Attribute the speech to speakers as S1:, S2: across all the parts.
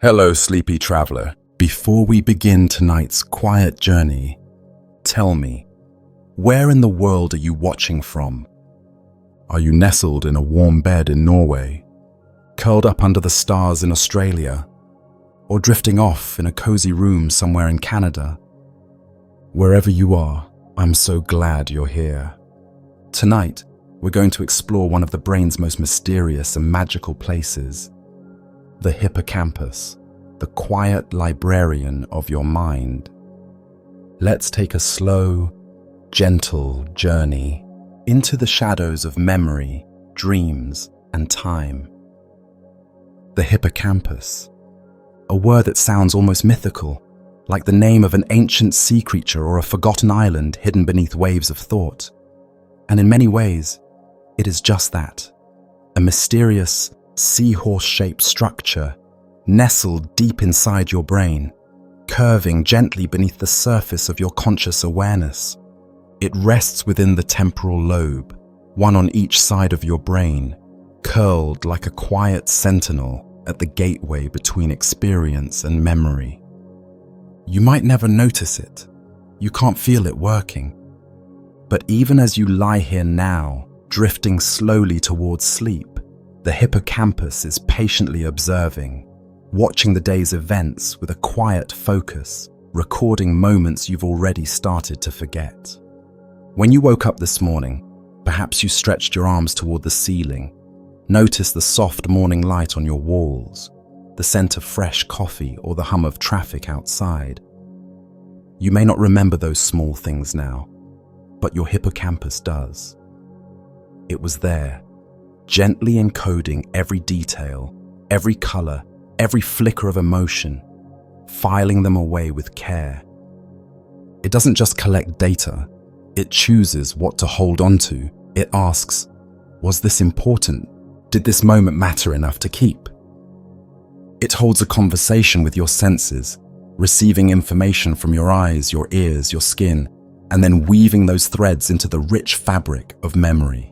S1: Hello, sleepy traveler. Before we begin tonight's quiet journey, tell me, where in the world are you watching from? Are you nestled in a warm bed in Norway, curled up under the stars in Australia, or drifting off in a cozy room somewhere in Canada? Wherever you are, I'm so glad you're here. Tonight, we're going to explore one of the brain's most mysterious and magical places, the hippocampus, the quiet librarian of your mind. Let's take a slow, gentle journey into the shadows of memory, dreams, and time. The hippocampus, a word that sounds almost mythical, like the name of an ancient sea creature or a forgotten island hidden beneath waves of thought. And in many ways, it is just that, a mysterious, seahorse-shaped structure nestled deep inside your brain, curving gently beneath the surface of your conscious awareness. It rests within the temporal lobe, one on each side of your brain, curled like a quiet sentinel at the gateway between experience and memory. You might never notice it. You can't feel it working. But even as you lie here now, drifting slowly towards sleep, the hippocampus is patiently observing, watching the day's events with a quiet focus, recording moments you've already started to forget. When you woke up this morning, perhaps you stretched your arms toward the ceiling, noticed the soft morning light on your walls, the scent of fresh coffee or the hum of traffic outside. You may not remember those small things now, but your hippocampus does. It was there, gently encoding every detail, every color, every flicker of emotion, filing them away with care. It doesn't just collect data, it chooses what to hold on to. It asks, was this important? Did this moment matter enough to keep? It holds a conversation with your senses, receiving information from your eyes, your ears, your skin, and then weaving those threads into the rich fabric of memory.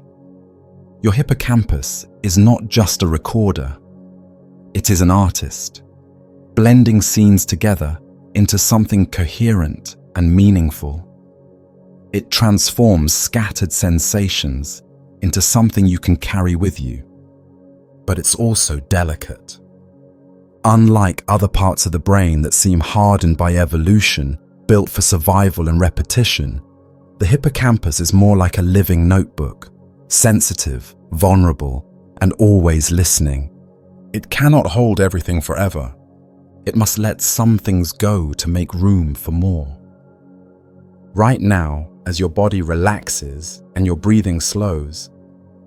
S1: Your hippocampus is not just a recorder, it is an artist, blending scenes together into something coherent and meaningful. It transforms scattered sensations into something you can carry with you. But it's also delicate. Unlike other parts of the brain that seem hardened by evolution, built for survival and repetition, the hippocampus is more like a living notebook, sensitive, vulnerable, and always listening. It cannot hold everything forever. It must let some things go to make room for more. Right now, as your body relaxes and your breathing slows,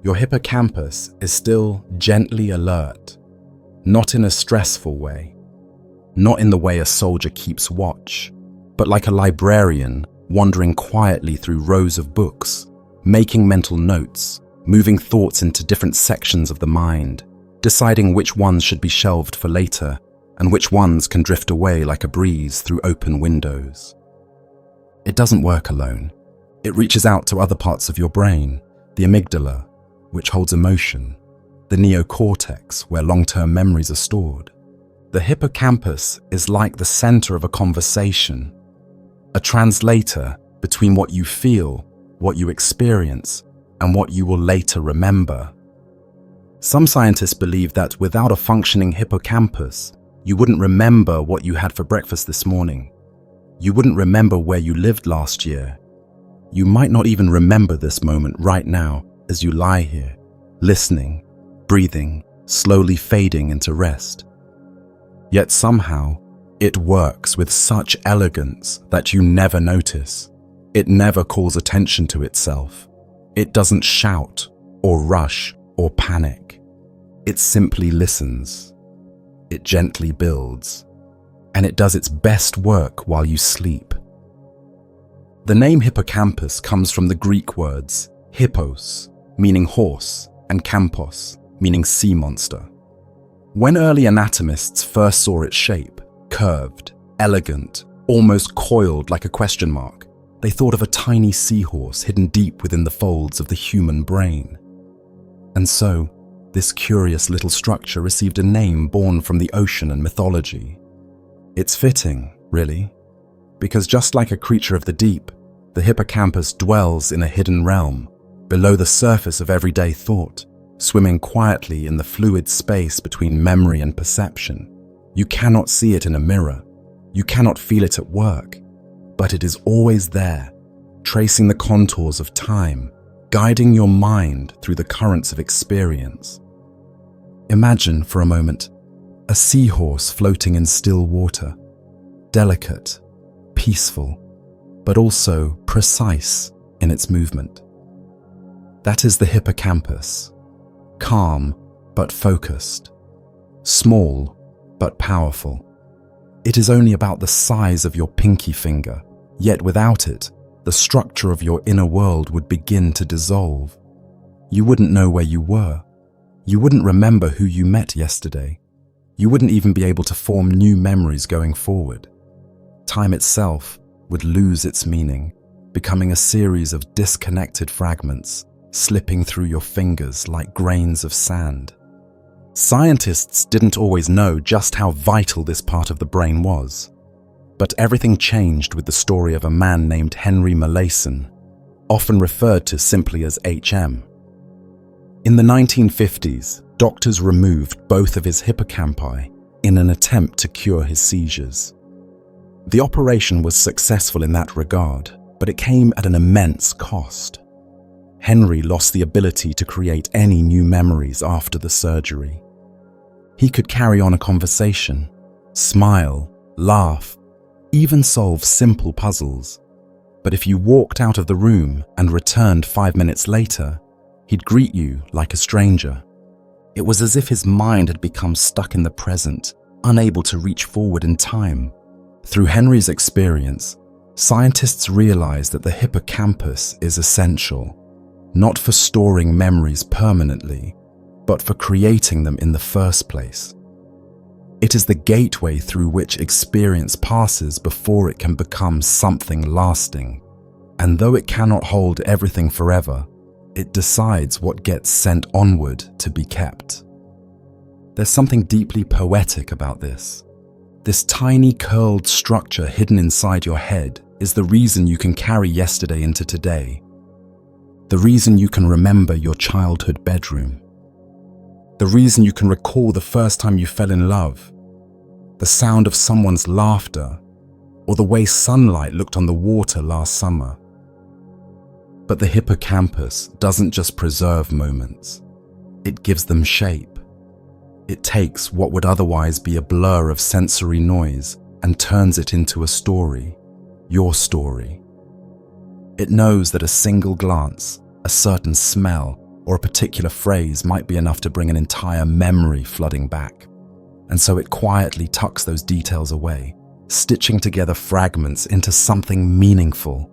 S1: your hippocampus is still gently alert, not in a stressful way, not in the way a soldier keeps watch, but like a librarian wandering quietly through rows of books, making mental notes, moving thoughts into different sections of the mind, deciding which ones should be shelved for later and which ones can drift away like a breeze through open windows. It doesn't work alone. It reaches out to other parts of your brain, the amygdala, which holds emotion, the neocortex, where long-term memories are stored. The hippocampus is like the center of a conversation, a translator between what you feel, what you experience, and what you will later remember. Some scientists believe that without a functioning hippocampus, you wouldn't remember what you had for breakfast this morning. You wouldn't remember where you lived last year. You might not even remember this moment right now as you lie here, listening, breathing, slowly fading into rest. Yet somehow, it works with such elegance that you never notice. It never calls attention to itself. It doesn't shout or rush or panic. It simply listens. It gently builds. And it does its best work while you sleep. The name hippocampus comes from the Greek words hippos, meaning horse, and campos, meaning sea monster. When early anatomists first saw its shape, curved, elegant, almost coiled like a question mark, they thought of a tiny seahorse hidden deep within the folds of the human brain. And so, This curious little structure received a name born from the ocean and mythology. It's fitting, really, because just like a creature of the deep, the hippocampus dwells in a hidden realm, below the surface of everyday thought, swimming quietly in the fluid space between memory and perception. You cannot see it in a mirror, you cannot feel it at work, but it is always there, tracing the contours of time, guiding your mind through the currents of experience. Imagine for a moment a seahorse floating in still water, delicate, peaceful, but also precise in its movement. That is the hippocampus, calm but focused, small but powerful. It is only about the size of your pinky finger, yet without it, the structure of your inner world would begin to dissolve. You wouldn't know where you were. You wouldn't remember who you met yesterday. You wouldn't even be able to form new memories going forward. Time itself would lose its meaning, becoming a series of disconnected fragments, slipping through your fingers like grains of sand. Scientists didn't always know just how vital this part of the brain was. But everything changed with the story of a man named Henry Molaison, often referred to simply as HM. In the 1950s, doctors removed both of his hippocampi in an attempt to cure his seizures. The operation was successful in that regard, but it came at an immense cost. Henry lost the ability to create any new memories after the surgery. He could carry on a conversation, smile, laugh, even solve simple puzzles. But if you walked out of the room and returned 5 minutes later, he'd greet you like a stranger. It was as if his mind had become stuck in the present, unable to reach forward in time. Through Henry's experience, scientists realized that the hippocampus is essential, not for storing memories permanently, but for creating them in the first place. It is the gateway through which experience passes before it can become something lasting. And though it cannot hold everything forever, it decides what gets sent onward to be kept. There's something deeply poetic about this. This tiny curled structure hidden inside your head is the reason you can carry yesterday into today. The reason you can remember your childhood bedroom. The reason you can recall the first time you fell in love, the sound of someone's laughter, or the way sunlight looked on the water last summer. But the hippocampus doesn't just preserve moments, it gives them shape. It takes what would otherwise be a blur of sensory noise and turns it into a story, your story. It knows that a single glance, a certain smell, or a particular phrase might be enough to bring an entire memory flooding back. And so it quietly tucks those details away, stitching together fragments into something meaningful.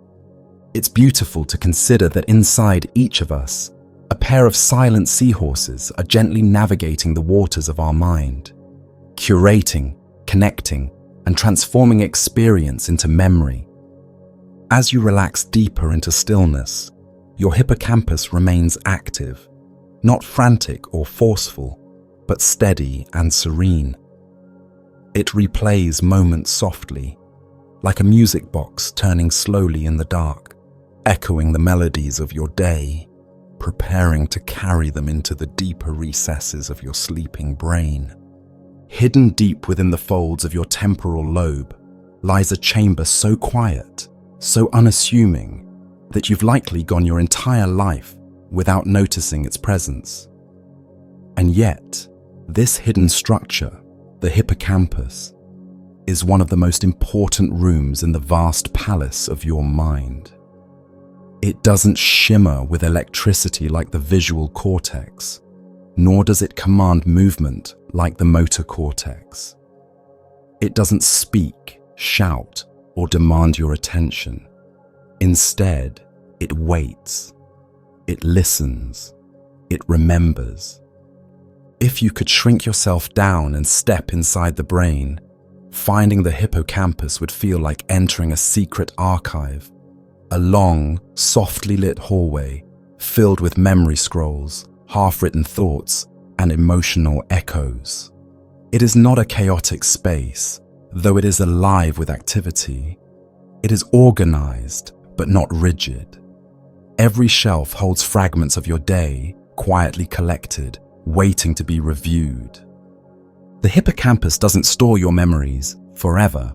S1: It's beautiful to consider that inside each of us, a pair of silent seahorses are gently navigating the waters of our mind, curating, connecting, and transforming experience into memory. As you relax deeper into stillness, your hippocampus remains active, not frantic or forceful, but steady and serene. It replays moments softly, like a music box turning slowly in the dark, echoing the melodies of your day, preparing to carry them into the deeper recesses of your sleeping brain. Hidden deep within the folds of your temporal lobe lies a chamber so quiet, so unassuming, that you've likely gone your entire life without noticing its presence. And yet, this hidden structure, the hippocampus, is one of the most important rooms in the vast palace of your mind. It doesn't shimmer with electricity like the visual cortex, nor does it command movement like the motor cortex. It doesn't speak, shout, or demand your attention. Instead, it waits, it listens, it remembers. If you could shrink yourself down and step inside the brain, finding the hippocampus would feel like entering a secret archive, a long, softly lit hallway filled with memory scrolls, half-written thoughts, and emotional echoes. It is not a chaotic space, though it is alive with activity. It is organized, but not rigid. Every shelf holds fragments of your day, quietly collected, waiting to be reviewed. The hippocampus doesn't store your memories forever.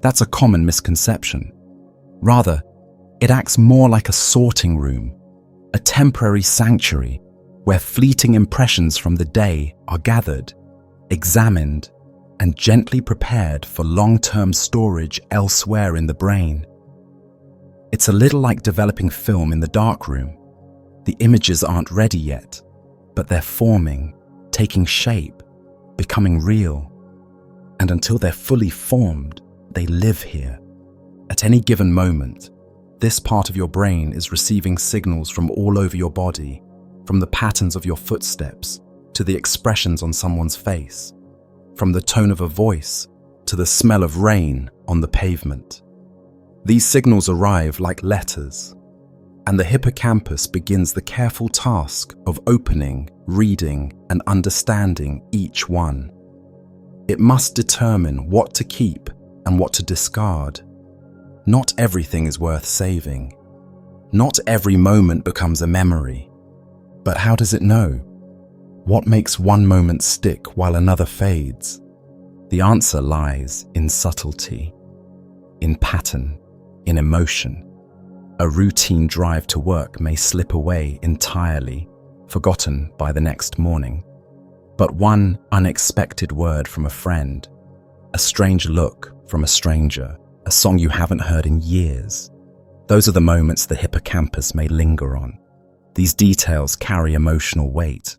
S1: That's a common misconception. Rather, it acts more like a sorting room, a temporary sanctuary where fleeting impressions from the day are gathered, examined, and gently prepared for long-term storage elsewhere in the brain. It's a little like developing film in the darkroom. The images aren't ready yet, but they're forming, taking shape, becoming real. And until they're fully formed, they live here. At any given moment, this part of your brain is receiving signals from all over your body, from the patterns of your footsteps to the expressions on someone's face, from the tone of a voice to the smell of rain on the pavement. These signals arrive like letters, and the hippocampus begins the careful task of opening, reading, and understanding each one. It must determine what to keep and what to discard. Not everything is worth saving. Not every moment becomes a memory. But how does it know? What makes one moment stick while another fades? The answer lies in subtlety, in pattern, in emotion. A routine drive to work may slip away entirely, forgotten by the next morning. But one unexpected word from a friend, a strange look from a stranger, a song you haven't heard in years, those are the moments the hippocampus may linger on. These details carry emotional weight,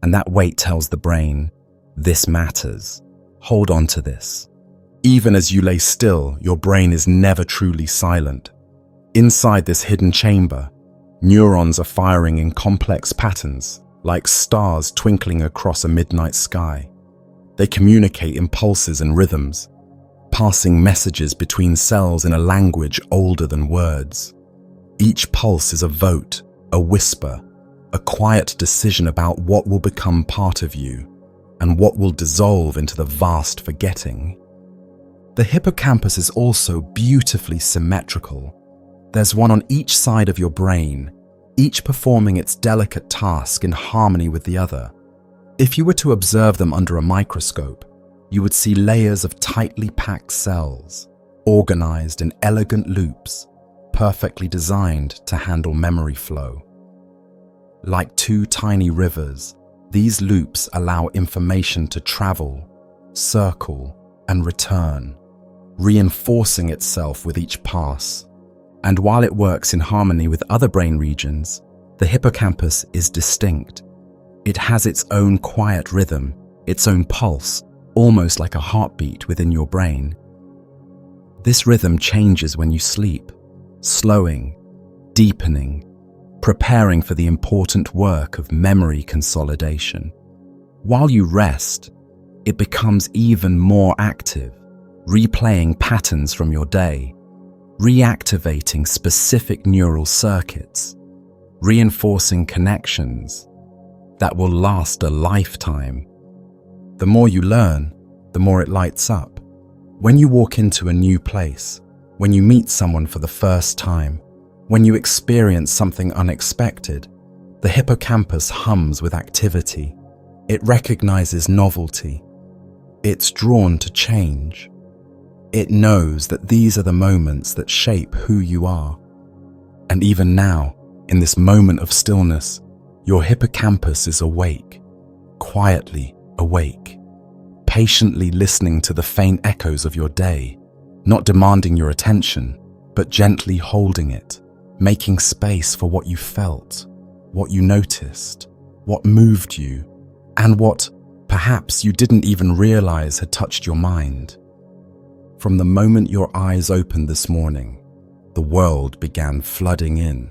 S1: and that weight tells the brain, this matters. Hold on to this. Even as you lay still, your brain is never truly silent. Inside this hidden chamber, neurons are firing in complex patterns, like stars twinkling across a midnight sky. They communicate impulses and rhythms, passing messages between cells in a language older than words. Each pulse is a vote, a whisper, a quiet decision about what will become part of you and what will dissolve into the vast forgetting. The hippocampus is also beautifully symmetrical. There's one on each side of your brain, each performing its delicate task in harmony with the other. If you were to observe them under a microscope, you would see layers of tightly packed cells, organized in elegant loops, perfectly designed to handle memory flow. Like two tiny rivers, these loops allow information to travel, circle, and return, reinforcing itself with each pass. And while it works in harmony with other brain regions, the hippocampus is distinct. It has its own quiet rhythm, its own pulse, almost like a heartbeat within your brain. This rhythm changes when you sleep, slowing, deepening, preparing for the important work of memory consolidation. While you rest, it becomes even more active, replaying patterns from your day, reactivating specific neural circuits, reinforcing connections that will last a lifetime. The more you learn, the more it lights up. When you walk into a new place, when you meet someone for the first time, when you experience something unexpected, the hippocampus hums with activity. It recognizes novelty. It's drawn to change. It knows that these are the moments that shape who you are. And even now, in this moment of stillness, your hippocampus is awake, quietly awake, patiently listening to the faint echoes of your day, not demanding your attention, but gently holding it, making space for what you felt, what you noticed, what moved you, and what perhaps you didn't even realize had touched your mind. From the moment your eyes opened this morning, the world began flooding in.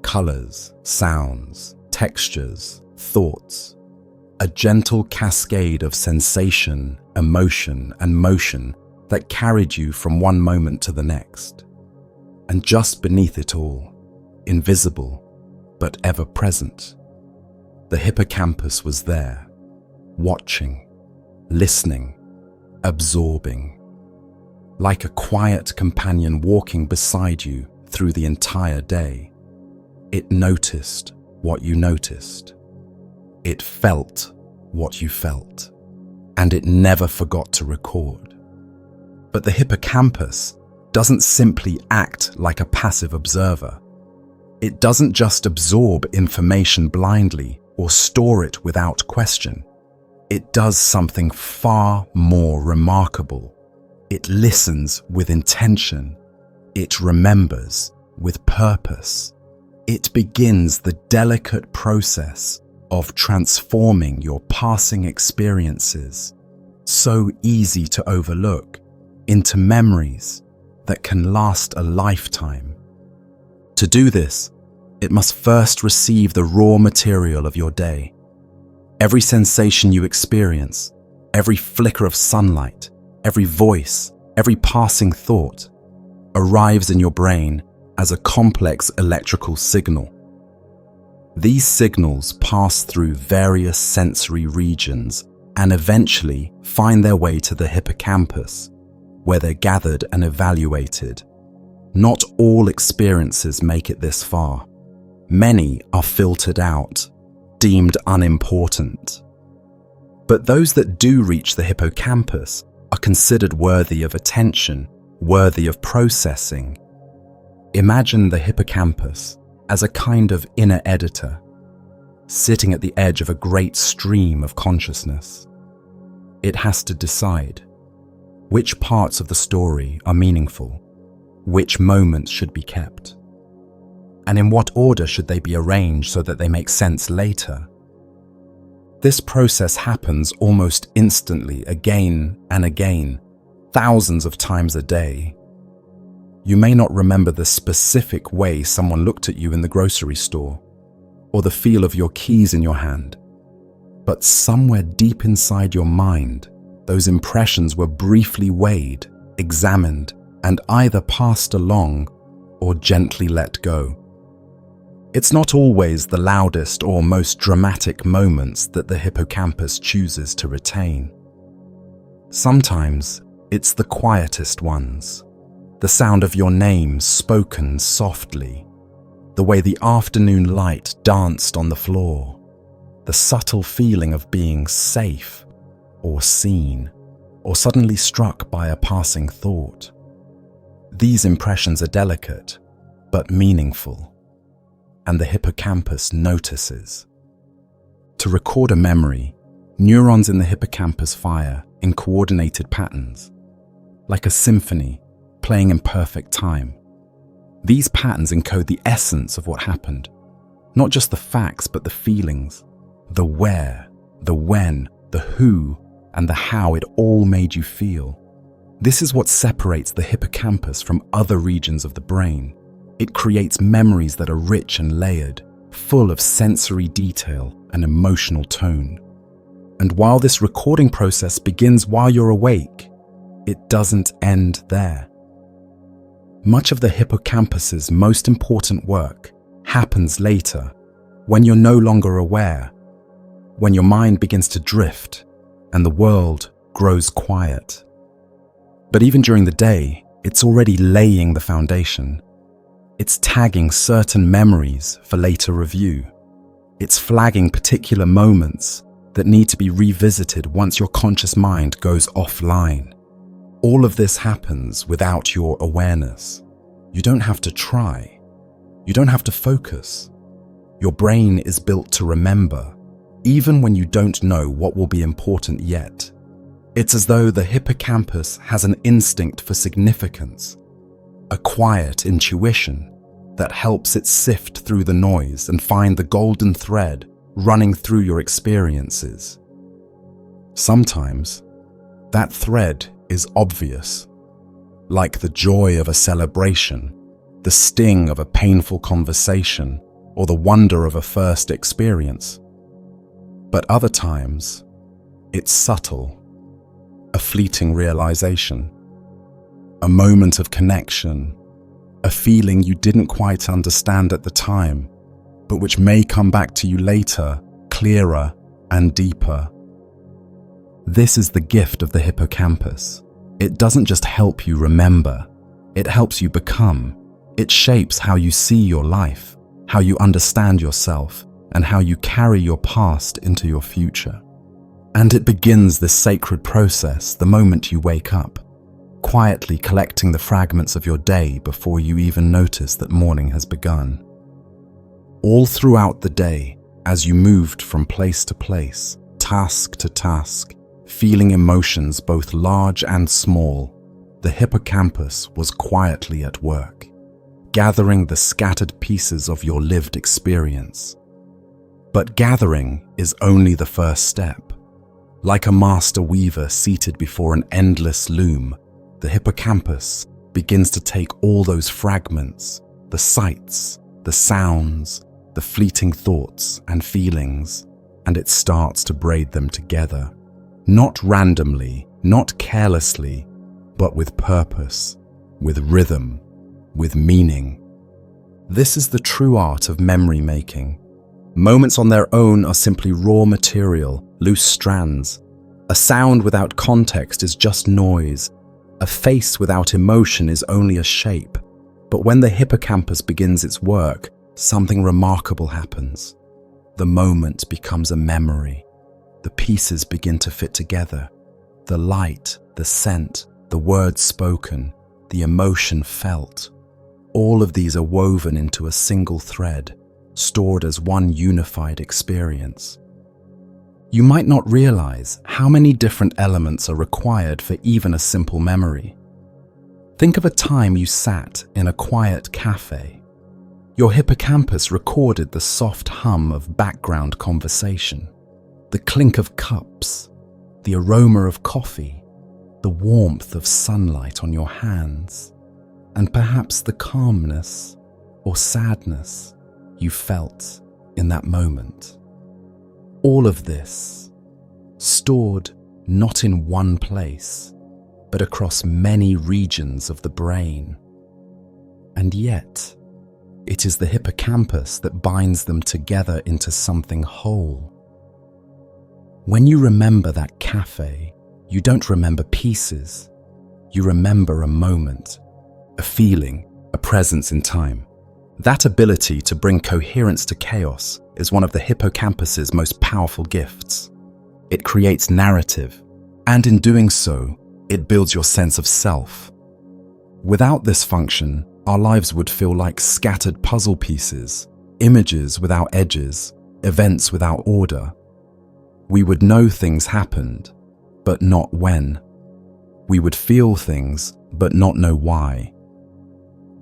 S1: Colors, sounds, textures, thoughts. A gentle cascade of sensation, emotion, and motion that carried you from one moment to the next. And just beneath it all, invisible, but ever present, The hippocampus was there, watching, listening, absorbing, like a quiet companion walking beside you through the entire day. It noticed what you noticed. It felt what you felt, and it never forgot to record. But the hippocampus doesn't simply act like a passive observer. It doesn't just absorb information blindly or store it without question. It does something far more remarkable. It listens with intention. It remembers with purpose. It begins the delicate process of transforming your passing experiences, so easy to overlook, into memories that can last a lifetime. To do this, it must first receive the raw material of your day. Every sensation you experience, every flicker of sunlight, every voice, every passing thought, arrives in your brain as a complex electrical signal. These signals pass through various sensory regions and eventually find their way to the hippocampus, where they're gathered and evaluated. Not all experiences make it this far. Many are filtered out, deemed unimportant. But those that do reach the hippocampus are considered worthy of attention, worthy of processing. Imagine the hippocampus as a kind of inner editor, sitting at the edge of a great stream of consciousness. It has to decide which parts of the story are meaningful, which moments should be kept, and in what order should they be arranged so that they make sense later. This process happens almost instantly, again and again, thousands of times a day. You may not remember the specific way someone looked at you in the grocery store, or the feel of your keys in your hand, but somewhere deep inside your mind, those impressions were briefly weighed, examined, and either passed along or gently let go. It's not always the loudest or most dramatic moments that the hippocampus chooses to retain. Sometimes it's the quietest ones, the sound of your name spoken softly, the way the afternoon light danced on the floor, the subtle feeling of being safe or seen, or suddenly struck by a passing thought. These impressions are delicate, but meaningful, and the hippocampus notices. To record a memory, neurons in the hippocampus fire in coordinated patterns, like a symphony playing in perfect time. These patterns encode the essence of what happened, not just the facts, but the feelings, the where, the when, the who, and the how it all made you feel. This is what separates the hippocampus from other regions of the brain. It creates memories that are rich and layered, full of sensory detail and emotional tone. And while this recording process begins while you're awake, it doesn't end there. Much of the hippocampus's most important work happens later, when you're no longer aware, when your mind begins to drift and the world grows quiet. But even during the day, it's already laying the foundation. It's tagging certain memories for later review. It's flagging particular moments that need to be revisited once your conscious mind goes offline. All of this happens without your awareness. You don't have to try. You don't have to focus. Your brain is built to remember, even when you don't know what will be important yet. It's as though the hippocampus has an instinct for significance, a quiet intuition that helps it sift through the noise and find the golden thread running through your experiences. Sometimes, that thread is obvious, like the joy of a celebration, the sting of a painful conversation, or the wonder of a first experience. But other times, it's subtle, a fleeting realization, a moment of connection, a feeling you didn't quite understand at the time, but which may come back to you later, clearer and deeper. This is the gift of the hippocampus. It doesn't just help you remember, it helps you become. It shapes how you see your life, how you understand yourself, and how you carry your past into your future. And it begins this sacred process the moment you wake up, quietly collecting the fragments of your day before you even notice that morning has begun. All throughout the day, as you moved from place to place, task to task, feeling emotions both large and small, the hippocampus was quietly at work, gathering the scattered pieces of your lived experience. But gathering is only the first step. Like a master weaver seated before an endless loom, the hippocampus begins to take all those fragments, the sights, the sounds, the fleeting thoughts and feelings, and it starts to braid them together. Not randomly, not carelessly, but with purpose, with rhythm, with meaning. This is the true art of memory making. Moments on their own are simply raw material, loose strands. A sound without context is just noise. A face without emotion is only a shape. But when the hippocampus begins its work, something remarkable happens. The moment becomes a memory. The pieces begin to fit together. The light, the scent, the words spoken, the emotion felt. All of these are woven into a single thread, stored as one unified experience. You might not realize how many different elements are required for even a simple memory. Think of a time you sat in a quiet cafe. Your hippocampus recorded the soft hum of background conversation, the clink of cups, the aroma of coffee, the warmth of sunlight on your hands, and perhaps the calmness or sadness you felt in that moment. All of this, stored not in one place, but across many regions of the brain. And yet, it is the hippocampus that binds them together into something whole. When you remember that cafe, you don't remember pieces. You remember a moment, a feeling, a presence in time. That ability to bring coherence to chaos is one of the hippocampus's most powerful gifts. It creates narrative, and in doing so, it builds your sense of self. Without this function, our lives would feel like scattered puzzle pieces, images without edges, events without order. We would know things happened, but not when. We would feel things, but not know why.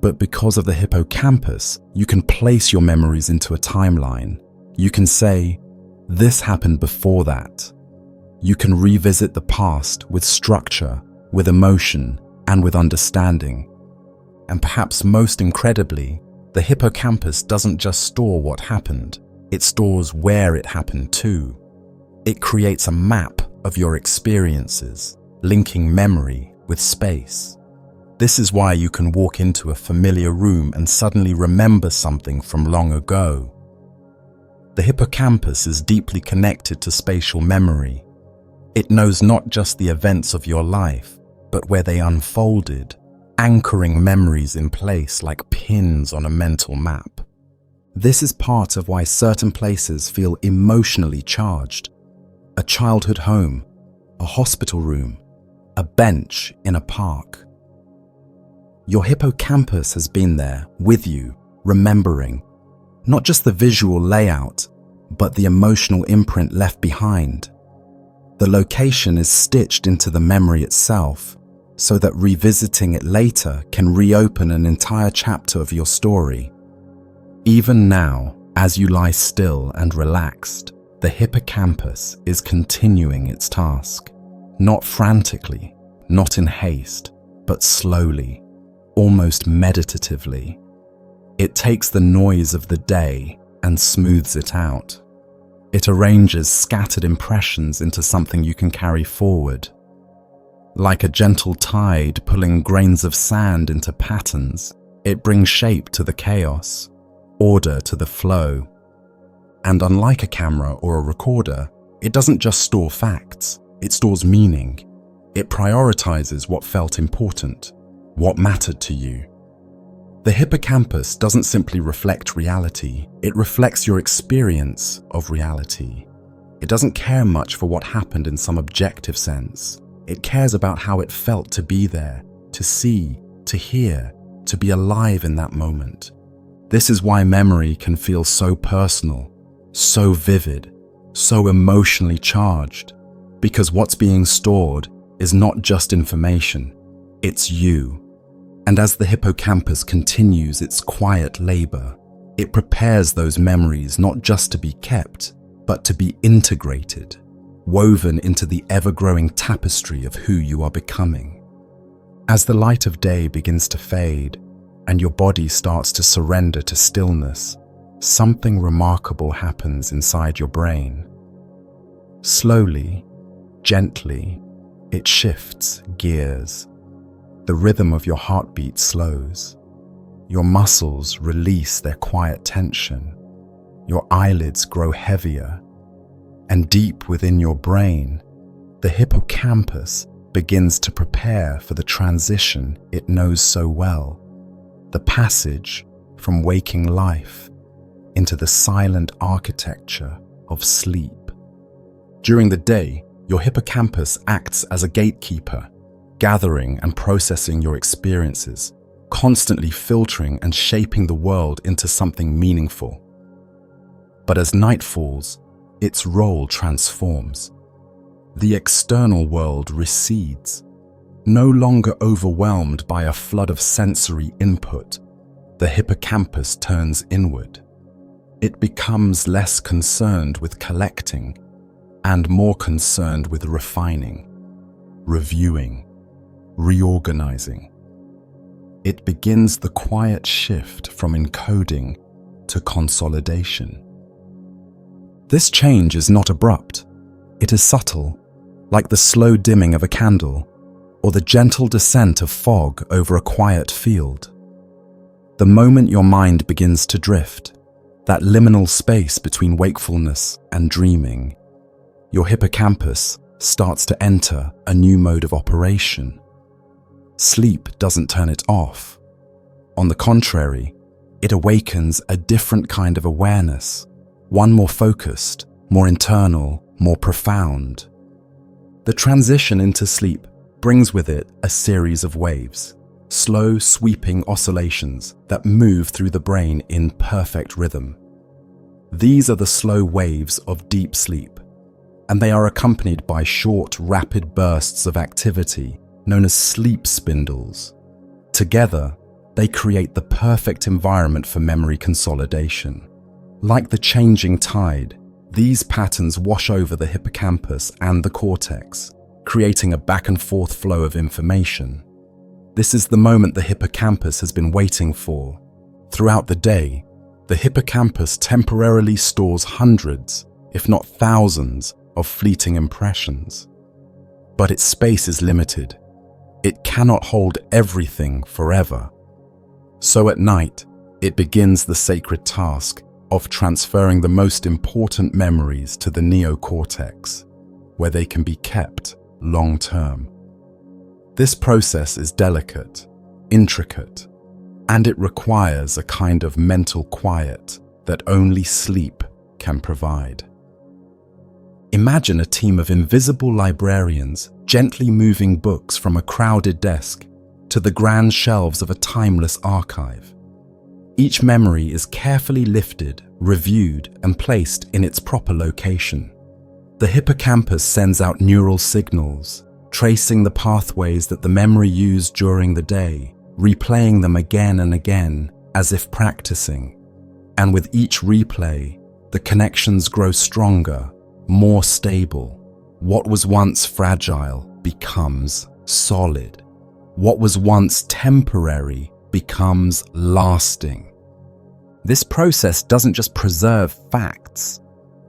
S1: But because of the hippocampus, you can place your memories into a timeline. You can say, this happened before that. You can revisit the past with structure, with emotion, and with understanding. And perhaps most incredibly, the hippocampus doesn't just store what happened, it stores where it happened too. It creates a map of your experiences, linking memory with space. This is why you can walk into a familiar room and suddenly remember something from long ago. The hippocampus is deeply connected to spatial memory. It knows not just the events of your life, but where they unfolded, anchoring memories in place like pins on a mental map. This is part of why certain places feel emotionally charged. A childhood home, a hospital room, a bench in a park. Your hippocampus has been there with you, remembering, not just the visual layout, but the emotional imprint left behind. The location is stitched into the memory itself, so that revisiting it later can reopen an entire chapter of your story. Even now, as you lie still and relaxed, the hippocampus is continuing its task, not frantically, not in haste, but slowly, almost meditatively. It takes the noise of the day and smooths it out. It arranges scattered impressions into something you can carry forward. Like a gentle tide pulling grains of sand into patterns, it brings shape to the chaos, order to the flow. And unlike a camera or a recorder, it doesn't just store facts, it stores meaning. It prioritizes what felt important, what mattered to you. The hippocampus doesn't simply reflect reality, it reflects your experience of reality. It doesn't care much for what happened in some objective sense. It cares about how it felt to be there, to see, to hear, to be alive in that moment. This is why memory can feel so personal, so vivid, so emotionally charged, because what's being stored is not just information, it's you. And as the hippocampus continues its quiet labor, it prepares those memories not just to be kept, but to be integrated, woven into the ever-growing tapestry of who you are becoming. As the light of day begins to fade and your body starts to surrender to stillness, something remarkable happens inside your brain. Slowly, gently, it shifts gears. The rhythm of your heartbeat slows. Your muscles release their quiet tension. Your eyelids grow heavier. And deep within your brain, the hippocampus begins to prepare for the transition it knows so well, the passage from waking life into the silent architecture of sleep. During the day, your hippocampus acts as a gatekeeper, gathering and processing your experiences, constantly filtering and shaping the world into something meaningful. But as night falls, its role transforms. The external world recedes. No longer overwhelmed by a flood of sensory input, the hippocampus turns inward. It becomes less concerned with collecting and more concerned with refining, reviewing, reorganizing. It begins the quiet shift from encoding to consolidation. This change is not abrupt. It is subtle, like the slow dimming of a candle or the gentle descent of fog over a quiet field. The moment your mind begins to drift, that liminal space between wakefulness and dreaming, your hippocampus starts to enter a new mode of operation. Sleep doesn't turn it off. On the contrary, it awakens a different kind of awareness, one more focused, more internal, more profound. The transition into sleep brings with it a series of waves, slow, sweeping oscillations that move through the brain in perfect rhythm. These are the slow waves of deep sleep, and they are accompanied by short, rapid bursts of activity known as sleep spindles. Together, they create the perfect environment for memory consolidation. Like the changing tide, these patterns wash over the hippocampus and the cortex, creating a back and forth flow of information. This is the moment the hippocampus has been waiting for. Throughout the day, the hippocampus temporarily stores hundreds, if not thousands, of fleeting impressions. But its space is limited. It cannot hold everything forever. So at night, it begins the sacred task of transferring the most important memories to the neocortex, where they can be kept long-term. This process is delicate, intricate, and it requires a kind of mental quiet that only sleep can provide. Imagine a team of invisible librarians gently moving books from a crowded desk to the grand shelves of a timeless archive. Each memory is carefully lifted, reviewed, and placed in its proper location. The hippocampus sends out neural signals, tracing the pathways that the memory used during the day, replaying them again and again, as if practicing. And with each replay, the connections grow stronger, more stable. What was once fragile becomes solid. What was once temporary becomes lasting. This process doesn't just preserve facts,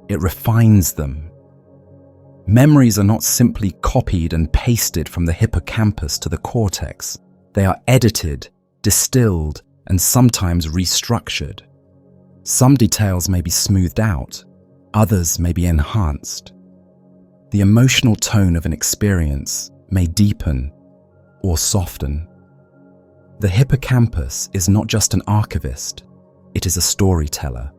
S1: it refines them. Memories are not simply copied and pasted from the hippocampus to the cortex. They are edited, distilled, and sometimes restructured. Some details may be smoothed out, others may be enhanced. The emotional tone of an experience may deepen or soften. The hippocampus is not just an archivist, it is a storyteller.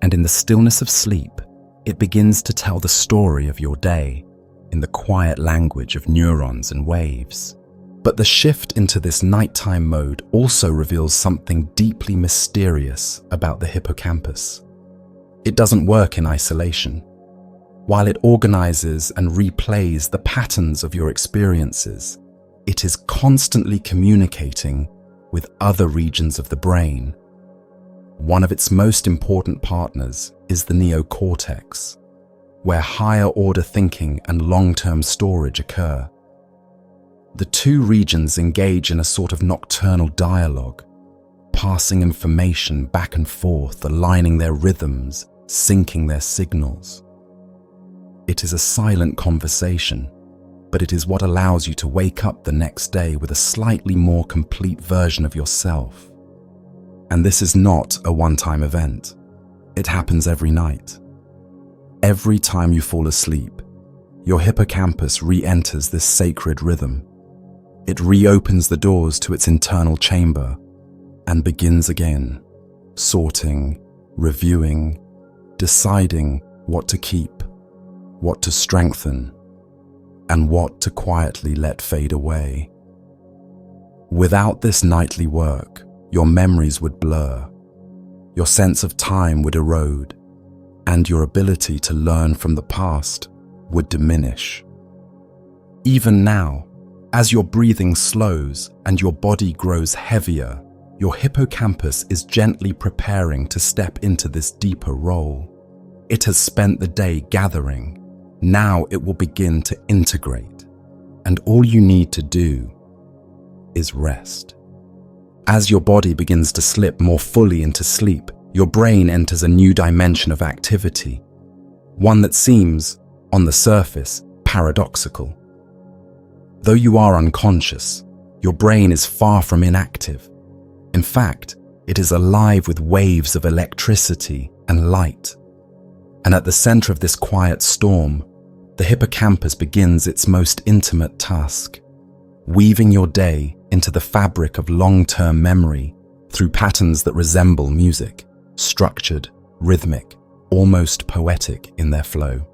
S1: And in the stillness of sleep, it begins to tell the story of your day in the quiet language of neurons and waves. But the shift into this nighttime mode also reveals something deeply mysterious about the hippocampus. It doesn't work in isolation. While it organizes and replays the patterns of your experiences, it is constantly communicating with other regions of the brain. One of its most important partners is the neocortex, where higher-order thinking and long-term storage occur. The two regions engage in a sort of nocturnal dialogue, passing information back and forth, aligning their rhythms, syncing their signals. It is a silent conversation, but it is what allows you to wake up the next day with a slightly more complete version of yourself. And this is not a one-time event. It happens every night. Every time you fall asleep, your hippocampus re-enters this sacred rhythm. It reopens the doors to its internal chamber and begins again, sorting, reviewing, deciding what to keep, what to strengthen, and what to quietly let fade away. Without this nightly work, your memories would blur, your sense of time would erode, and your ability to learn from the past would diminish. Even now, as your breathing slows and your body grows heavier, your hippocampus is gently preparing to step into this deeper role. It has spent the day gathering. Now it will begin to integrate, and all you need to do is rest. As your body begins to slip more fully into sleep, your brain enters a new dimension of activity, one that seems, on the surface, paradoxical. Though you are unconscious, your brain is far from inactive. In fact, it is alive with waves of electricity and light. And at the center of this quiet storm, the hippocampus begins its most intimate task, weaving your day into the fabric of long-term memory through patterns that resemble music, structured, rhythmic, almost poetic in their flow.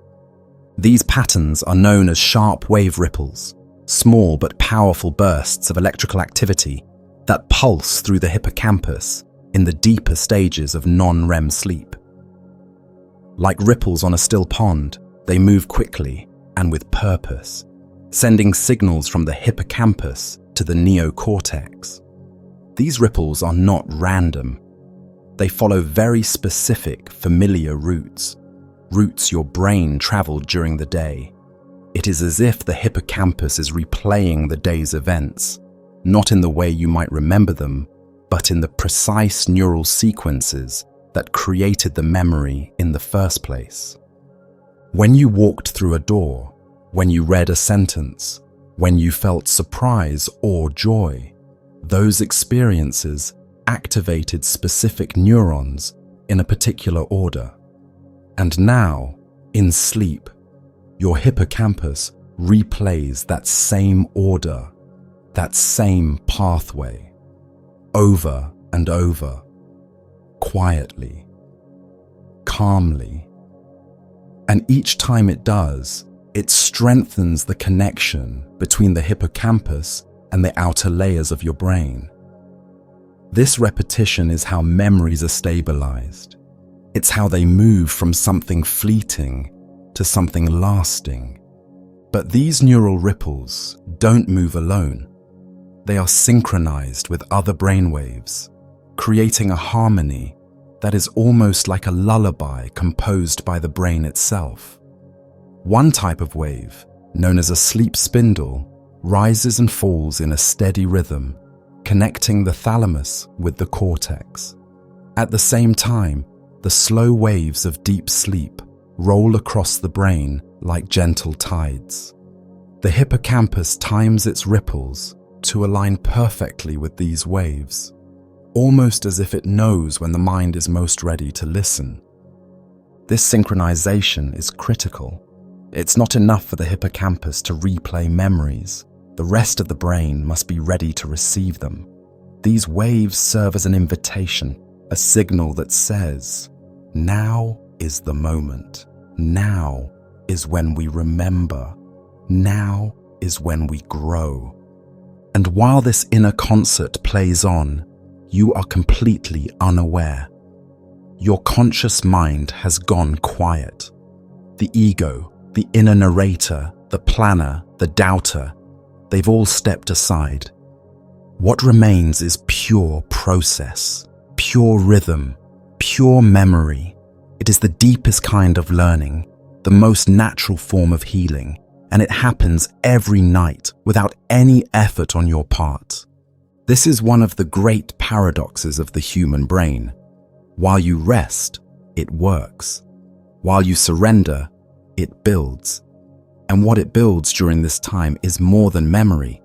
S1: These patterns are known as sharp wave ripples, small but powerful bursts of electrical activity that pulse through the hippocampus in the deeper stages of non-REM sleep. Like ripples on a still pond, they move quickly and with purpose, sending signals from the hippocampus to the neocortex. These ripples are not random. They follow very specific, familiar routes your brain traveled during the day. It is as if the hippocampus is replaying the day's events, not in the way you might remember them, but in the precise neural sequences that created the memory in the first place. When you walked through a door, when you read a sentence, when you felt surprise or joy, those experiences activated specific neurons in a particular order. And now, in sleep, your hippocampus replays that same order, that same pathway, over and over, quietly, calmly. And each time it does, it strengthens the connection between the hippocampus and the outer layers of your brain. This repetition is how memories are stabilized. It's how they move from something fleeting to something lasting. But these neural ripples don't move alone. They are synchronized with other brainwaves, creating a harmony that is almost like a lullaby composed by the brain itself. One type of wave, known as a sleep spindle, rises and falls in a steady rhythm, connecting the thalamus with the cortex. At the same time, the slow waves of deep sleep roll across the brain like gentle tides. The hippocampus times its ripples to align perfectly with these waves, almost as if it knows when the mind is most ready to listen. This synchronization is critical. It's not enough for the hippocampus to replay memories. The rest of the brain must be ready to receive them. These waves serve as an invitation, a signal that says, now is the moment. Now is when we remember. Now is when we grow. And while this inner concert plays on, you are completely unaware. Your conscious mind has gone quiet. The ego, the inner narrator, the planner, the doubter, they've all stepped aside. What remains is pure process, pure rhythm, pure memory. It is the deepest kind of learning, the most natural form of healing, and it happens every night without any effort on your part. This is one of the great paradoxes of the human brain. While you rest, it works. While you surrender, it builds. And what it builds during this time is more than memory.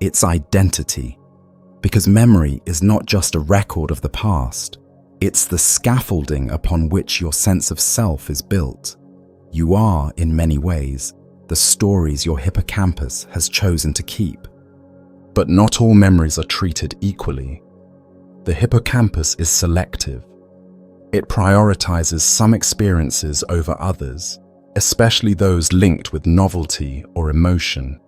S1: It's identity. Because memory is not just a record of the past. It's the scaffolding upon which your sense of self is built. You are, in many ways, the stories your hippocampus has chosen to keep. But not all memories are treated equally. The hippocampus is selective. It prioritizes some experiences over others, especially those linked with novelty or emotion.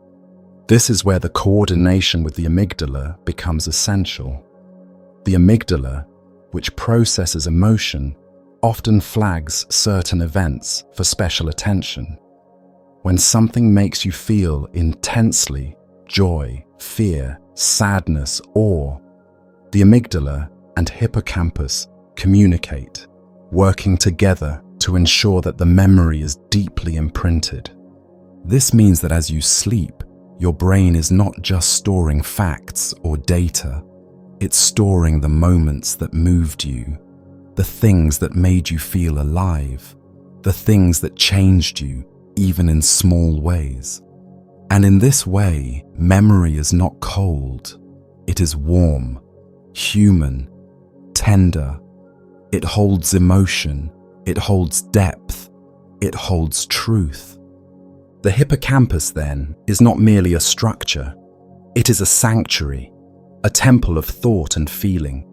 S1: This is where the coordination with the amygdala becomes essential. The amygdala, which processes emotion, often flags certain events for special attention. When something makes you feel intensely joy, fear, sadness, awe, the amygdala and hippocampus communicate, working together to ensure that the memory is deeply imprinted. This means that as you sleep, your brain is not just storing facts or data, it's storing the moments that moved you, the things that made you feel alive, the things that changed you, even in small ways. And in this way, memory is not cold, it is warm, human, tender. It holds emotion, it holds depth, it holds truth. The hippocampus, then, is not merely a structure. It is a sanctuary, a temple of thought and feeling.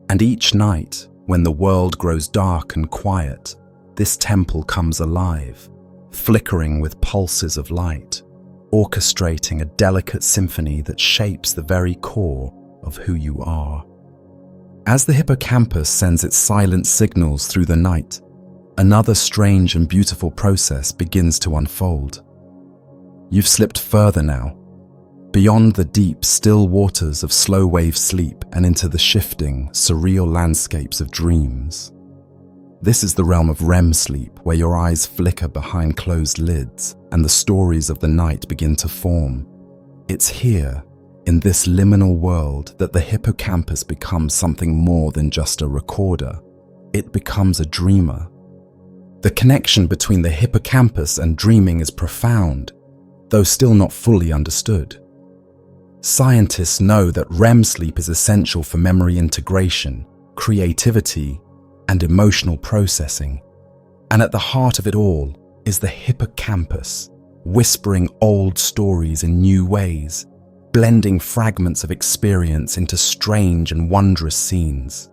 S1: And each night, when the world grows dark and quiet, this temple comes alive, flickering with pulses of light, orchestrating a delicate symphony that shapes the very core of who you are. As the hippocampus sends its silent signals through the night, another strange and beautiful process begins to unfold. You've slipped further now, beyond the deep, still waters of slow-wave sleep and into the shifting, surreal landscapes of dreams. This is the realm of REM sleep, where your eyes flicker behind closed lids and the stories of the night begin to form. It's here, in this liminal world, that the hippocampus becomes something more than just a recorder. It becomes a dreamer. The connection between the hippocampus and dreaming is profound, though still not fully understood. Scientists know that REM sleep is essential for memory integration, creativity, and emotional processing. And at the heart of it all is the hippocampus, whispering old stories in new ways, blending fragments of experience into strange and wondrous scenes.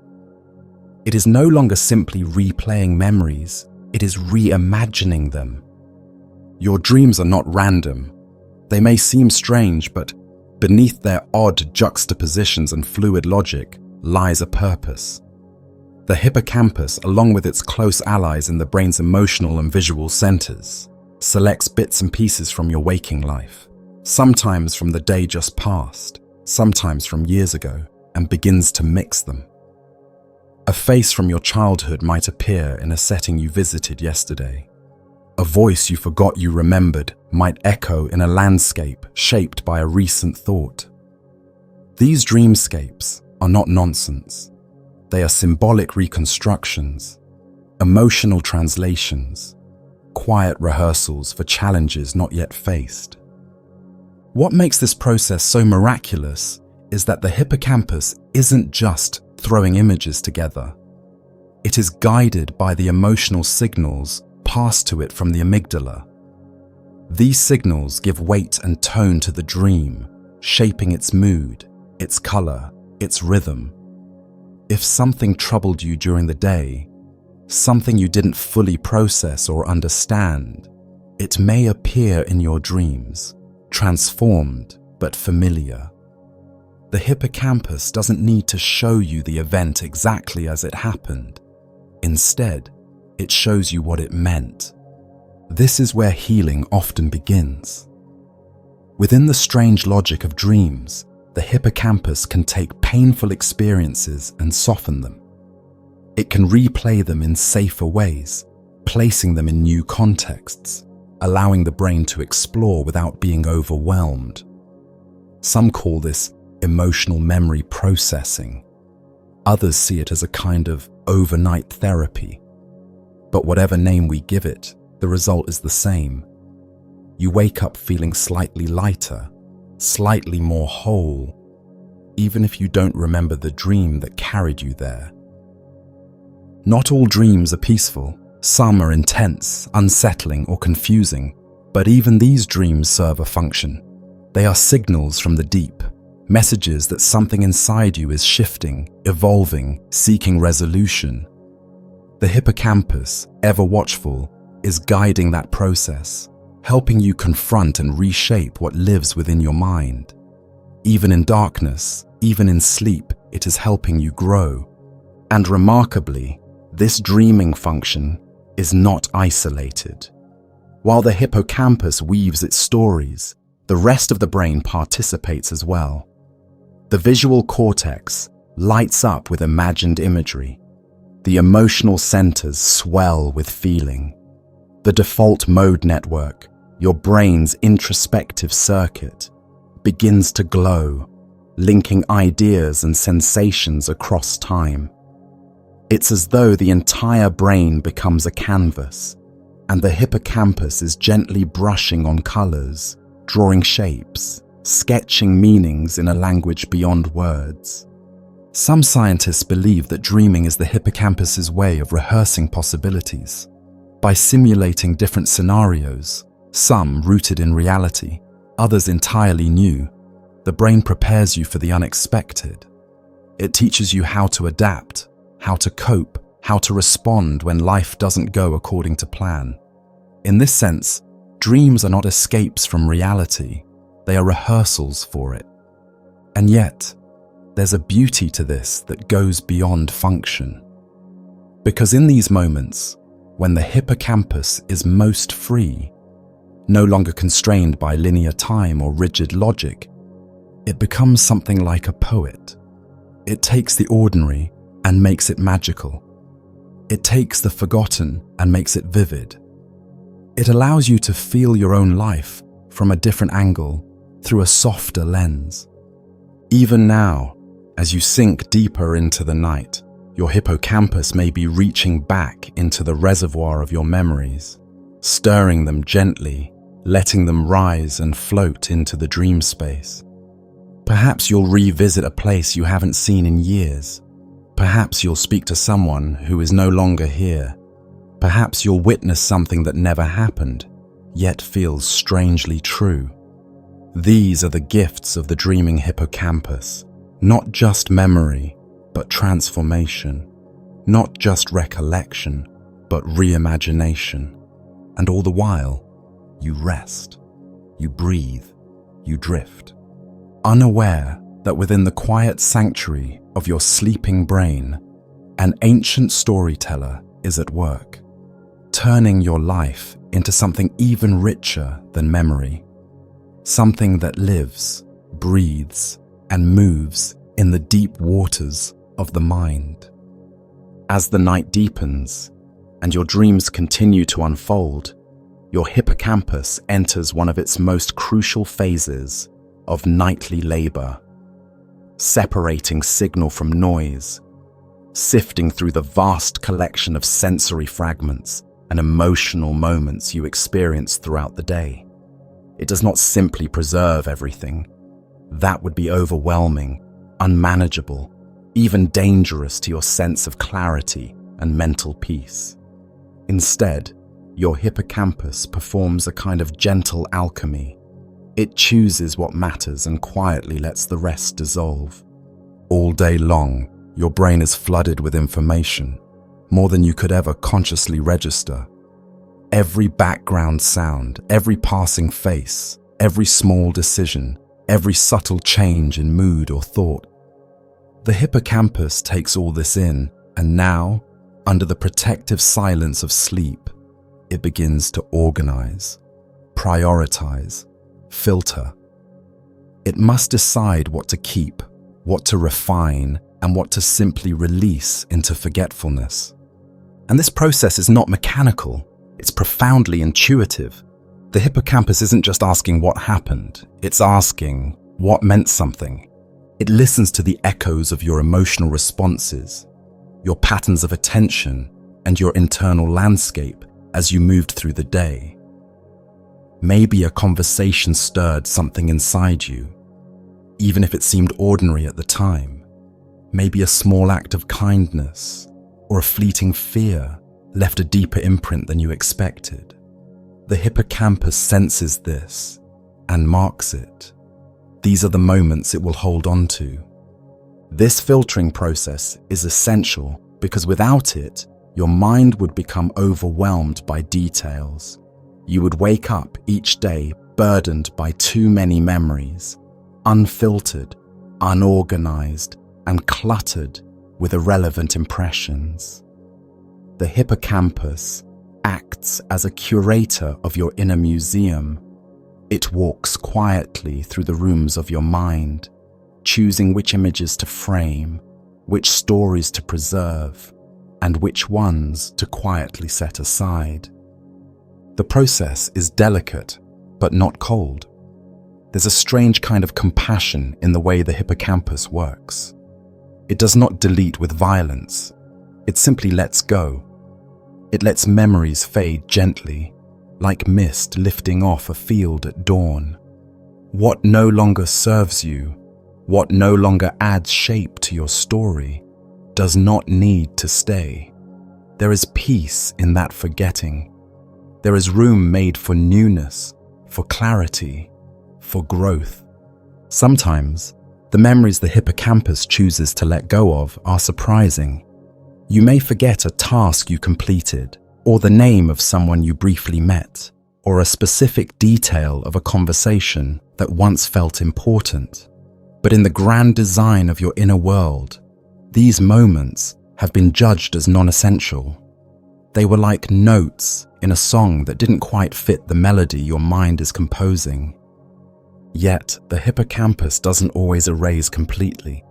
S1: It is no longer simply replaying memories, it is reimagining them. Your dreams are not random. They may seem strange, but beneath their odd juxtapositions and fluid logic lies a purpose. The hippocampus, along with its close allies in the brain's emotional and visual centers, selects bits and pieces from your waking life, sometimes from the day just past, sometimes from years ago, and begins to mix them. A face from your childhood might appear in a setting you visited yesterday. A voice you forgot you remembered might echo in a landscape shaped by a recent thought. These dreamscapes are not nonsense. They are symbolic reconstructions, emotional translations, quiet rehearsals for challenges not yet faced. What makes this process so miraculous is that the hippocampus isn't just throwing images together. It is guided by the emotional signals passed to it from the amygdala. These signals give weight and tone to the dream, shaping its mood, its color, its rhythm. If something troubled you during the day, something you didn't fully process or understand, it may appear in your dreams, transformed but familiar. The hippocampus doesn't need to show you the event exactly as it happened. Instead, it shows you what it meant. This is where healing often begins. Within the strange logic of dreams, the hippocampus can take painful experiences and soften them. It can replay them in safer ways, placing them in new contexts, allowing the brain to explore without being overwhelmed. Some call this emotional memory processing. Others see it as a kind of overnight therapy. But whatever name we give it, the result is the same. You wake up feeling slightly lighter, slightly more whole, even if you don't remember the dream that carried you there. Not all dreams are peaceful. Some are intense, unsettling, or confusing, but even these dreams serve a function. They are signals from the deep, messages that something inside you is shifting, evolving, seeking resolution. The hippocampus, ever watchful, is guiding that process, helping you confront and reshape what lives within your mind. Even in darkness, even in sleep, it is helping you grow. And remarkably, this dreaming function is not isolated. While the hippocampus weaves its stories, the rest of the brain participates as well. The visual cortex lights up with imagined imagery. The emotional centers swell with feeling. The default mode network, your brain's introspective circuit, begins to glow, linking ideas and sensations across time. It's as though the entire brain becomes a canvas, and the hippocampus is gently brushing on colors, drawing shapes, sketching meanings in a language beyond words. Some scientists believe that dreaming is the hippocampus's way of rehearsing possibilities. By simulating different scenarios, some rooted in reality, others entirely new, the brain prepares you for the unexpected. It teaches you how to adapt, how to cope, how to respond when life doesn't go according to plan. In this sense, dreams are not escapes from reality, they are rehearsals for it. And yet, there's a beauty to this that goes beyond function. Because in these moments, when the hippocampus is most free, no longer constrained by linear time or rigid logic, it becomes something like a poet. It takes the ordinary and makes it magical. It takes the forgotten and makes it vivid. It allows you to feel your own life from a different angle, through a softer lens. Even now, as you sink deeper into the night, your hippocampus may be reaching back into the reservoir of your memories, stirring them gently, letting them rise and float into the dream space. Perhaps you'll revisit a place you haven't seen in years. Perhaps you'll speak to someone who is no longer here. Perhaps you'll witness something that never happened, yet feels strangely true. These are the gifts of the dreaming hippocampus, not just memory, but transformation, not just recollection, but reimagination. And all the while, you rest, you breathe, you drift, unaware that within the quiet sanctuary of your sleeping brain, an ancient storyteller is at work, turning your life into something even richer than memory, something that lives, breathes, and moves in the deep waters of the mind. As the night deepens and your dreams continue to unfold, your hippocampus enters one of its most crucial phases of nightly labor, separating signal from noise, sifting through the vast collection of sensory fragments and emotional moments you experience throughout the day. It does not simply preserve everything. That would be overwhelming, unmanageable. even dangerous to your sense of clarity and mental peace. Instead, your hippocampus performs a kind of gentle alchemy. It chooses what matters and quietly lets the rest dissolve. All day long, your brain is flooded with information, more than you could ever consciously register. Every background sound, every passing face, every small decision, every subtle change in mood or thought. The hippocampus takes all this in, and now, under the protective silence of sleep, it begins to organize, prioritize, filter. It must decide what to keep, what to refine, and what to simply release into forgetfulness. And this process is not mechanical, it's profoundly intuitive. The hippocampus isn't just asking what happened, it's asking what meant something. It listens to the echoes of your emotional responses, your patterns of attention, and your internal landscape as you moved through the day. Maybe a conversation stirred something inside you, even if it seemed ordinary at the time. Maybe a small act of kindness or a fleeting fear left a deeper imprint than you expected. The hippocampus senses this and marks it. These are the moments it will hold on to. This filtering process is essential because without it, your mind would become overwhelmed by details. You would wake up each day burdened by too many memories, unfiltered, unorganized, and cluttered with irrelevant impressions. The hippocampus acts as a curator of your inner museum. It walks quietly through the rooms of your mind, choosing which images to frame, which stories to preserve, and which ones to quietly set aside. The process is delicate, but not cold. There's a strange kind of compassion in the way the hippocampus works. It does not delete with violence. It simply lets go. It lets memories fade gently, like mist lifting off a field at dawn. What no longer serves you, what no longer adds shape to your story, does not need to stay. There is peace in that forgetting. There is room made for newness, for clarity, for growth. Sometimes, the memories the hippocampus chooses to let go of are surprising. You may forget a task you completed, or the name of someone you briefly met, or a specific detail of a conversation that once felt important. But in the grand design of your inner world, these moments have been judged as non-essential. They were like notes in a song that didn't quite fit the melody your mind is composing. Yet, the hippocampus doesn't always erase completely.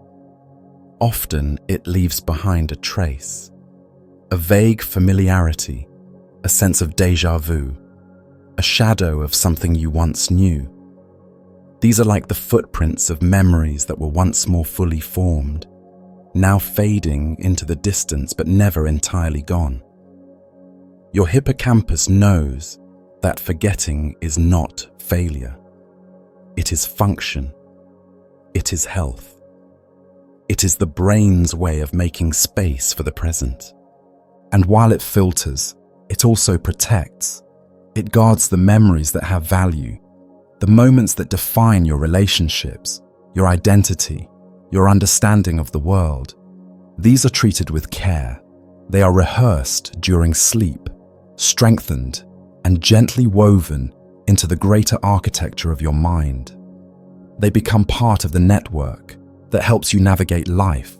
S1: Often, it leaves behind a trace, a vague familiarity, a sense of déjà vu, a shadow of something you once knew. These are like the footprints of memories that were once more fully formed, now fading into the distance but never entirely gone. Your hippocampus knows that forgetting is not failure. It is function. It is health. It is the brain's way of making space for the present. And while it filters, it also protects. It guards the memories that have value, the moments that define your relationships, your identity, your understanding of the world. These are treated with care. They are rehearsed during sleep, strengthened, and gently woven into the greater architecture of your mind. They become part of the network that helps you navigate life,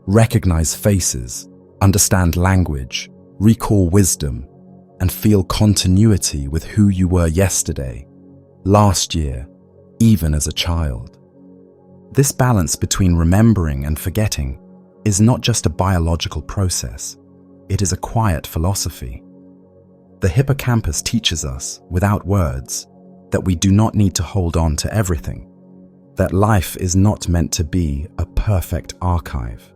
S1: recognize faces, understand language, recall wisdom, and feel continuity with who you were yesterday, last year, even as a child. This balance between remembering and forgetting is not just a biological process, it is a quiet philosophy. The hippocampus teaches us, without words, that we do not need to hold on to everything, that life is not meant to be a perfect archive,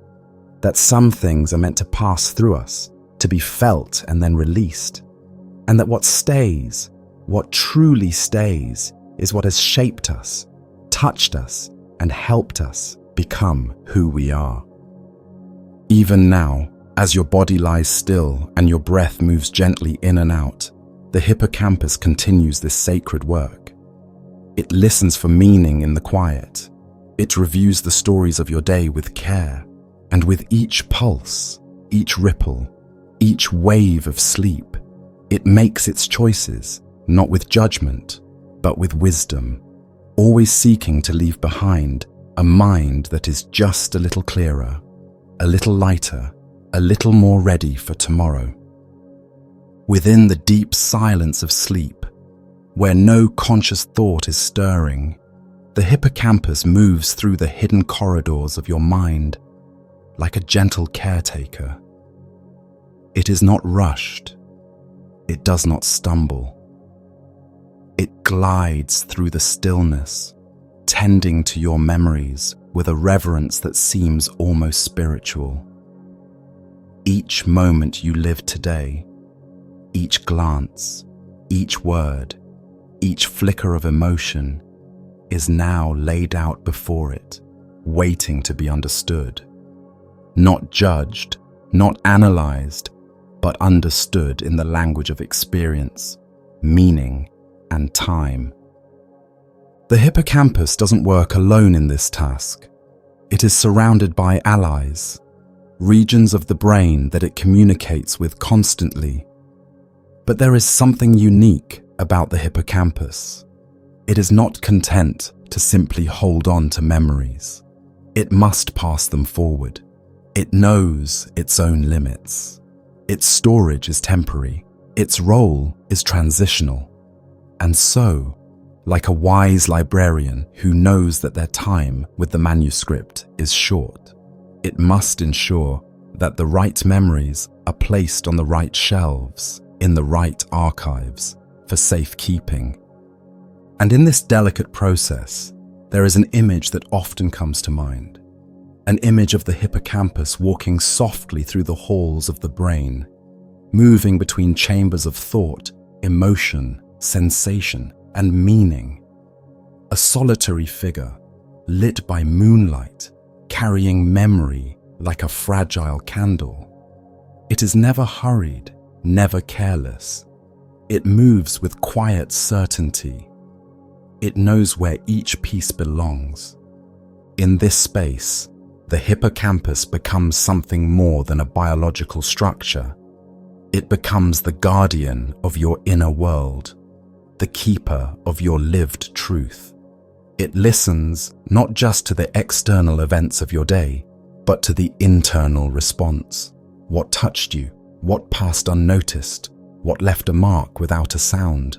S1: that some things are meant to pass through us, to be felt and then released, and that what stays, what truly stays, is what has shaped us, touched us, and helped us become who we are. Even now, as your body lies still and your breath moves gently in and out, the hippocampus continues this sacred work. It listens for meaning in the quiet. It reviews the stories of your day with care, and with each pulse, each ripple, each wave of sleep, it makes its choices, not with judgment, but with wisdom, always seeking to leave behind a mind that is just a little clearer, a little lighter, a little more ready for tomorrow. Within the deep silence of sleep, where no conscious thought is stirring, the hippocampus moves through the hidden corridors of your mind like a gentle caretaker. It is not rushed. It does not stumble. It glides through the stillness, tending to your memories with a reverence that seems almost spiritual. Each moment you live today, each glance, each word, each flicker of emotion is now laid out before it, waiting to be understood. Not judged, not analyzed, but understood in the language of experience, meaning, and time. The hippocampus doesn't work alone in this task. It is surrounded by allies, regions of the brain that it communicates with constantly. But there is something unique about the hippocampus. It is not content to simply hold on to memories. It must pass them forward. It knows its own limits. Its storage is temporary. Its role is transitional. And so, like a wise librarian who knows that their time with the manuscript is short, it must ensure that the right memories are placed on the right shelves, in the right archives, for safekeeping. And in this delicate process, there is an image that often comes to mind. An image of the hippocampus walking softly through the halls of the brain, moving between chambers of thought, emotion, sensation, and meaning. A solitary figure, lit by moonlight, carrying memory like a fragile candle. It is never hurried, never careless. It moves with quiet certainty. It knows where each piece belongs. In this space, the hippocampus becomes something more than a biological structure. It becomes the guardian of your inner world, the keeper of your lived truth. It listens not just to the external events of your day, but to the internal response. What touched you? What passed unnoticed? What left a mark without a sound?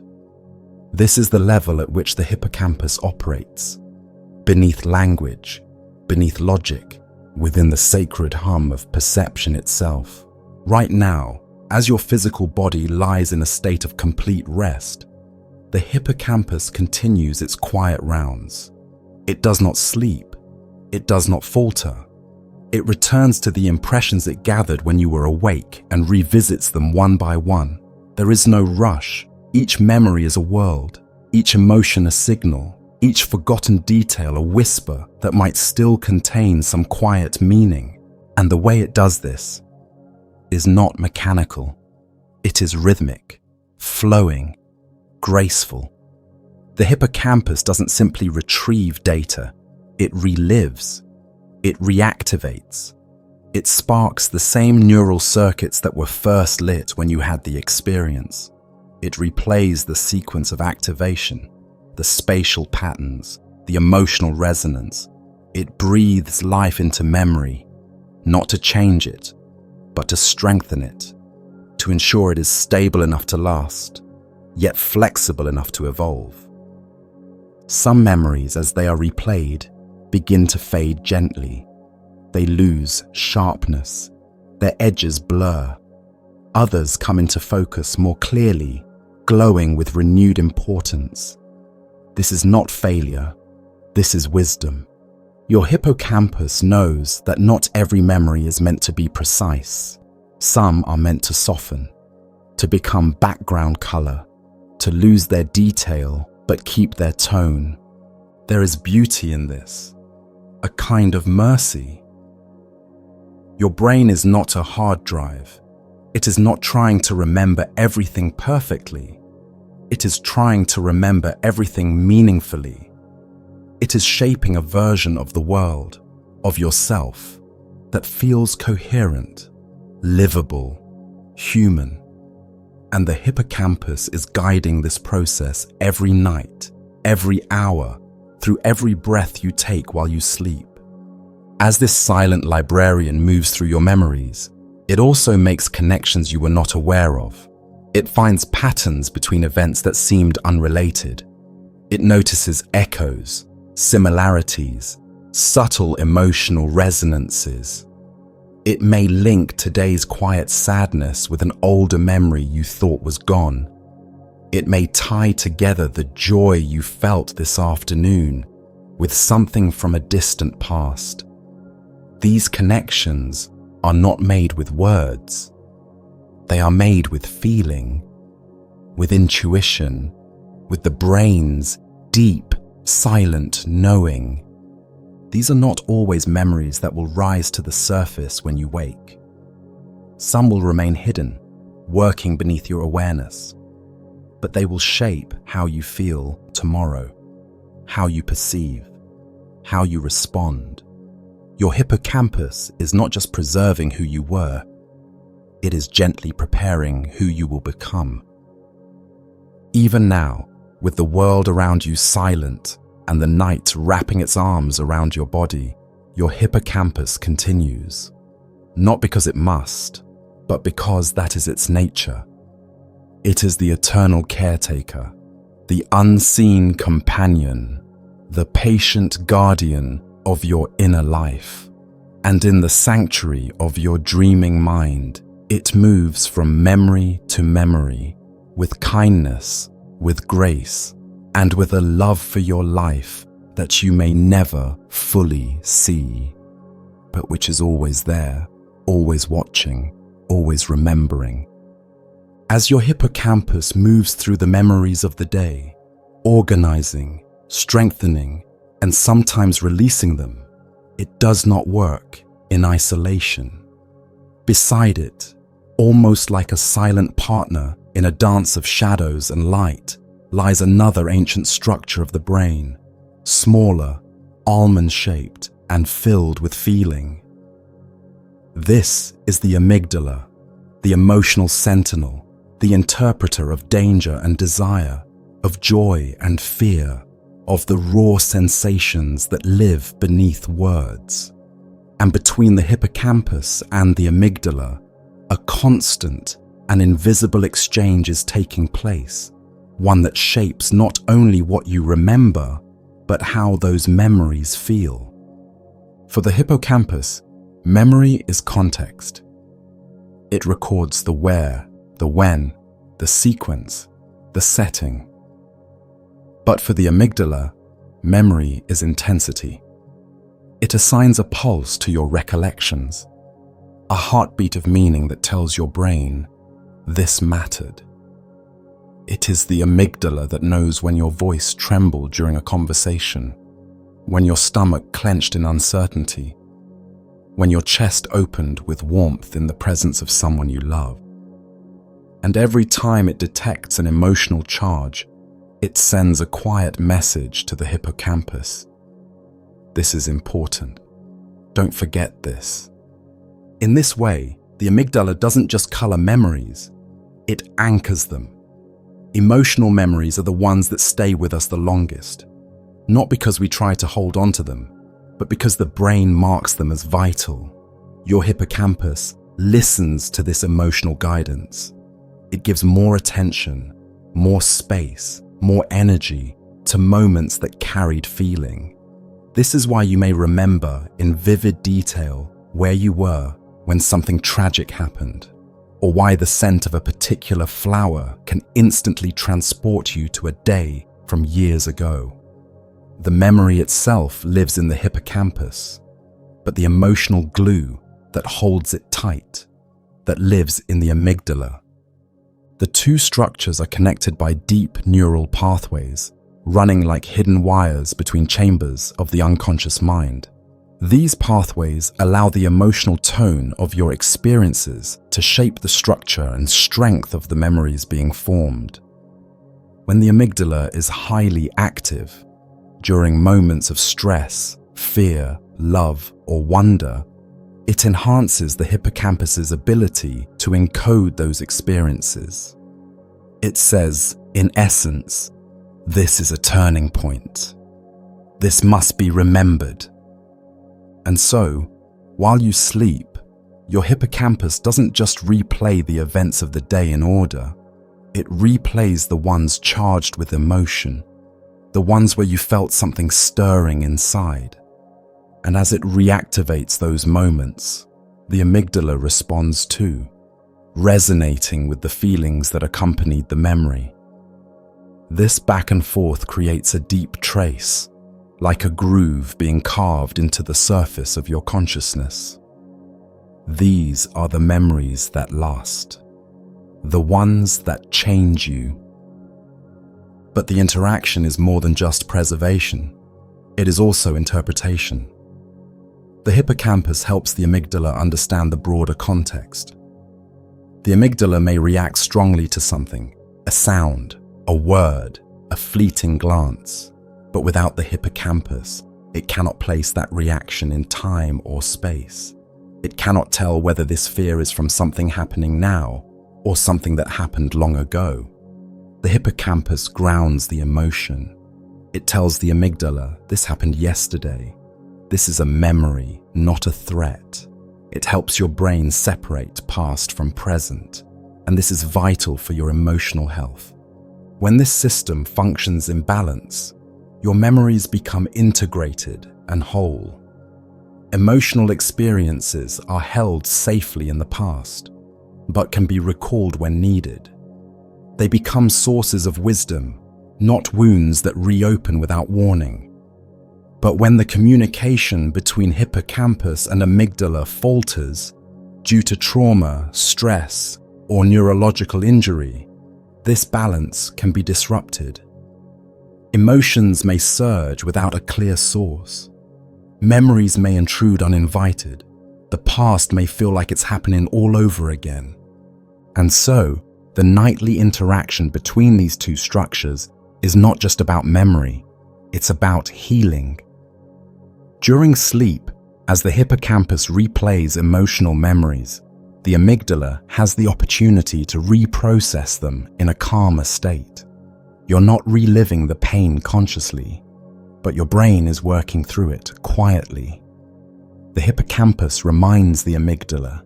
S1: This is the level at which the hippocampus operates, beneath language, beneath logic, within the sacred hum of perception itself. Right now, as your physical body lies in a state of complete rest, the hippocampus continues its quiet rounds. It does not sleep. It does not falter. It returns to the impressions it gathered when you were awake and revisits them one by one. There is no rush. Each memory is a world, each emotion a signal, each forgotten detail a whisper that might still contain some quiet meaning. And the way it does this is not mechanical. It is rhythmic, flowing, graceful. The hippocampus doesn't simply retrieve data, it relives, it reactivates. It sparks the same neural circuits that were first lit when you had the experience. It replays the sequence of activation, the spatial patterns, the emotional resonance. It breathes life into memory, not to change it, but to strengthen it, to ensure it is stable enough to last, yet flexible enough to evolve. Some memories, as they are replayed, begin to fade gently. They lose sharpness, their edges blur. Others come into focus more clearly, glowing with renewed importance. This is not failure, this is wisdom. Your hippocampus knows that not every memory is meant to be precise. Some are meant to soften, to become background color, to lose their detail but keep their tone. There is beauty in this, a kind of mercy. Your brain is not a hard drive. It is not trying to remember everything perfectly. It is trying to remember everything meaningfully. It is shaping a version of the world, of yourself, that feels coherent, livable, human. And the hippocampus is guiding this process every night, every hour, through every breath you take while you sleep. As this silent librarian moves through your memories, it also makes connections you were not aware of. It finds patterns between events that seemed unrelated. It notices echoes, similarities, subtle emotional resonances. It may link today's quiet sadness with an older memory you thought was gone. It may tie together the joy you felt this afternoon with something from a distant past. These connections are not made with words. They are made with feeling, with intuition, with the brain's deep, silent knowing. These are not always memories that will rise to the surface when you wake. Some will remain hidden, working beneath your awareness. But they will shape how you feel tomorrow, how you perceive, how you respond. Your hippocampus is not just preserving who you were, it is gently preparing who you will become. Even now, with the world around you silent and the night wrapping its arms around your body, your hippocampus continues. Not because it must, but because that is its nature. It is the eternal caretaker, the unseen companion, the patient guardian of your inner life. And in the sanctuary of your dreaming mind, it moves from memory to memory, with kindness, with grace, and with a love for your life that you may never fully see, but which is always there, always watching, always remembering. As your hippocampus moves through the memories of the day, organizing, strengthening, and sometimes releasing them, it does not work in isolation. Beside it, almost like a silent partner in a dance of shadows and light, lies another ancient structure of the brain, smaller, almond-shaped, and filled with feeling. This is the amygdala, the emotional sentinel, the interpreter of danger and desire, of joy and fear, of the raw sensations that live beneath words. And between the hippocampus and the amygdala, a constant and invisible exchange is taking place, one that shapes not only what you remember, but how those memories feel. For the hippocampus, memory is context. It records the where, the when, the sequence, the setting. But for the amygdala, memory is intensity. It assigns a pulse to your recollections, a heartbeat of meaning that tells your brain, this mattered. It is the amygdala that knows when your voice trembled during a conversation, when your stomach clenched in uncertainty, when your chest opened with warmth in the presence of someone you love. And every time it detects an emotional charge, it sends a quiet message to the hippocampus. This is important. Don't forget this. In this way, the amygdala doesn't just color memories, it anchors them. Emotional memories are the ones that stay with us the longest, not because we try to hold on to them, but because the brain marks them as vital. Your hippocampus listens to this emotional guidance. It gives more attention, more space, more energy to moments that carried feeling. This is why you may remember in vivid detail where you were when something tragic happened, or why the scent of a particular flower can instantly transport you to a day from years ago. The memory itself lives in the hippocampus, but the emotional glue that holds it tight, that lives in the amygdala. The two structures are connected by deep neural pathways, running like hidden wires between chambers of the unconscious mind. These pathways allow the emotional tone of your experiences to shape the structure and strength of the memories being formed. When the amygdala is highly active, during moments of stress, fear, love, or wonder, it enhances the hippocampus's ability to encode those experiences. It says, in essence, this is a turning point. This must be remembered. And so, while you sleep, your hippocampus doesn't just replay the events of the day in order. It replays the ones charged with emotion, the ones where you felt something stirring inside. And as it reactivates those moments, the amygdala responds too, resonating with the feelings that accompanied the memory. This back and forth creates a deep trace, like a groove being carved into the surface of your consciousness. These are the memories that last, the ones that change you. But the interaction is more than just preservation. It is also interpretation. The hippocampus helps the amygdala understand the broader context. The amygdala may react strongly to something, a sound, a word, a fleeting glance. But without the hippocampus, it cannot place that reaction in time or space. It cannot tell whether this fear is from something happening now or something that happened long ago. The hippocampus grounds the emotion. It tells the amygdala, this happened yesterday. This is a memory, not a threat. It helps your brain separate past from present, and this is vital for your emotional health. When this system functions in balance, your memories become integrated and whole. Emotional experiences are held safely in the past, but can be recalled when needed. They become sources of wisdom, not wounds that reopen without warning. But when the communication between hippocampus and amygdala falters due to trauma, stress, or neurological injury, this balance can be disrupted. Emotions may surge without a clear source. Memories may intrude uninvited. The past may feel like it's happening all over again. And so, the nightly interaction between these two structures is not just about memory, it's about healing. During sleep, as the hippocampus replays emotional memories, the amygdala has the opportunity to reprocess them in a calmer state. You're not reliving the pain consciously, but your brain is working through it quietly. The hippocampus reminds the amygdala,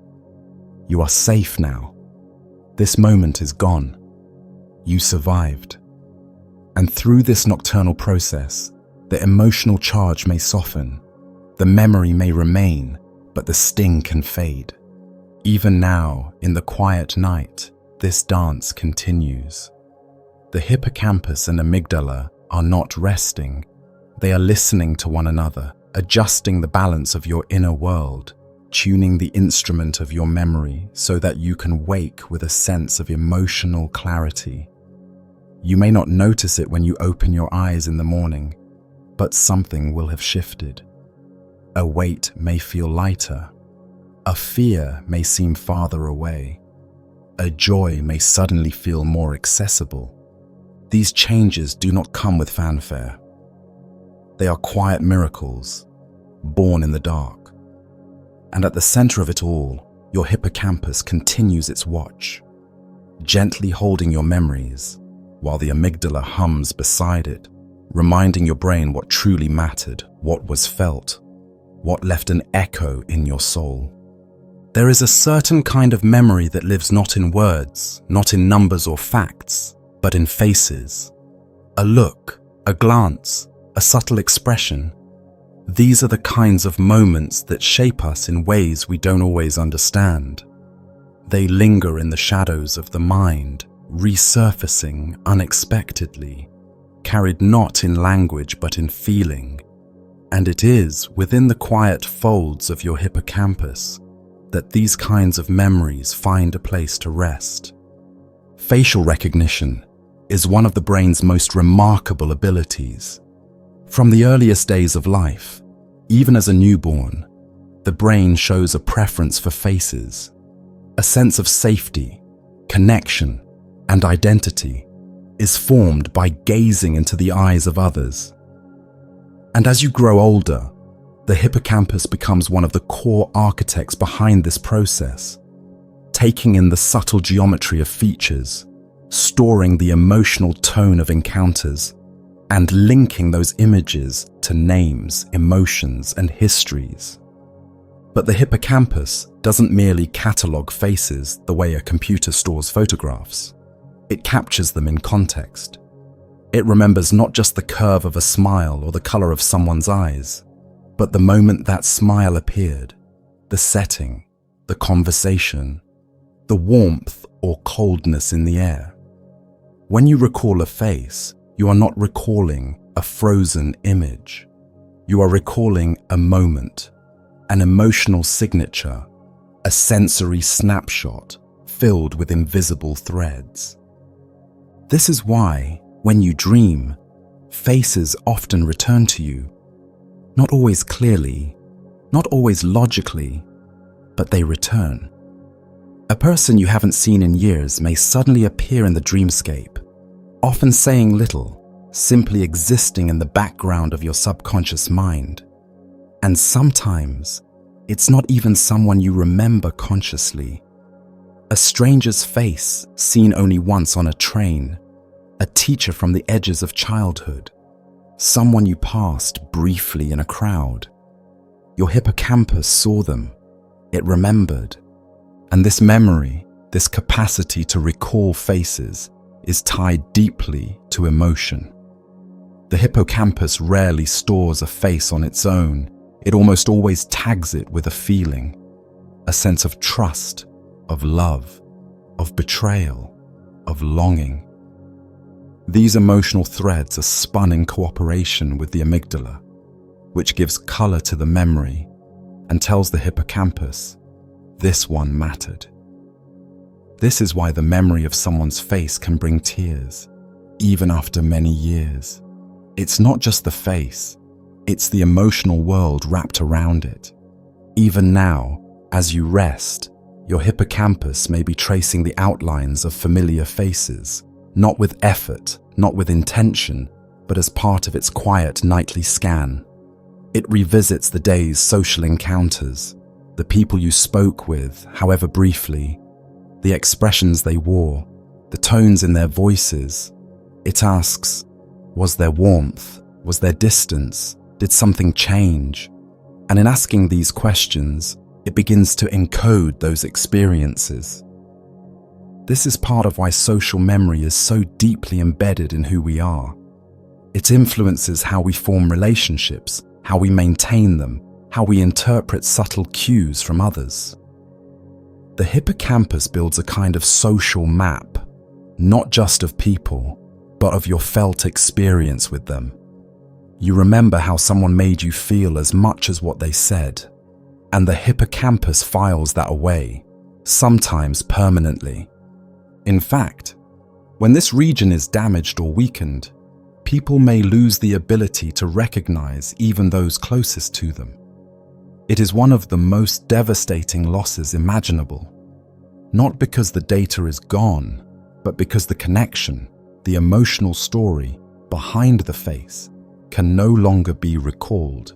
S1: you are safe now. This moment is gone. You survived. And through this nocturnal process, the emotional charge may soften, the memory may remain, but the sting can fade. Even now, in the quiet night, this dance continues. The hippocampus and amygdala are not resting. They are listening to one another, adjusting the balance of your inner world, tuning the instrument of your memory so that you can wake with a sense of emotional clarity. You may not notice it when you open your eyes in the morning, but something will have shifted. A weight may feel lighter. A fear may seem farther away. A joy may suddenly feel more accessible. These changes do not come with fanfare. They are quiet miracles, born in the dark. And at the center of it all, your hippocampus continues its watch, gently holding your memories, while the amygdala hums beside it, reminding your brain what truly mattered, what was felt, what left an echo in your soul. There is a certain kind of memory that lives not in words, not in numbers or facts, but in faces. A look, a glance, a subtle expression. These are the kinds of moments that shape us in ways we don't always understand. They linger in the shadows of the mind, resurfacing unexpectedly, carried not in language but in feeling. And it is within the quiet folds of your hippocampus that these kinds of memories find a place to rest. Facial recognition is one of the brain's most remarkable abilities. From the earliest days of life, Even as a newborn, the brain shows a preference for faces. A sense of safety, connection, and identity is formed by gazing into the eyes of others. And as you grow older, the hippocampus becomes one of the core architects behind this process, taking in the subtle geometry of features, storing the emotional tone of encounters, and linking those images to names, emotions, and histories. But the hippocampus doesn't merely catalogue faces the way a computer stores photographs. It captures them in context. It remembers not just the curve of a smile or the colour of someone's eyes, but the moment that smile appeared, the setting, the conversation, the warmth or coldness in the air. When you recall a face, you are not recalling a frozen image. You are recalling a moment, an emotional signature, a sensory snapshot filled with invisible threads. This is why, when you dream, faces often return to you. Not always clearly, not always logically, but they return. A person you haven't seen in years may suddenly appear in the dreamscape, often saying little, simply existing in the background of your subconscious mind. And sometimes, it's not even someone you remember consciously. A stranger's face seen only once on a train, a teacher from the edges of childhood, someone you passed briefly in a crowd. Your hippocampus saw them, it remembered, and this memory, this capacity to recall faces, is tied deeply to emotion. The hippocampus rarely stores a face on its own. It almost always tags it with a feeling, a sense of trust, of love, of betrayal, of longing. These emotional threads are spun in cooperation with the amygdala, which gives color to the memory and tells the hippocampus, this one mattered. This is why the memory of someone's face can bring tears, even after many years. It's not just the face, it's the emotional world wrapped around it. Even now, as you rest, your hippocampus may be tracing the outlines of familiar faces, not with effort, not with intention, but as part of its quiet nightly scan. It revisits the day's social encounters, the people you spoke with, however briefly, the expressions they wore, the tones in their voices. It asks, was there warmth? Was there distance? Did something change? And in asking these questions, it begins to encode those experiences. This is part of why social memory is so deeply embedded in who we are. It influences how we form relationships, how we maintain them, how we interpret subtle cues from others. The hippocampus builds a kind of social map, not just of people, but of your felt experience with them. You remember how someone made you feel as much as what they said, and the hippocampus files that away, sometimes permanently. In fact, when this region is damaged or weakened, people may lose the ability to recognize even those closest to them. It is one of the most devastating losses imaginable, not because the data is gone, but because the connection, the emotional story behind the face can no longer be recalled.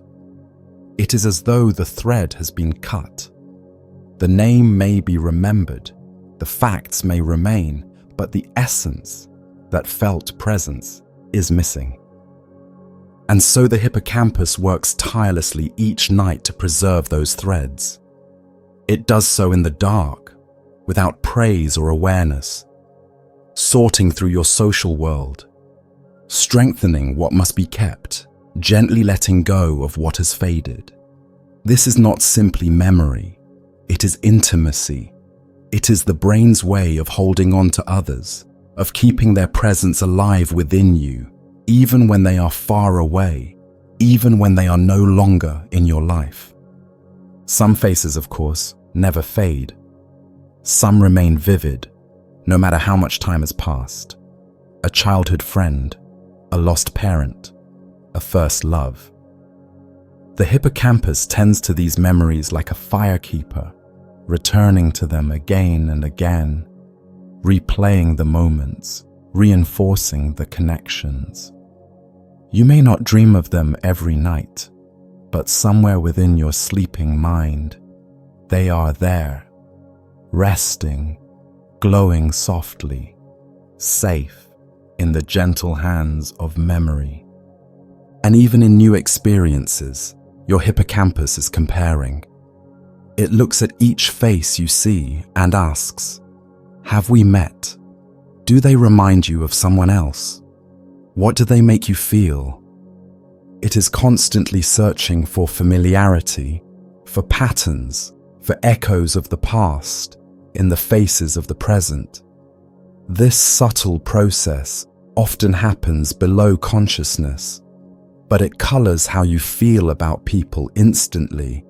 S1: It is as though the thread has been cut. The name may be remembered, the facts may remain, but the essence, that felt presence, is missing. And so the hippocampus works tirelessly each night to preserve those threads. It does so in the dark, without praise or awareness, sorting through your social world, strengthening what must be kept, gently letting go of what has faded. This is not simply memory, it is intimacy. It is the brain's way of holding on to others, of keeping their presence alive within you, even when they are far away, even when they are no longer in your life. Some faces, of course, never fade. Some remain vivid, no matter how much time has passed. A childhood friend, a lost parent, a first love. The hippocampus tends to these memories like a firekeeper, returning to them again and again, replaying the moments, reinforcing the connections. You may not dream of them every night, but somewhere within your sleeping mind, they are there, resting, glowing softly, safe in the gentle hands of memory. And even in new experiences, your hippocampus is comparing. It looks at each face you see and asks, have we met? Do they remind you of someone else? What do they make you feel? It is constantly searching for familiarity, for patterns, for echoes of the past in the faces of the present. This subtle process often happens below consciousness, but it colors how you feel about people instantly,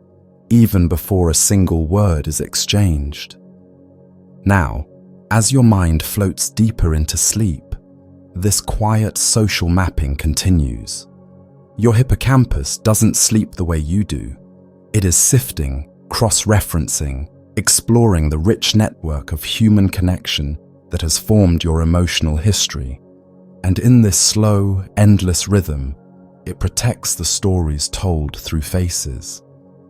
S1: even before a single word is exchanged. Now, as your mind floats deeper into sleep, this quiet social mapping continues. Your hippocampus doesn't sleep the way you do. It is sifting, cross-referencing, exploring the rich network of human connection that has formed your emotional history. And in this slow, endless rhythm, it protects the stories told through faces,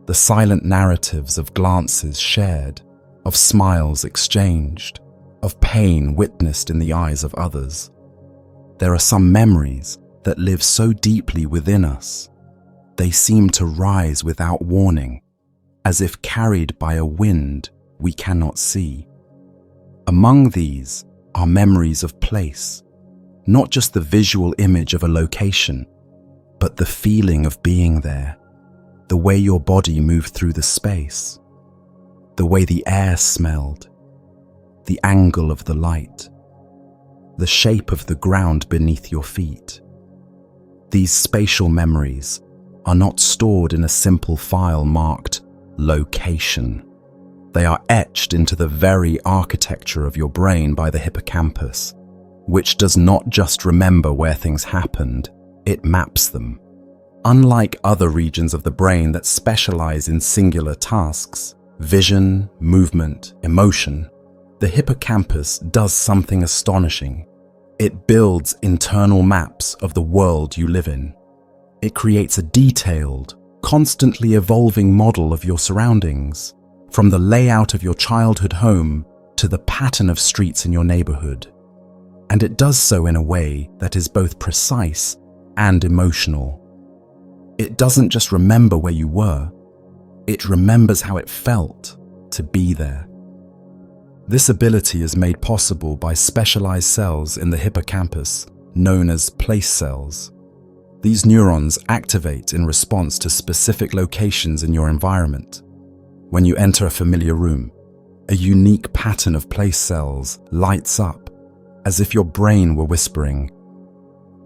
S1: the silent narratives of glances shared, of smiles exchanged, of pain witnessed in the eyes of others. There are some memories that live so deeply within us, they seem to rise without warning, as if carried by a wind we cannot see. Among these are memories of place, not just the visual image of a location, but the feeling of being there, the way your body moved through the space, the way the air smelled, the angle of the light, the shape of the ground beneath your feet. These spatial memories are not stored in a simple file marked location. They are etched into the very architecture of your brain by the hippocampus, which does not just remember where things happened, it maps them. Unlike other regions of the brain that specialize in singular tasks, vision, movement, emotion, the hippocampus does something astonishing. It builds internal maps of the world you live in. It creates a detailed, constantly evolving model of your surroundings, from the layout of your childhood home to the pattern of streets in your neighborhood. And it does so in a way that is both precise and emotional. It doesn't just remember where you were, it remembers how it felt to be there. This ability is made possible by specialized cells in the hippocampus known as place cells. These neurons activate in response to specific locations in your environment. When you enter a familiar room, a unique pattern of place cells lights up, as if your brain were whispering,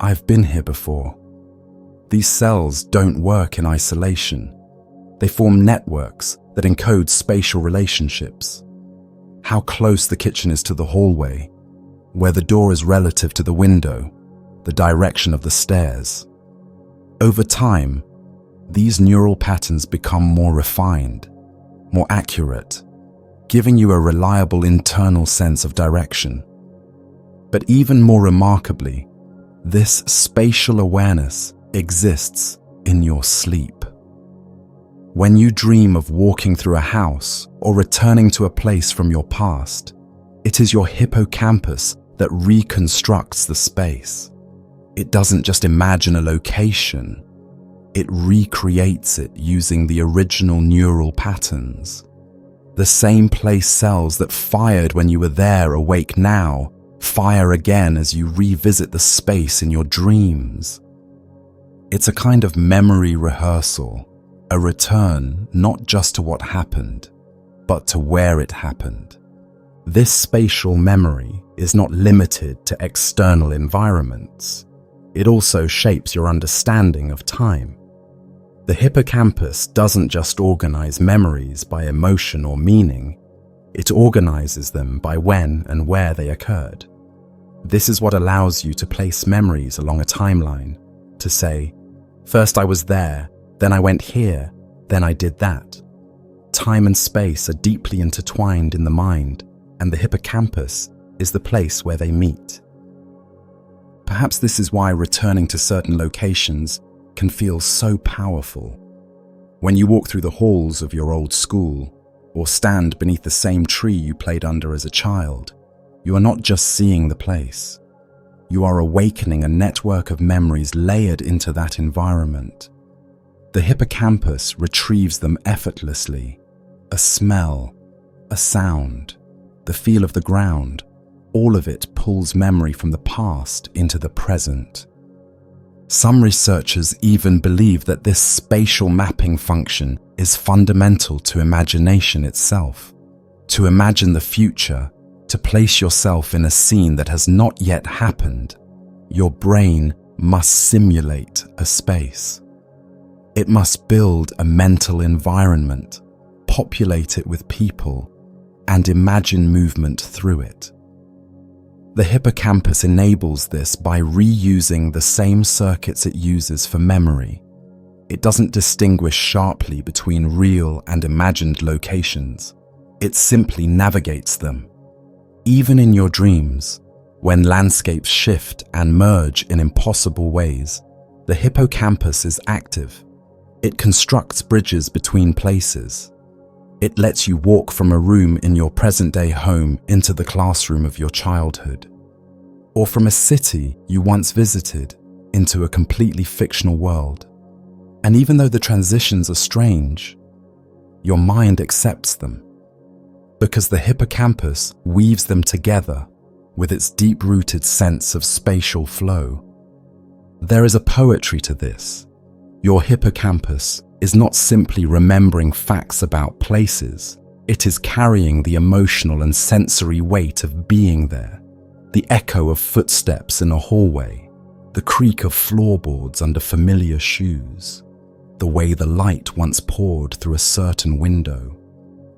S1: "I've been here before." These cells don't work in isolation. They form networks that encode spatial relationships. How close the kitchen is to the hallway, where the door is relative to the window, the direction of the stairs. Over time, these neural patterns become more refined, more accurate, giving you a reliable internal sense of direction. But even more remarkably, this spatial awareness exists in your sleep. When you dream of walking through a house or returning to a place from your past, it is your hippocampus that reconstructs the space. It doesn't just imagine a location, it recreates it using the original neural patterns. The same place cells that fired when you were there awake now, fire again as you revisit the space in your dreams. It's a kind of memory rehearsal, a return not just to what happened, but to where it happened. This spatial memory is not limited to external environments. It also shapes your understanding of time. The hippocampus doesn't just organize memories by emotion or meaning, it organizes them by when and where they occurred. This is what allows you to place memories along a timeline, to say, first I was there, Then I went here, then I did that. Time and space are deeply intertwined in the mind, and the hippocampus is the place where they meet. Perhaps this is why returning to certain locations can feel so powerful. When you walk through the halls of your old school, or stand beneath the same tree you played under as a child, you are not just seeing the place. You are awakening a network of memories layered into that environment. The hippocampus retrieves them effortlessly. A smell, a sound, the feel of the ground, all of it pulls memory from the past into the present. Some researchers even believe that this spatial mapping function is fundamental to imagination itself. To imagine the future, to place yourself in a scene that has not yet happened, your brain must simulate a space. It must build a mental environment, populate it with people, and imagine movement through it. The hippocampus enables this by reusing the same circuits it uses for memory. It doesn't distinguish sharply between real and imagined locations. It simply navigates them. Even in your dreams, when landscapes shift and merge in impossible ways, the hippocampus is active. It constructs bridges between places. It lets you walk from a room in your present-day home into the classroom of your childhood, or from a city you once visited into a completely fictional world. And even though the transitions are strange, your mind accepts them, because the hippocampus weaves them together with its deep-rooted sense of spatial flow. There is a poetry to this. Your hippocampus is not simply remembering facts about places, it is carrying the emotional and sensory weight of being there. The echo of footsteps in a hallway, the creak of floorboards under familiar shoes, the way the light once poured through a certain window.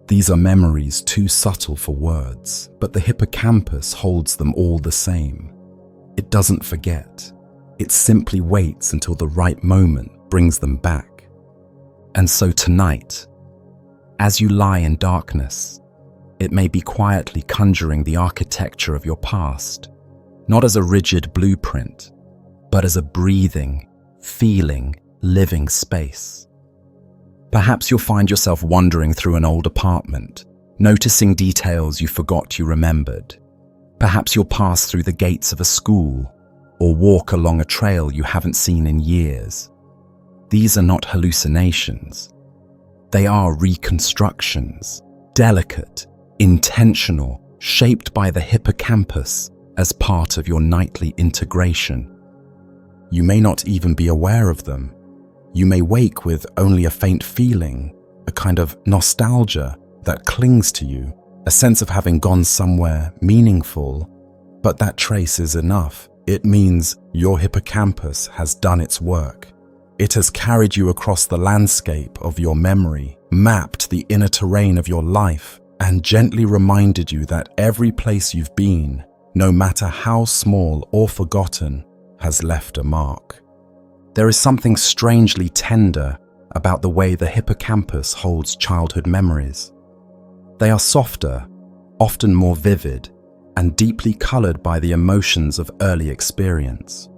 S1: These are memories too subtle for words, but the hippocampus holds them all the same. It doesn't forget. It simply waits until the right moment brings them back. And so tonight, as you lie in darkness, it may be quietly conjuring the architecture of your past, not as a rigid blueprint, but as a breathing, feeling, living space. Perhaps you'll find yourself wandering through an old apartment, noticing details you forgot you remembered. Perhaps you'll pass through the gates of a school, or walk along a trail you haven't seen in years. These are not hallucinations. They are reconstructions, delicate, intentional, shaped by the hippocampus as part of your nightly integration. You may not even be aware of them. You may wake with only a faint feeling, a kind of nostalgia that clings to you, a sense of having gone somewhere meaningful, but that trace is enough. It means your hippocampus has done its work. It has carried you across the landscape of your memory, mapped the inner terrain of your life, and gently reminded you that every place you've been, no matter how small or forgotten, has left a mark. There is something strangely tender about the way the hippocampus holds childhood memories. They are softer, often more vivid, and deeply colored by the emotions of early experience.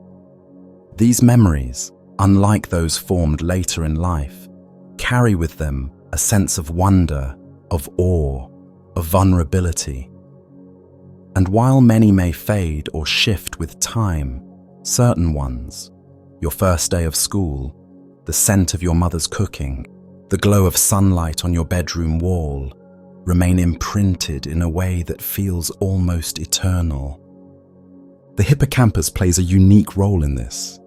S1: These memories, unlike those formed later in life, carry with them a sense of wonder, of awe, of vulnerability. And while many may fade or shift with time, certain ones, your first day of school, the scent of your mother's cooking, the glow of sunlight on your bedroom wall, remain imprinted in a way that feels almost eternal. The hippocampus plays a unique role in this.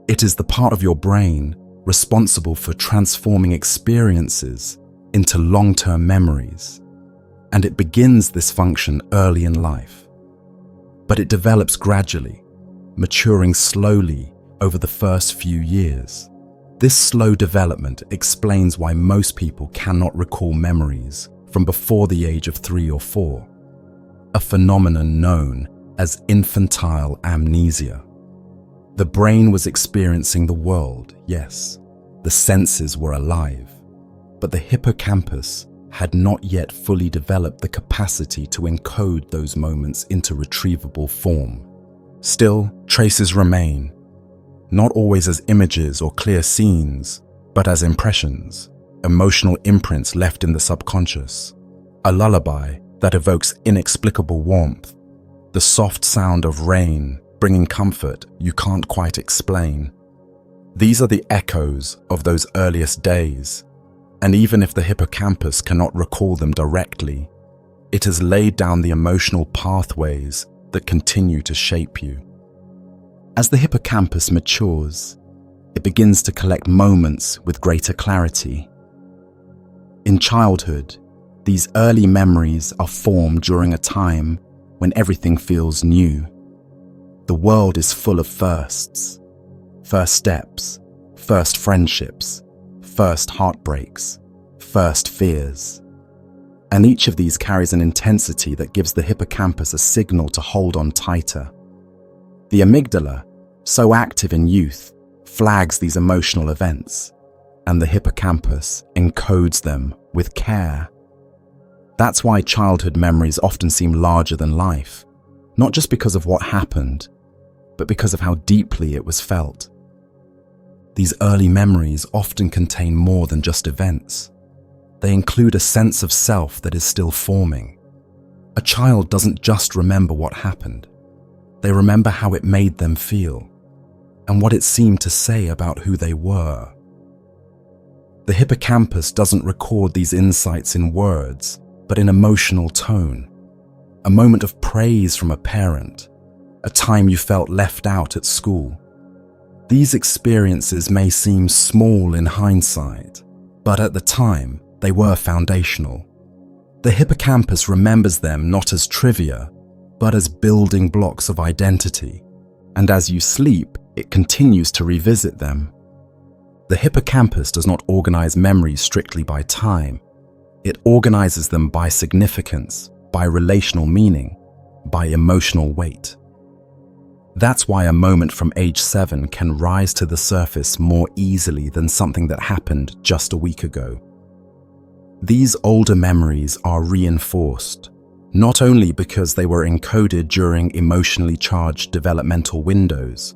S1: It is the part of your brain responsible for transforming experiences into long-term memories, and it begins this function early in life. But it develops gradually, maturing slowly over the first few years. This slow development explains why most people cannot recall memories from before the age of 3 or 4, a phenomenon known as infantile amnesia. The brain was experiencing the world, yes, The senses were alive, but the hippocampus had not yet fully developed the capacity to encode those moments into retrievable form. Still, traces remain, not always as images or clear scenes, but as impressions, emotional imprints left in the subconscious. A lullaby that evokes inexplicable warmth, the soft sound of rain bringing comfort you can't quite explain. These are the echoes of those earliest days, and even if the hippocampus cannot recall them directly, it has laid down the emotional pathways that continue to shape you. As the hippocampus matures, it begins to collect moments with greater clarity. In childhood, these early memories are formed during a time when everything feels new. The world is full of firsts. First steps, first friendships, first heartbreaks, first fears. And each of these carries an intensity that gives the hippocampus a signal to hold on tighter. The amygdala, so active in youth, flags these emotional events, and the hippocampus encodes them with care. That's why childhood memories often seem larger than life, not just because of what happened, but because of how deeply it was felt. These early memories often contain more than just events. They include a sense of self that is still forming. A child doesn't just remember what happened. They remember how it made them feel, and what it seemed to say about who they were. The hippocampus doesn't record these insights in words, but in emotional tone. A moment of praise from a parent, a time you felt left out at school. These experiences may seem small in hindsight, but at the time, they were foundational. The hippocampus remembers them not as trivia, but as building blocks of identity, and as you sleep, it continues to revisit them. The hippocampus does not organize memories strictly by time. It organizes them by significance, by relational meaning, by emotional weight. That's why a moment from age 7 can rise to the surface more easily than something that happened just a week ago. These older memories are reinforced, not only because they were encoded during emotionally charged developmental windows,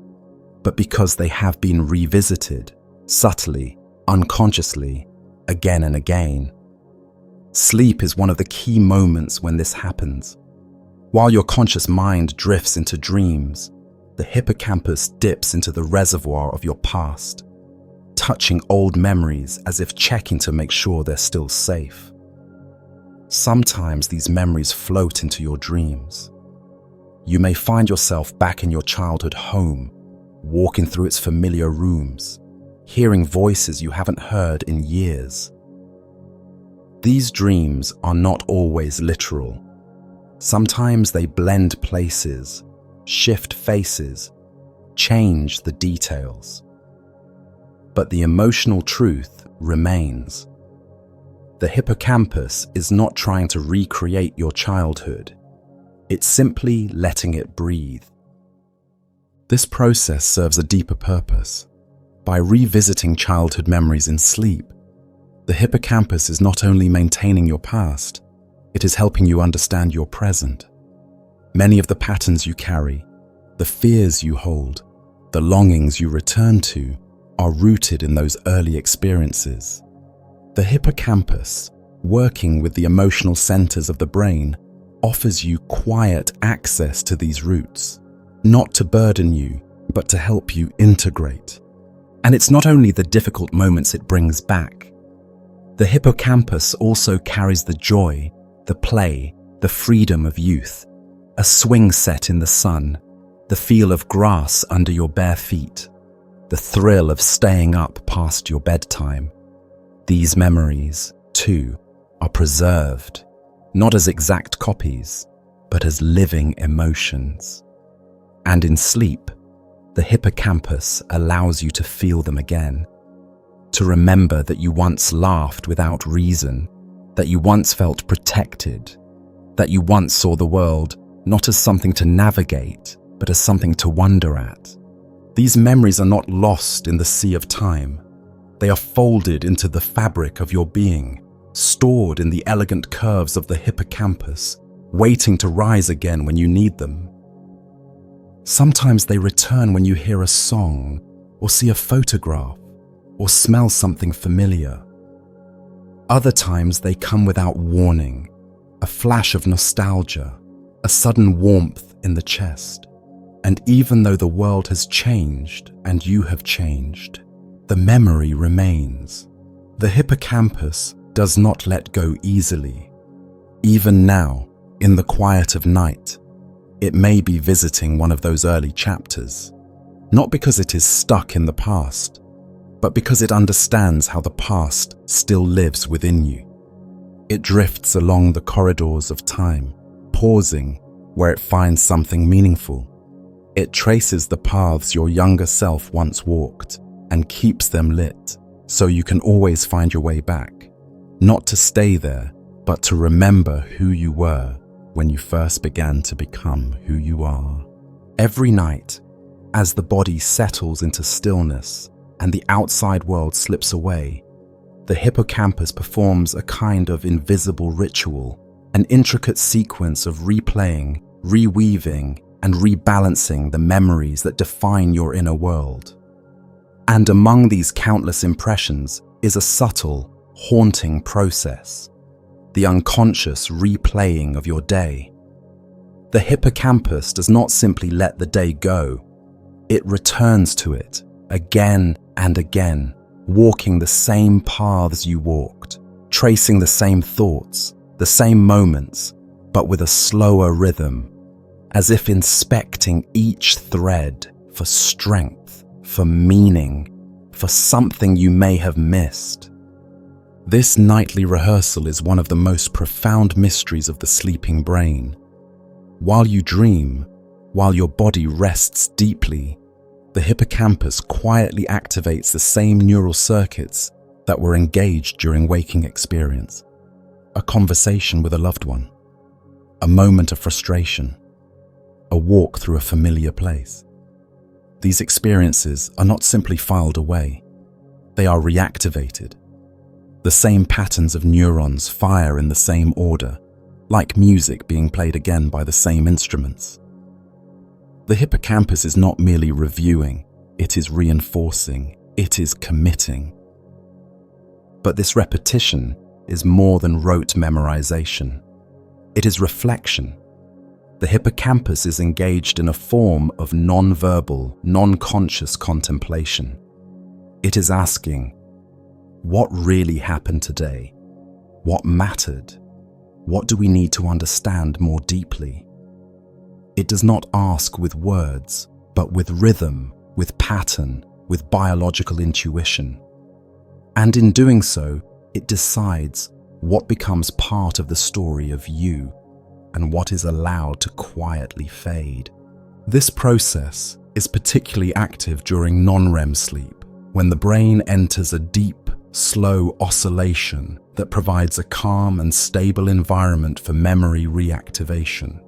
S1: but because they have been revisited, subtly, unconsciously, again and again. Sleep is one of the key moments when this happens. While your conscious mind drifts into dreams, the hippocampus dips into the reservoir of your past, touching old memories as if checking to make sure they're still safe. Sometimes these memories float into your dreams. You may find yourself back in your childhood home, walking through its familiar rooms, hearing voices you haven't heard in years. These dreams are not always literal. Sometimes they blend places, shift faces, change the details. But the emotional truth remains. The hippocampus is not trying to recreate your childhood. It's simply letting it breathe. This process serves a deeper purpose. By revisiting childhood memories in sleep, the hippocampus is not only maintaining your past, it is helping you understand your present. Many of the patterns you carry, the fears you hold, the longings you return to, are rooted in those early experiences. The hippocampus, working with the emotional centers of the brain, offers you quiet access to these roots, not to burden you, but to help you integrate. And it's not only the difficult moments it brings back. The hippocampus also carries the joy, the play, the freedom of youth, a swing set in the sun, the feel of grass under your bare feet, the thrill of staying up past your bedtime. These memories, too, are preserved, not as exact copies, but as living emotions. And in sleep, the hippocampus allows you to feel them again, to remember that you once laughed without reason, that you once felt protected, that you once saw the world not as something to navigate, but as something to wonder at. These memories are not lost in the sea of time. They are folded into the fabric of your being, stored in the elegant curves of the hippocampus, waiting to rise again when you need them. Sometimes they return when you hear a song, or see a photograph, or smell something familiar. Other times they come without warning, a flash of nostalgia, a sudden warmth in the chest. And even though the world has changed and you have changed, the memory remains. The hippocampus does not let go easily. Even now, in the quiet of night, it may be visiting one of those early chapters, not because it is stuck in the past, but because it understands how the past still lives within you. It drifts along the corridors of time, pausing where it finds something meaningful. It traces the paths your younger self once walked and keeps them lit so you can always find your way back, not to stay there, but to remember who you were when you first began to become who you are. Every night, as the body settles into stillness and the outside world slips away, the hippocampus performs a kind of invisible ritual, an intricate sequence of replaying, reweaving, and rebalancing the memories that define your inner world. And among these countless impressions is a subtle, haunting process, the unconscious replaying of your day. The hippocampus does not simply let the day go, it returns to it again and again, walking the same paths you walked, tracing the same thoughts, the same moments, but with a slower rhythm, as if inspecting each thread for strength, for meaning, for something you may have missed. This nightly rehearsal is one of the most profound mysteries of the sleeping brain. While you dream, while your body rests deeply, the hippocampus quietly activates the same neural circuits that were engaged during waking experience. A conversation with a loved one, a moment of frustration, a walk through a familiar place. These experiences are not simply filed away, they are reactivated. The same patterns of neurons fire in the same order, like music being played again by the same instruments. The hippocampus is not merely reviewing, it is reinforcing, it is committing. But this repetition is more than rote memorization. It is reflection. The hippocampus is engaged in a form of non-verbal, non-conscious contemplation. It is asking, what really happened today? What mattered? What do we need to understand more deeply? It does not ask with words, but with rhythm, with pattern, with biological intuition. And in doing so, it decides what becomes part of the story of you and what is allowed to quietly fade. This process is particularly active during non-REM sleep, when the brain enters a deep, slow oscillation that provides a calm and stable environment for memory reactivation.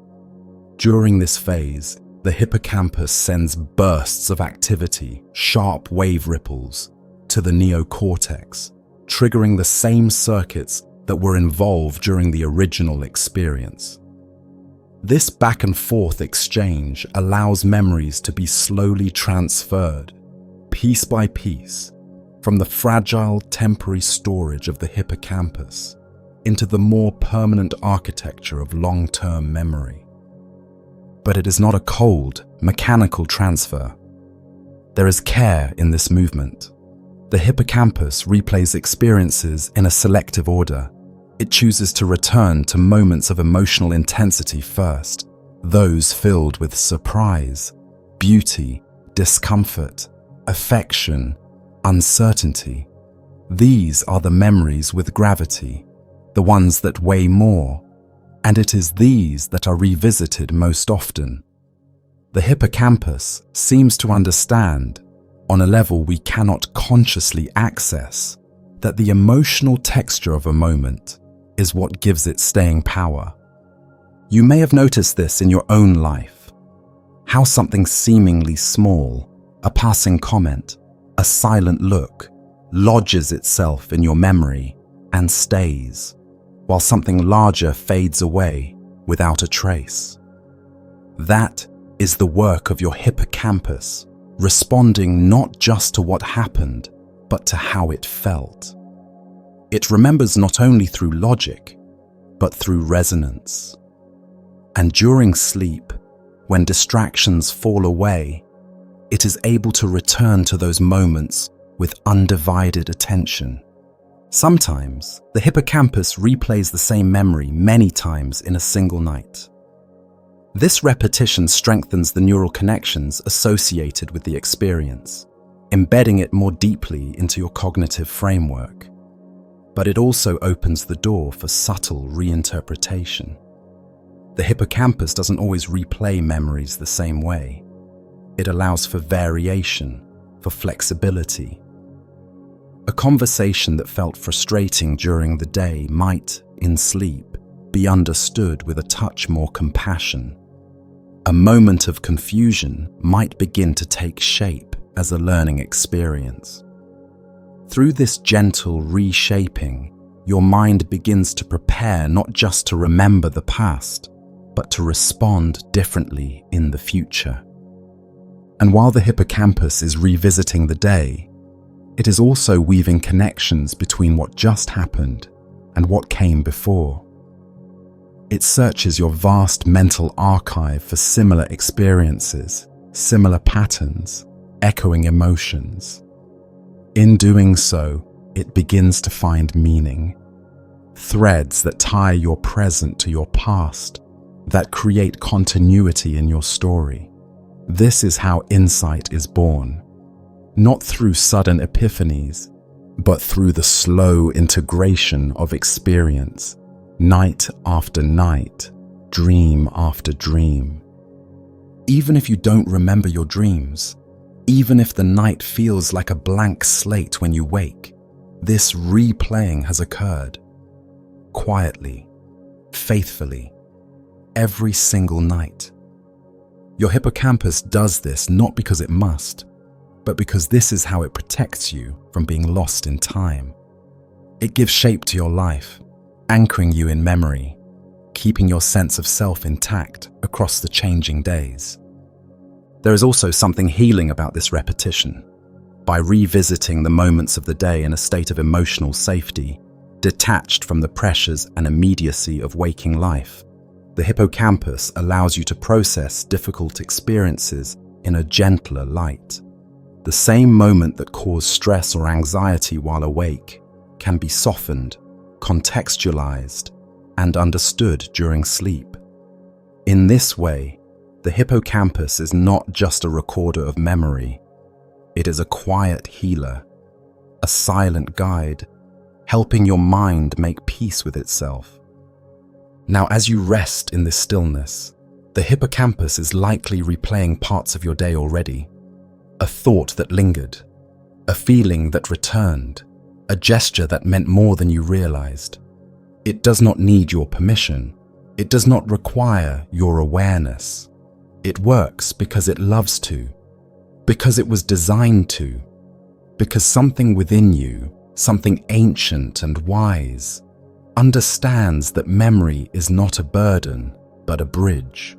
S1: During this phase, the hippocampus sends bursts of activity, sharp wave ripples, to the neocortex, triggering the same circuits that were involved during the original experience. This back and forth exchange allows memories to be slowly transferred, piece by piece, from the fragile temporary storage of the hippocampus into the more permanent architecture of long-term memory. But it is not a cold, mechanical transfer. There is care in this movement. The hippocampus replays experiences in a selective order. It chooses to return to moments of emotional intensity first, those filled with surprise, beauty, discomfort, affection, uncertainty. These are the memories with gravity, the ones that weigh more, and it is these that are revisited most often. The hippocampus seems to understand, on a level we cannot consciously access, that the emotional texture of a moment is what gives it staying power. You may have noticed this in your own life, how something seemingly small, a passing comment, a silent look, lodges itself in your memory and stays, while something larger fades away without a trace. That is the work of your hippocampus, responding not just to what happened, but to how it felt. It remembers not only through logic, but through resonance. And during sleep, when distractions fall away, it is able to return to those moments with undivided attention. Sometimes, the hippocampus replays the same memory many times in a single night. This repetition strengthens the neural connections associated with the experience, embedding it more deeply into your cognitive framework. But it also opens the door for subtle reinterpretation. The hippocampus doesn't always replay memories the same way. It allows for variation, for flexibility. A conversation that felt frustrating during the day might, in sleep, be understood with a touch more compassion. A moment of confusion might begin to take shape as a learning experience. Through this gentle reshaping, your mind begins to prepare not just to remember the past, but to respond differently in the future. And while the hippocampus is revisiting the day, it is also weaving connections between what just happened and what came before. It searches your vast mental archive for similar experiences, similar patterns, echoing emotions. In doing so, it begins to find meaning, threads that tie your present to your past, that create continuity in your story. This is how insight is born, not through sudden epiphanies, but through the slow integration of experience, night after night, dream after dream. Even if you don't remember your dreams, even if the night feels like a blank slate when you wake, this replaying has occurred. Quietly, faithfully, every single night. Your hippocampus does this not because it must, but because this is how it protects you from being lost in time. It gives shape to your life, anchoring you in memory, keeping your sense of self intact across the changing days. There is also something healing about this repetition. By revisiting the moments of the day in a state of emotional safety, detached from the pressures and immediacy of waking life, the hippocampus allows you to process difficult experiences in a gentler light. The same moment that caused stress or anxiety while awake can be softened, contextualized, and understood during sleep. In this way, the hippocampus is not just a recorder of memory. It is a quiet healer, a silent guide, helping your mind make peace with itself. Now, as you rest in this stillness, the hippocampus is likely replaying parts of your day already. A thought that lingered, a feeling that returned, a gesture that meant more than you realized. It does not need your permission. It does not require your awareness. It works because it loves to, because it was designed to, because something within you, something ancient and wise, understands that memory is not a burden, but a bridge,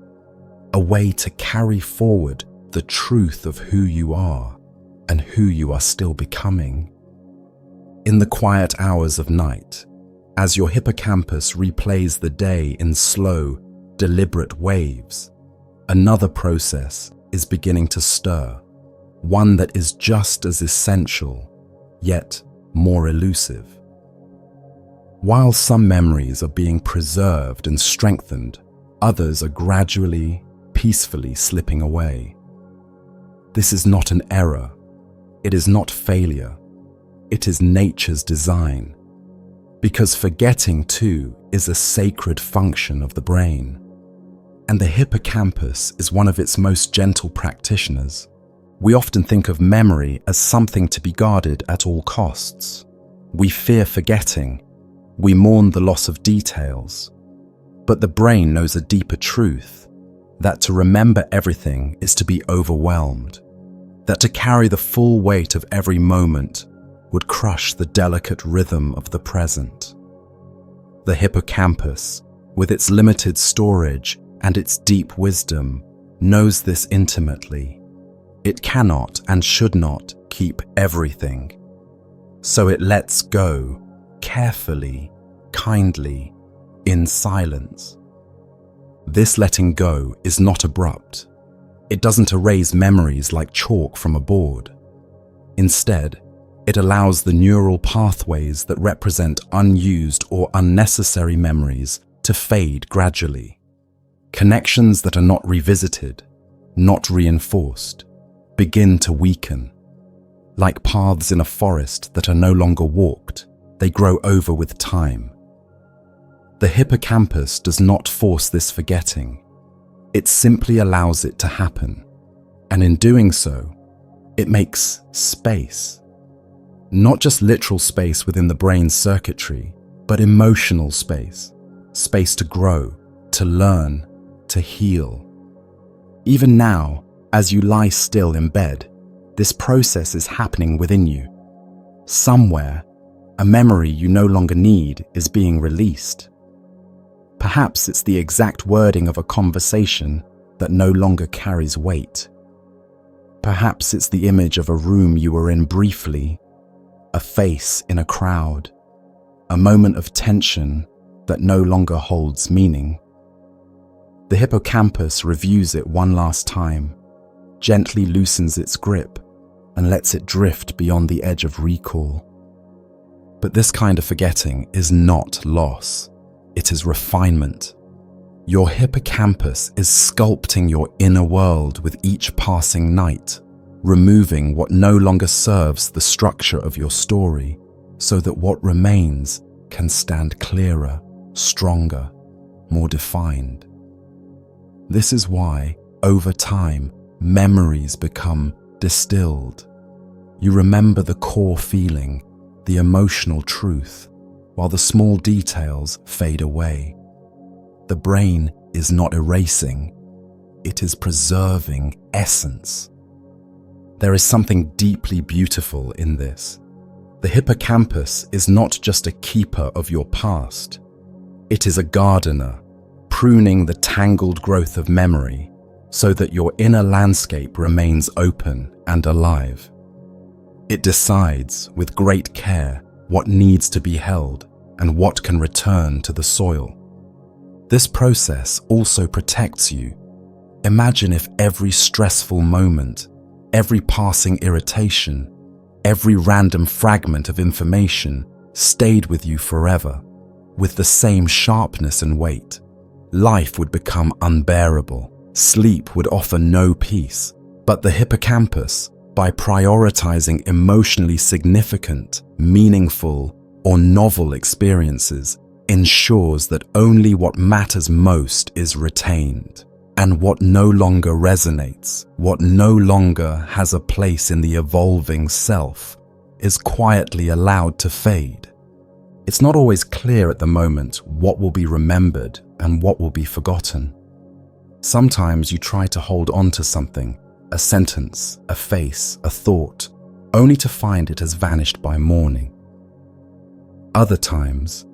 S1: a way to carry forward the truth of who you are and who you are still becoming. In the quiet hours of night, as your hippocampus replays the day in slow, deliberate waves, another process is beginning to stir, one that is just as essential, yet more elusive. While some memories are being preserved and strengthened, others are gradually, peacefully slipping away. This is not an error. It is not failure. It is nature's design. Because forgetting, too, is a sacred function of the brain. And the hippocampus is one of its most gentle practitioners. We often think of memory as something to be guarded at all costs. We fear forgetting. We mourn the loss of details. But the brain knows a deeper truth, that to remember everything is to be overwhelmed, that to carry the full weight of every moment would crush the delicate rhythm of the present. The hippocampus, with its limited storage and its deep wisdom, knows this intimately. It cannot and should not keep everything. So it lets go, carefully, kindly, in silence. This letting go is not abrupt. It doesn't erase memories like chalk from a board. Instead, it allows the neural pathways that represent unused or unnecessary memories to fade gradually. Connections that are not revisited, not reinforced, begin to weaken. Like paths in a forest that are no longer walked, they grow over with time. The hippocampus does not force this forgetting. It simply allows it to happen. And in doing so, it makes space. Not just literal space within the brain's circuitry, but emotional space. Space to grow, to learn, to heal. Even now, as you lie still in bed, this process is happening within you. Somewhere, a memory you no longer need is being released. Perhaps it's the exact wording of a conversation that no longer carries weight. Perhaps it's the image of a room you were in briefly, a face in a crowd, a moment of tension that no longer holds meaning. The hippocampus reviews it one last time, gently loosens its grip, and lets it drift beyond the edge of recall. But this kind of forgetting is not loss. It is refinement. Your hippocampus is sculpting your inner world with each passing night, removing what no longer serves the structure of your story, so that what remains can stand clearer, stronger, more defined. This is why, over time, memories become distilled. You remember the core feeling, the emotional truth, while the small details fade away. The brain is not erasing, it is preserving essence. There is something deeply beautiful in this. The hippocampus is not just a keeper of your past. It is a gardener, pruning the tangled growth of memory so that your inner landscape remains open and alive. It decides with great care what needs to be held and what can return to the soil. This process also protects you. Imagine if every stressful moment, every passing irritation, every random fragment of information stayed with you forever, with the same sharpness and weight. Life would become unbearable. Sleep would offer no peace. But the hippocampus, by prioritizing emotionally significant, meaningful, or novel experiences, ensures that only what matters most is retained, and what no longer resonates, what no longer has a place in the evolving self, is quietly allowed to fade. It's not always clear at the moment what will be remembered and what will be forgotten. Sometimes you try to hold on to something, a sentence, a face, a thought, only to find it has vanished by morning. Other times,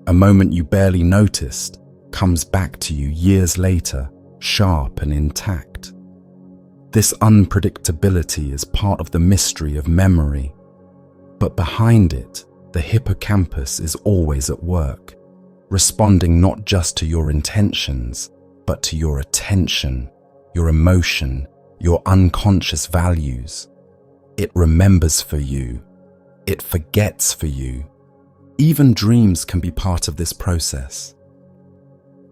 S1: a moment you barely noticed comes back to you years later, sharp and intact. This unpredictability is part of the mystery of memory, but behind it, the hippocampus is always at work, responding not just to your intentions, but to your attention, your emotion, your unconscious values. It remembers for you. It forgets for you. Even dreams can be part of this process.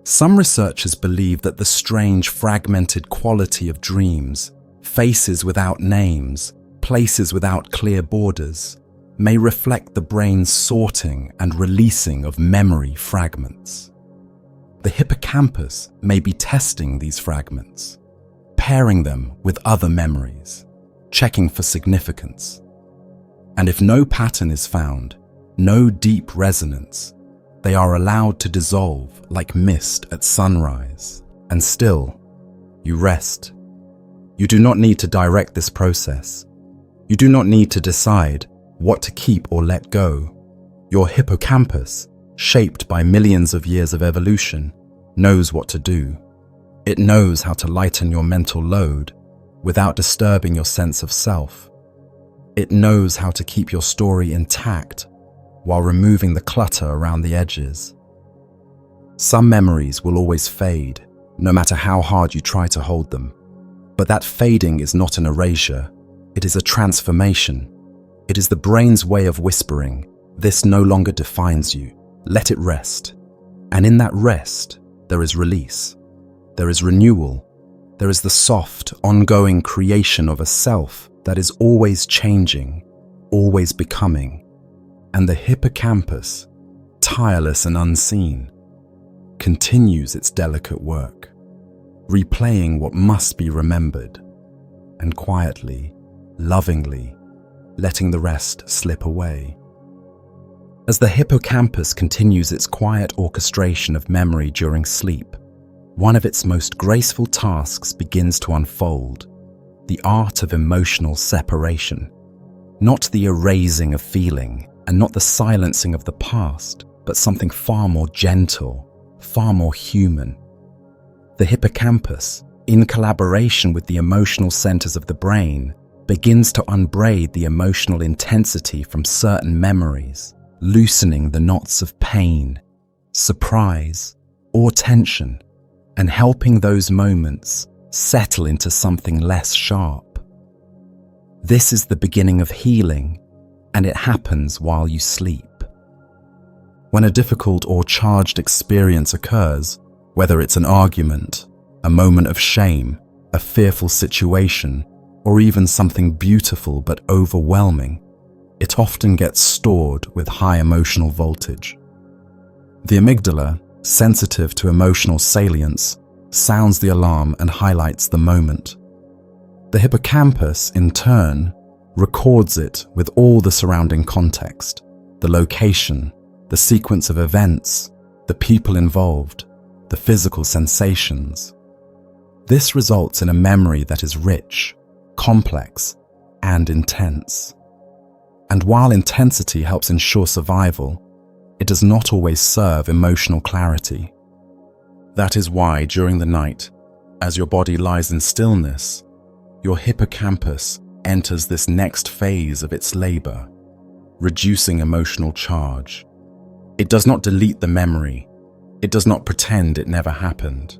S1: Some researchers believe that the strange fragmented quality of dreams, faces without names, places without clear borders, may reflect the brain's sorting and releasing of memory fragments. The hippocampus may be testing these fragments, pairing them with other memories, checking for significance. And if no pattern is found, no deep resonance, they are allowed to dissolve like mist at sunrise, and still, you rest. You do not need to direct this process. You do not need to decide what to keep or let go. Your hippocampus, shaped by millions of years of evolution, knows what to do. It knows how to lighten your mental load without disturbing your sense of self. It knows how to keep your story intact while removing the clutter around the edges. Some memories will always fade, no matter how hard you try to hold them. But that fading is not an erasure. It is a transformation. It is the brain's way of whispering, "This no longer defines you. Let it rest." And in that rest, there is release. There is renewal. There is the soft, ongoing creation of a self that is always changing, always becoming. And the hippocampus, tireless and unseen, continues its delicate work, replaying what must be remembered, and quietly, lovingly, letting the rest slip away. As the hippocampus continues its quiet orchestration of memory during sleep, one of its most graceful tasks begins to unfold: the art of emotional separation. Not the erasing of feeling, and not the silencing of the past, but something far more gentle, far more human. The hippocampus, in collaboration with the emotional centers of the brain, begins to unbraid the emotional intensity from certain memories, loosening the knots of pain, surprise, or tension, and helping those moments settle into something less sharp. This is the beginning of healing, and it happens while you sleep. When a difficult or charged experience occurs, whether it's an argument, a moment of shame, a fearful situation, or even something beautiful but overwhelming, it often gets stored with high emotional voltage. The amygdala, sensitive to emotional salience, sounds the alarm and highlights the moment. The hippocampus, in turn, records it with all the surrounding context, the location, the sequence of events, the people involved, the physical sensations. This results in a memory that is rich, complex, and intense. And while intensity helps ensure survival, it does not always serve emotional clarity. That is why during the night, as your body lies in stillness, your hippocampus enters this next phase of its labor, reducing emotional charge. It does not delete the memory. It does not pretend it never happened.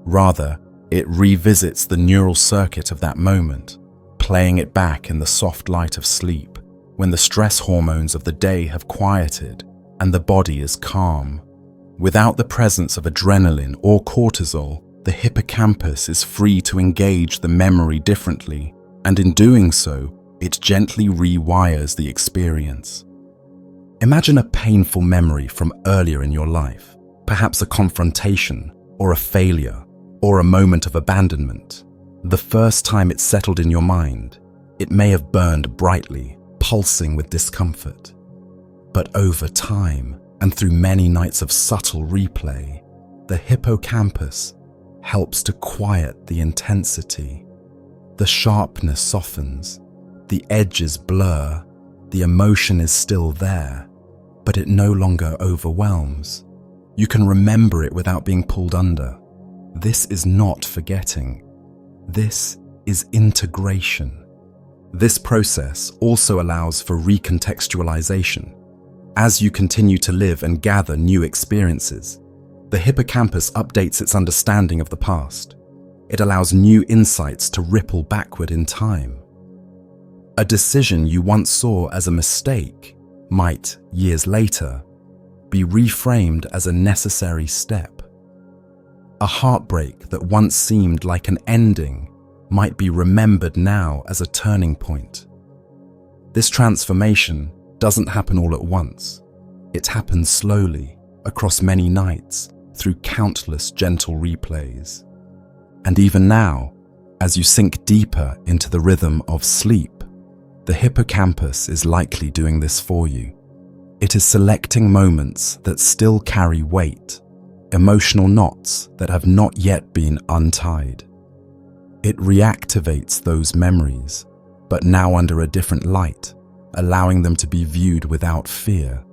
S1: Rather, it revisits the neural circuit of that moment, playing it back in the soft light of sleep, when the stress hormones of the day have quieted and the body is calm. Without the presence of adrenaline or cortisol, the hippocampus is free to engage the memory differently, and in doing so, it gently rewires the experience. Imagine a painful memory from earlier in your life, perhaps a confrontation, or a failure, or a moment of abandonment. The first time it settled in your mind, it may have burned brightly, pulsing with discomfort. But over time, and through many nights of subtle replay, the hippocampus helps to quiet the intensity. The sharpness softens, the edges blur, the emotion is still there, but it no longer overwhelms. You can remember it without being pulled under. This is not forgetting. This is integration. This process also allows for recontextualization. As you continue to live and gather new experiences, the hippocampus updates its understanding of the past. It allows new insights to ripple backward in time. A decision you once saw as a mistake might, years later, be reframed as a necessary step. A heartbreak that once seemed like an ending might be remembered now as a turning point. This transformation doesn't happen all at once. It happens slowly, across many nights, through countless gentle replays. And even now, as you sink deeper into the rhythm of sleep, the hippocampus is likely doing this for you. It is selecting moments that still carry weight, emotional knots that have not yet been untied. It reactivates those memories, but now under a different light, allowing them to be viewed without fear.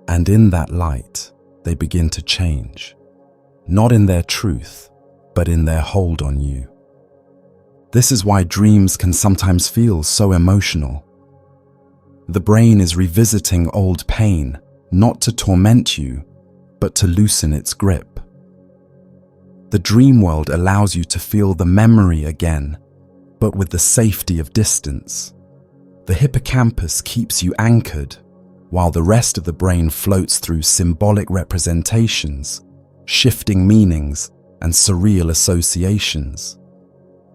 S1: And in that light, they begin to change, not in their truth, but in their hold on you. This is why dreams can sometimes feel so emotional. The brain is revisiting old pain, not to torment you, but to loosen its grip. The dream world allows you to feel the memory again, but with the safety of distance. The hippocampus keeps you anchored, while the rest of the brain floats through symbolic representations, shifting meanings, and surreal associations.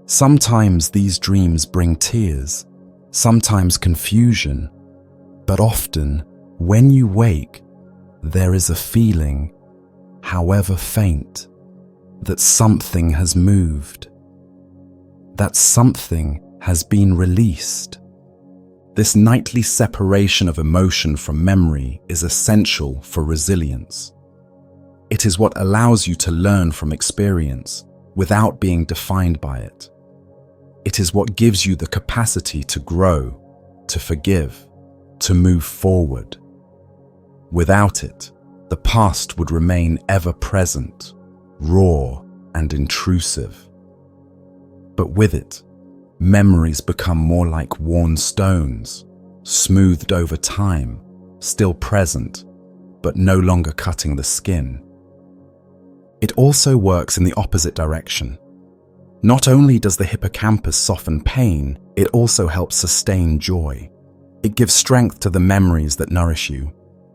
S1: Sometimes these dreams bring tears, sometimes confusion, but often, when you wake, there is a feeling, however faint, that something has moved, that something has been released. This nightly separation of emotion from memory is essential for resilience. It is what allows you to learn from experience without being defined by it. It is what gives you the capacity to grow, to forgive, to move forward. Without it, the past would remain ever present, raw and intrusive. But with it, memories become more like worn stones, smoothed over time, still present, but no longer cutting the skin. It also works in the opposite direction. Not only does the hippocampus soften pain, it also helps sustain joy. It gives strength to the memories that nourish you,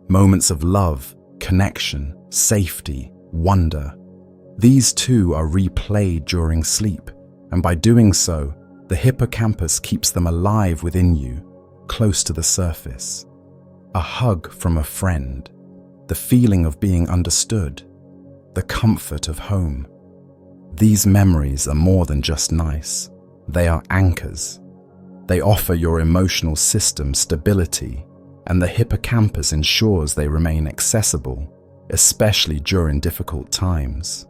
S1: moments of love, connection, safety, wonder. These too are replayed during sleep, and by doing so, the hippocampus keeps them alive within you, close to the surface. A hug from a friend, the feeling of being understood, the comfort of home. These memories are more than just nice. They are anchors. They offer your emotional system stability, and the hippocampus ensures they remain accessible, especially during difficult times.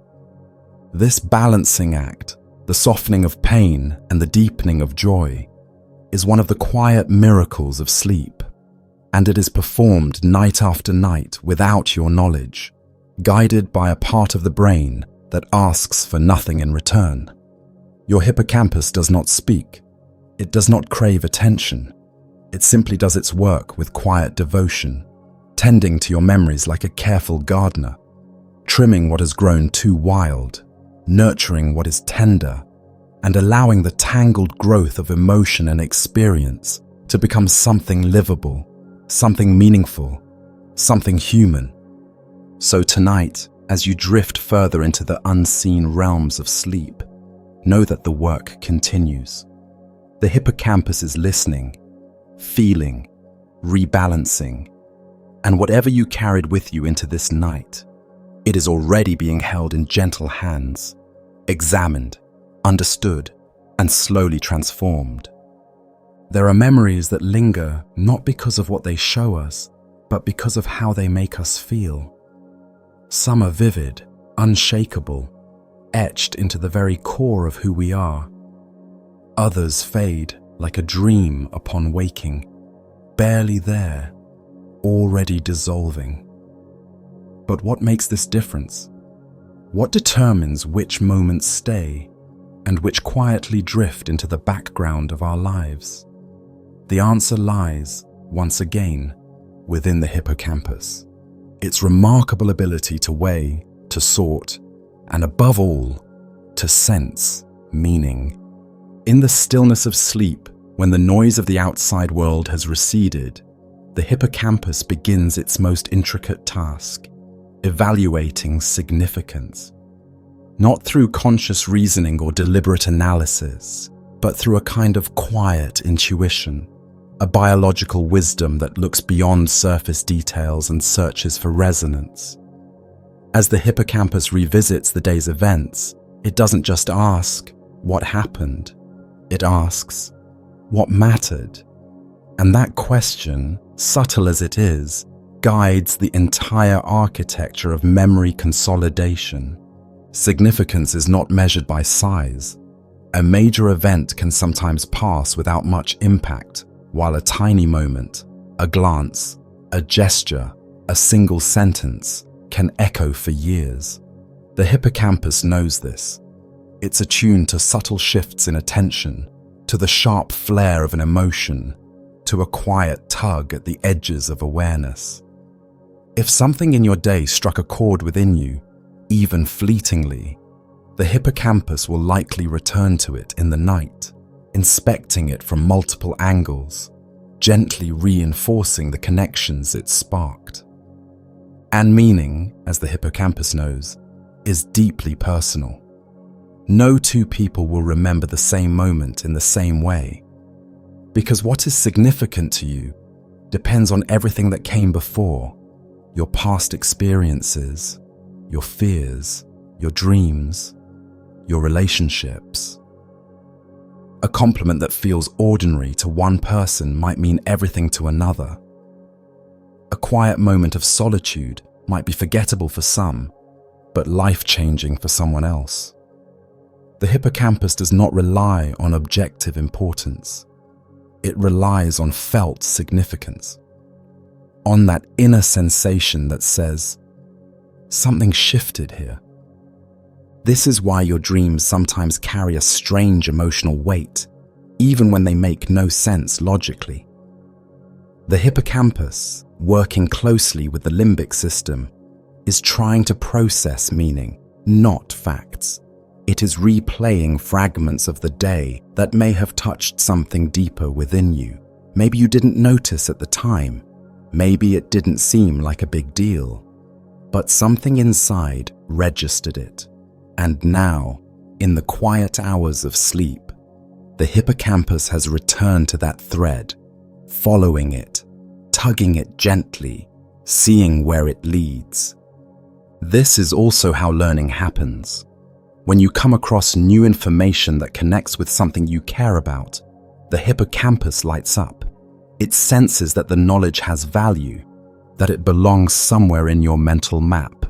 S1: This balancing act, the softening of pain and the deepening of joy, is one of the quiet miracles of sleep, and it is performed night after night without your knowledge, guided by a part of the brain that asks for nothing in return. Your hippocampus does not speak. It does not crave attention. It simply does its work with quiet devotion, tending to your memories like a careful gardener, trimming what has grown too wild, nurturing what is tender, and allowing the tangled growth of emotion and experience to become something livable, something meaningful, something human. So tonight, as you drift further into the unseen realms of sleep, know that the work continues. The hippocampus is listening, feeling, rebalancing, and whatever you carried with you into this night, it is already being held in gentle hands, examined, understood, and slowly transformed. There are memories that linger not because of what they show us, but because of how they make us feel. Some are vivid, unshakable, etched into the very core of who we are. Others fade like a dream upon waking, barely there, already dissolving. But what makes this difference? What determines which moments stay and which quietly drift into the background of our lives? The answer lies, once again, within the hippocampus. Its remarkable ability to weigh, to sort, and above all, to sense meaning. In the stillness of sleep, when the noise of the outside world has receded, the hippocampus begins its most intricate task, evaluating significance. Not through conscious reasoning or deliberate analysis, but through a kind of quiet intuition, a biological wisdom that looks beyond surface details and searches for resonance. As the hippocampus revisits the day's events, it doesn't just ask, what happened? It asks, what mattered? And that question, subtle as it is, guides the entire architecture of memory consolidation. Significance is not measured by size. A major event can sometimes pass without much impact, while a tiny moment, a glance, a gesture, a single sentence can echo for years. The hippocampus knows this. It's attuned to subtle shifts in attention, to the sharp flare of an emotion, to a quiet tug at the edges of awareness. If something in your day struck a chord within you, even fleetingly, the hippocampus will likely return to it in the night, inspecting it from multiple angles, gently reinforcing the connections it sparked. And meaning, as the hippocampus knows, is deeply personal. No two people will remember the same moment in the same way, because what is significant to you depends on everything that came before: your past experiences, your fears, your dreams, your relationships. A compliment that feels ordinary to one person might mean everything to another. A quiet moment of solitude might be forgettable for some, but life-changing for someone else. The hippocampus does not rely on objective importance. It relies on felt significance, on that inner sensation that says, something shifted here. This is why your dreams sometimes carry a strange emotional weight, even when they make no sense logically. The hippocampus, working closely with the limbic system, is trying to process meaning, not facts. It is replaying fragments of the day that may have touched something deeper within you. Maybe you didn't notice at the time. Maybe it didn't seem like a big deal. But something inside registered it. And now, in the quiet hours of sleep, the hippocampus has returned to that thread, following it, tugging it gently, seeing where it leads. This is also how learning happens. When you come across new information that connects with something you care about, the hippocampus lights up. It senses that the knowledge has value, that it belongs somewhere in your mental map.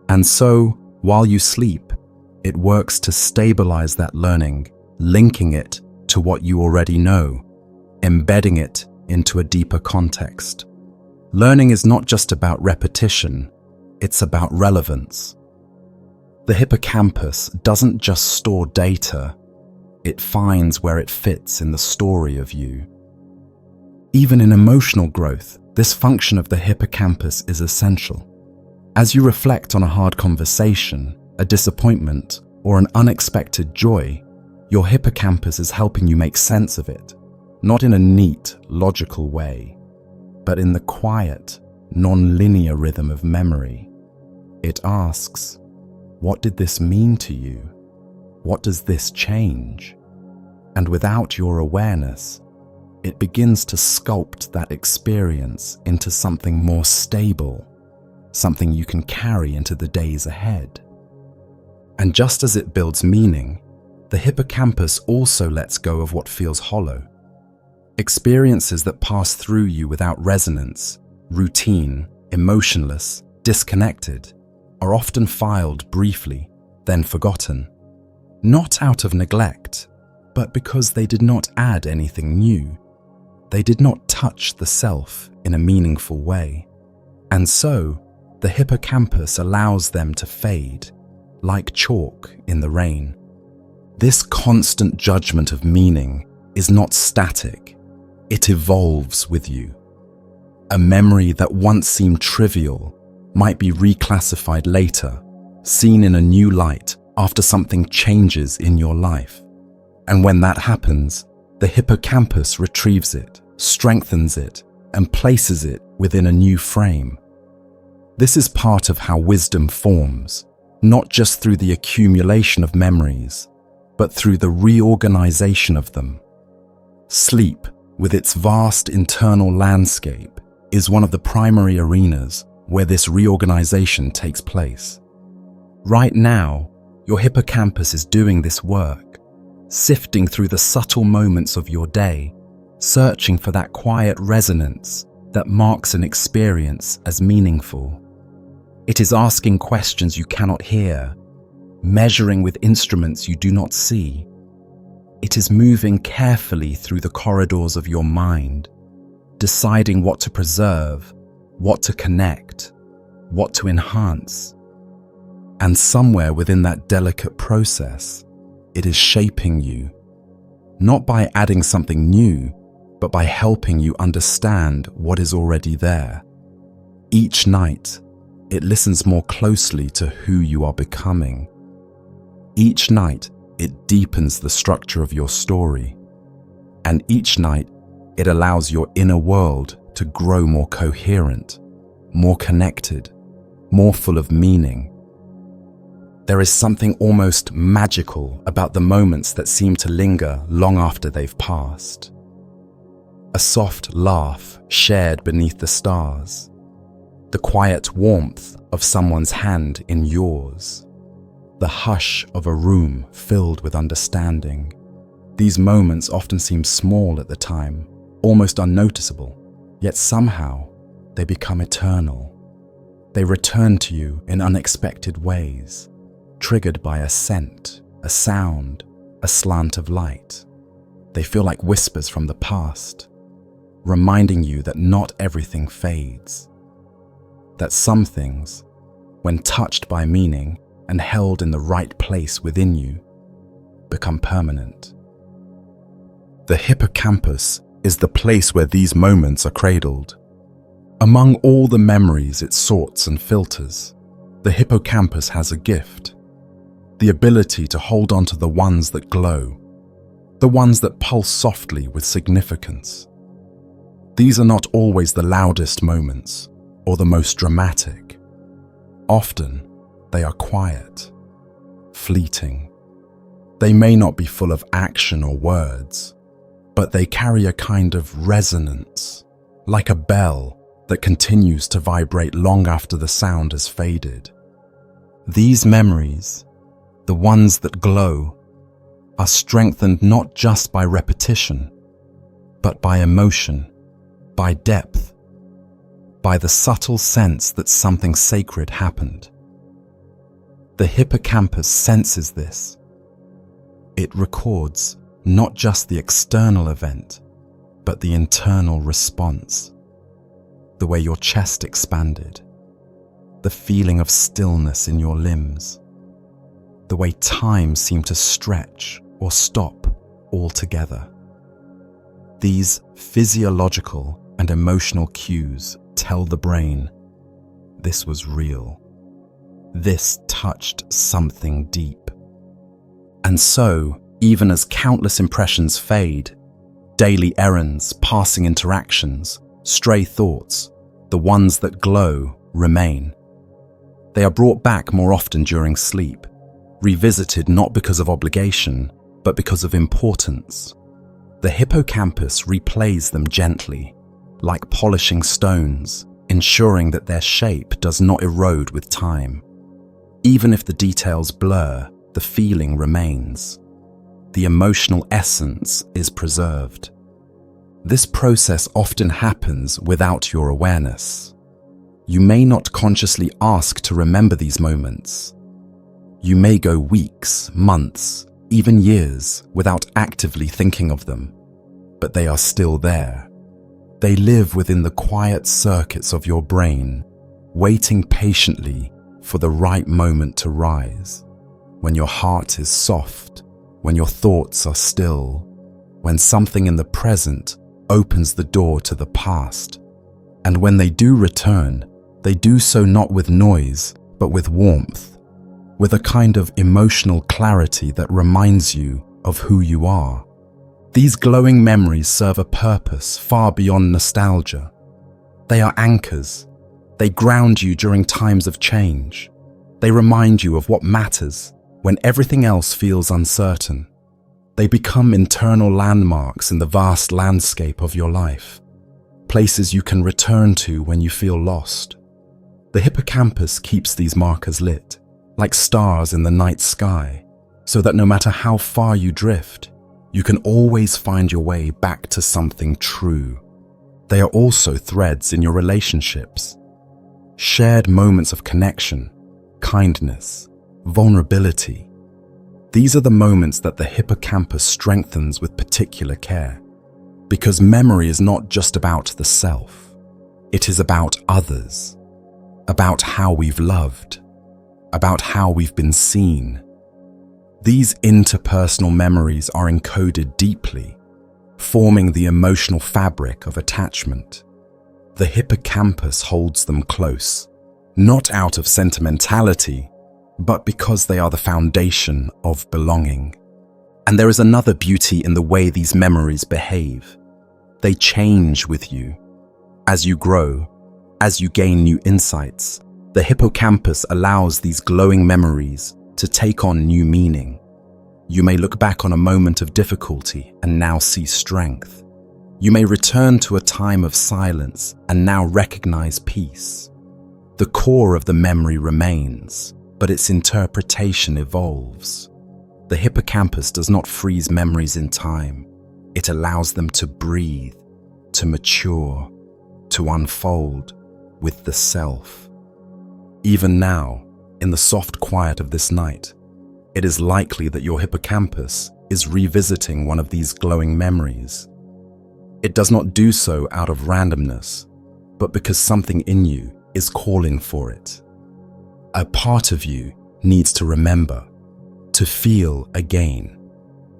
S1: And so, while you sleep, it works to stabilize that learning, linking it to what you already know, embedding it into a deeper context. Learning is not just about repetition, it's about relevance. The hippocampus doesn't just store data, it finds where it fits in the story of you. Even in emotional growth, this function of the hippocampus is essential. As you reflect on a hard conversation, a disappointment, or an unexpected joy, your hippocampus is helping you make sense of it, not in a neat, logical way, but in the quiet, non-linear rhythm of memory. It asks, what did this mean to you? What does this change? And without your awareness, it begins to sculpt that experience into something more stable, something you can carry into the days ahead. And just as it builds meaning, the hippocampus also lets go of what feels hollow. Experiences that pass through you without resonance, routine, emotionless, disconnected, are often filed briefly, then forgotten. Not out of neglect, but because they did not add anything new. They did not touch the self in a meaningful way. And so, the hippocampus allows them to fade, like chalk in the rain. This constant judgment of meaning is not static. It evolves with you. A memory that once seemed trivial might be reclassified later, seen in a new light after something changes in your life. And when that happens, the hippocampus retrieves it, strengthens it, and places it within a new frame. This is part of how wisdom forms, not just through the accumulation of memories, but through the reorganization of them. Sleep, with its vast internal landscape, is one of the primary arenas where this reorganization takes place. Right now, your hippocampus is doing this work, sifting through the subtle moments of your day, searching for that quiet resonance that marks an experience as meaningful. It is asking questions you cannot hear, measuring with instruments you do not see. It is moving carefully through the corridors of your mind, deciding what to preserve, what to connect, what to enhance. And somewhere within that delicate process, it is shaping you, not by adding something new, but by helping you understand what is already there. Each night, it listens more closely to who you are becoming. Each night, it deepens the structure of your story. And each night, it allows your inner world to grow more coherent, more connected, more full of meaning. There is something almost magical about the moments that seem to linger long after they've passed. A soft laugh shared beneath the stars, the quiet warmth of someone's hand in yours, the hush of a room filled with understanding. These moments often seem small at the time, almost unnoticeable, yet somehow they become eternal. They return to you in unexpected ways, triggered by a scent, a sound, a slant of light. They feel like whispers from the past, reminding you that not everything fades, that some things, when touched by meaning and held in the right place within you, become permanent. The hippocampus is the place where these moments are cradled. Among all the memories it sorts and filters, the hippocampus has a gift: the ability to hold on to the ones that glow, the ones that pulse softly with significance. These are not always the loudest moments or the most dramatic. Often, they are quiet, fleeting. They may not be full of action or words, but they carry a kind of resonance, like a bell that continues to vibrate long after the sound has faded. These memories, the ones that glow, are strengthened not just by repetition, but by emotion, by depth, by the subtle sense that something sacred happened. The hippocampus senses this. It records not just the external event, but the internal response. The way your chest expanded, the feeling of stillness in your limbs, the way time seemed to stretch or stop altogether. These physiological and emotional cues tell the brain, this was real. This touched something deep. And so, even as countless impressions fade, daily errands, passing interactions, stray thoughts, the ones that glow, remain. They are brought back more often during sleep, revisited not because of obligation, but because of importance. The hippocampus replays them gently, like polishing stones, ensuring that their shape does not erode with time. Even if the details blur, the feeling remains. The emotional essence is preserved. This process often happens without your awareness. You may not consciously ask to remember these moments. You may go weeks, months, even years without actively thinking of them, but they are still there. They live within the quiet circuits of your brain, waiting patiently for the right moment to rise, when your heart is soft, when your thoughts are still, when something in the present opens the door to the past. And when they do return, they do so not with noise, but with warmth, with a kind of emotional clarity that reminds you of who you are. These glowing memories serve a purpose far beyond nostalgia. They are anchors. They ground you during times of change. They remind you of what matters when everything else feels uncertain. They become internal landmarks in the vast landscape of your life, places you can return to when you feel lost. The hippocampus keeps these markers lit, like stars in the night sky, so that no matter how far you drift, you can always find your way back to something true. They are also threads in your relationships, shared moments of connection, kindness, vulnerability. These are the moments that the hippocampus strengthens with particular care, because memory is not just about the self. It is about others, about how we've loved, about how we've been seen. These interpersonal memories are encoded deeply, forming the emotional fabric of attachment. The hippocampus holds them close, not out of sentimentality, but because they are the foundation of belonging. And there is another beauty in the way these memories behave. They change with you. As you grow, as you gain new insights, the hippocampus allows these glowing memories to take on new meaning. You may look back on a moment of difficulty and now see strength. You may return to a time of silence and now recognize peace. The core of the memory remains, but its interpretation evolves. The hippocampus does not freeze memories in time. It allows them to breathe, to mature, to unfold with the self. Even now, in the soft quiet of this night, it is likely that your hippocampus is revisiting one of these glowing memories. It does not do so out of randomness, but because something in you is calling for it. A part of you needs to remember, to feel again,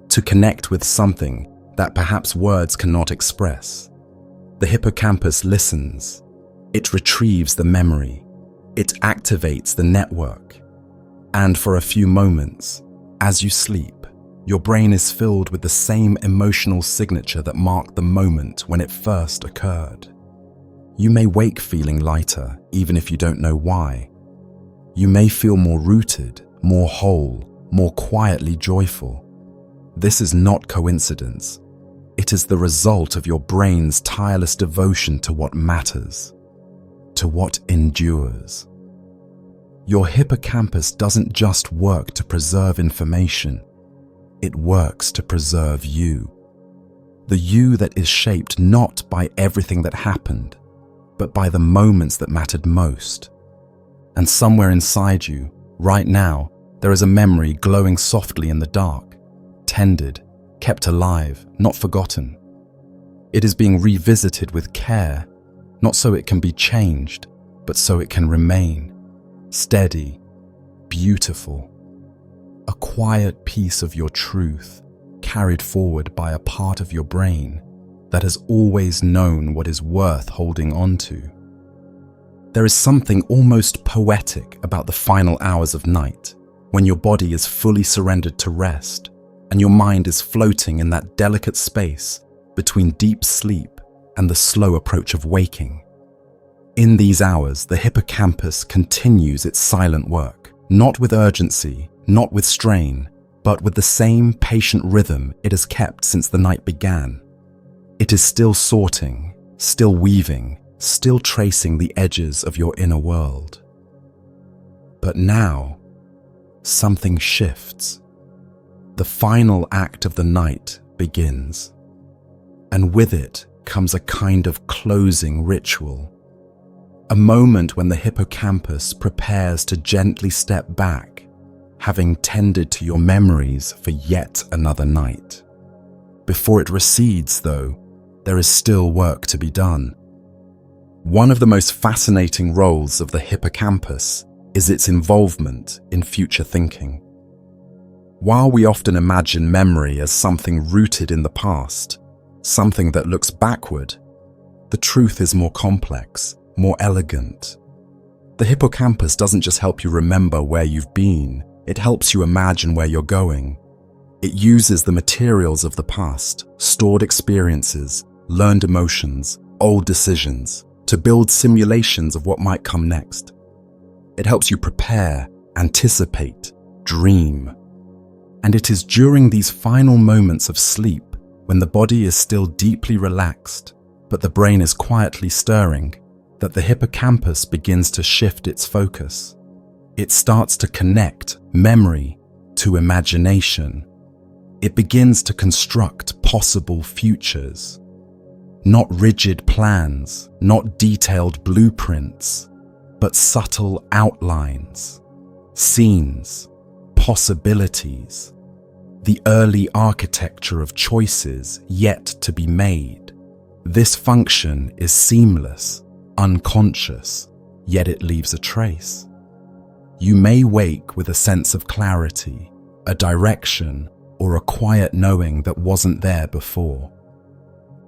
S1: to connect with something that perhaps words cannot express. The hippocampus listens. It retrieves the memory. It activates the network. And for a few moments, as you sleep, your brain is filled with the same emotional signature that marked the moment when it first occurred. You may wake feeling lighter, even if you don't know why. You may feel more rooted, more whole, more quietly joyful. This is not coincidence. It is the result of your brain's tireless devotion to what matters, to what endures. Your hippocampus doesn't just work to preserve information, it works to preserve you. The you that is shaped not by everything that happened, but by the moments that mattered most. And somewhere inside you, right now, there is a memory glowing softly in the dark, tended, kept alive, not forgotten. It is being revisited with care, not so it can be changed, but so it can remain. Steady, beautiful, a quiet piece of your truth carried forward by a part of your brain that has always known what is worth holding on to. There is something almost poetic about the final hours of night, when your body is fully surrendered to rest and your mind is floating in that delicate space between deep sleep and the slow approach of waking. In these hours, the hippocampus continues its silent work, not with urgency, not with strain, but with the same patient rhythm it has kept since the night began. It is still sorting, still weaving, still tracing the edges of your inner world. But now, something shifts. The final act of the night begins, and with it comes a kind of closing ritual. A moment when the hippocampus prepares to gently step back, having tended to your memories for yet another night. Before it recedes, though, there is still work to be done. One of the most fascinating roles of the hippocampus is its involvement in future thinking. While we often imagine memory as something rooted in the past, something that looks backward, the truth is more complex, more elegant. The hippocampus doesn't just help you remember where you've been, it helps you imagine where you're going. It uses the materials of the past, stored experiences, learned emotions, old decisions, to build simulations of what might come next. It helps you prepare, anticipate, dream. And it is during these final moments of sleep, when the body is still deeply relaxed, but the brain is quietly stirring, that the hippocampus begins to shift its focus. It starts to connect memory to imagination. It begins to construct possible futures. Not rigid plans, not detailed blueprints, but subtle outlines, scenes, possibilities. the early architecture of choices yet to be made. This function is seamless, unconscious, yet it leaves a trace. You may wake with a sense of clarity, a direction, or a quiet knowing that wasn't there before.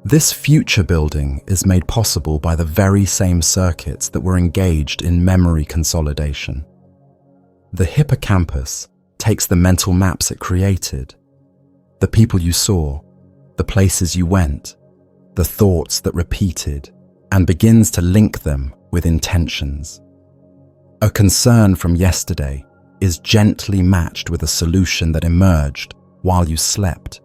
S1: This future building is made possible by the very same circuits that were engaged in memory consolidation. The hippocampus takes the mental maps it created, the people you saw, the places you went, the thoughts that repeated, and begins to link them with intentions. A concern from yesterday is gently matched with a solution that emerged while you slept.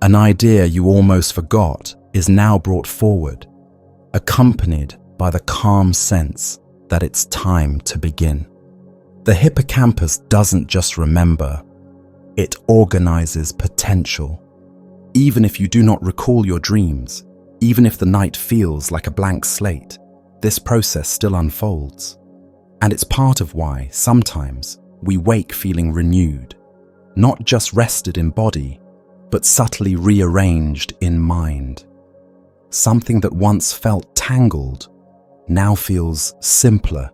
S1: An idea you almost forgot is now brought forward, accompanied by the calm sense that it's time to begin. The hippocampus doesn't just remember, it organizes potential. Even if you do not recall your dreams, even if the night feels like a blank slate, this process still unfolds. And it's part of why, sometimes, we wake feeling renewed, not just rested in body, but subtly rearranged in mind. Something that once felt tangled now feels simpler.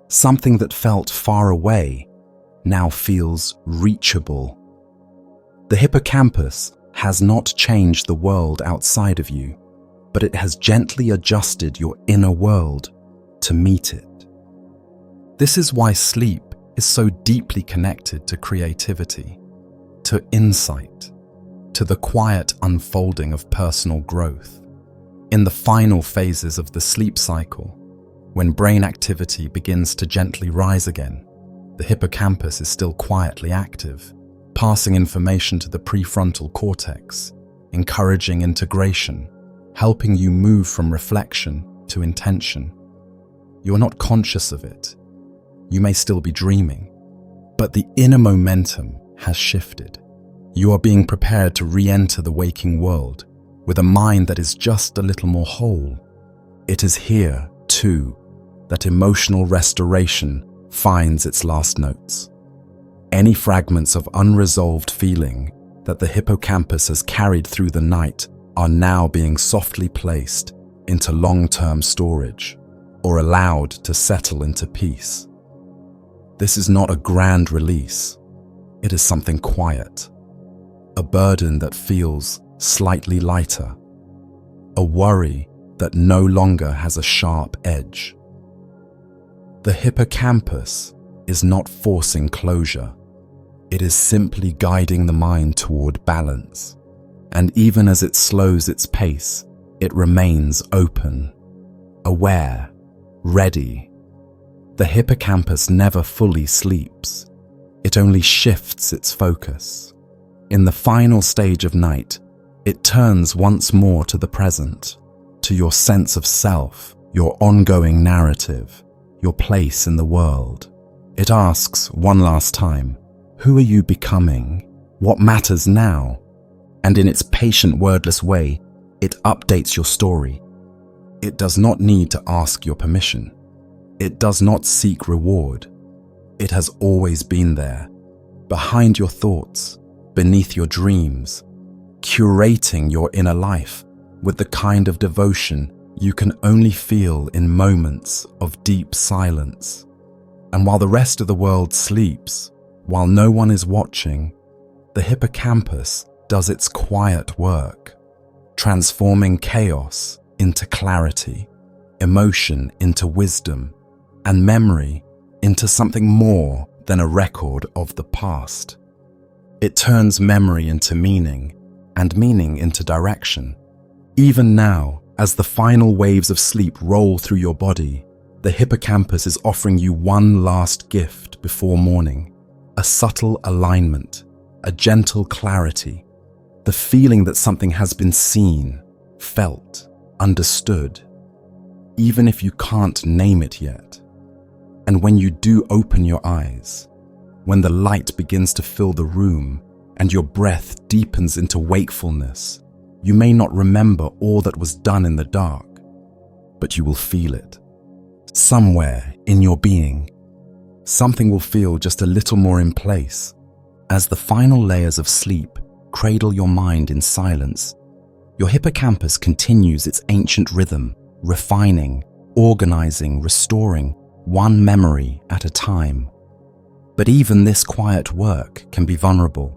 S1: Something that felt far away now feels reachable. The hippocampus has not changed the world outside of you, but it has gently adjusted your inner world to meet it. This is why sleep is so deeply connected to creativity, to insight, to the quiet unfolding of personal growth. In the final phases of the sleep cycle, when brain activity begins to gently rise again, the hippocampus is still quietly active, passing information to the prefrontal cortex, encouraging integration, helping you move from reflection to intention. You're not conscious of it. You may still be dreaming, but the inner momentum has shifted. You are being prepared to re-enter the waking world with a mind that is just a little more whole. It is here, too, that emotional restoration finds its last notes. Any fragments of unresolved feeling that the hippocampus has carried through the night are now being softly placed into long-term storage or allowed to settle into peace. This is not a grand release. It is something quiet, a burden that feels slightly lighter, a worry that no longer has a sharp edge. The hippocampus is not forcing closure. It is simply guiding the mind toward balance. And even as it slows its pace, it remains open, aware, ready. The hippocampus never fully sleeps. It only shifts its focus. In the final stage of night, it turns once more to the present, to your sense of self, your ongoing narrative, your place in the world. It asks one last time, who are you becoming? What matters now? And in its patient, wordless way, it updates your story. It does not need to ask your permission. It does not seek reward. It has always been there, behind your thoughts, beneath your dreams, curating your inner life with the kind of devotion you can only feel in moments of deep silence. And while the rest of the world sleeps, while no one is watching, the hippocampus does its quiet work, transforming chaos into clarity, emotion into wisdom, and memory into something more than a record of the past. It turns memory into meaning, and meaning into direction. Even now, as the final waves of sleep roll through your body, the hippocampus is offering you one last gift before morning, a subtle alignment, a gentle clarity, the feeling that something has been seen, felt, understood, even if you can't name it yet. And when you do open your eyes, when the light begins to fill the room and your breath deepens into wakefulness, you may not remember all that was done in the dark, but you will feel it. Somewhere in your being, something will feel just a little more in place, As the final layers of sleep cradle your mind in silence, your hippocampus continues its ancient rhythm, refining, organizing, restoring, one memory at a time. But even this quiet work can be vulnerable.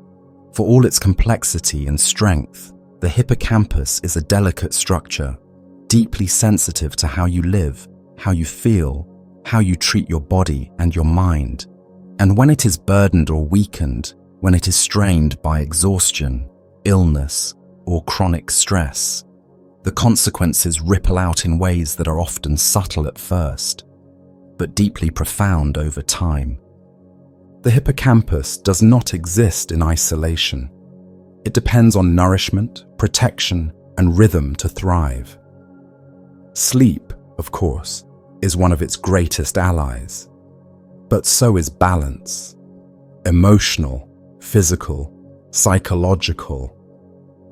S1: For all its complexity and strength, the hippocampus is a delicate structure, deeply sensitive to how you live, how you feel, how you treat your body and your mind. And when it is burdened or weakened, when it is strained by exhaustion, illness, or chronic stress, the consequences ripple out in ways that are often subtle at first, but deeply profound over time. The hippocampus does not exist in isolation. It depends on nourishment, protection, and rhythm to thrive. Sleep, of course, is one of its greatest allies, but so is balance. Emotional, physical, psychological.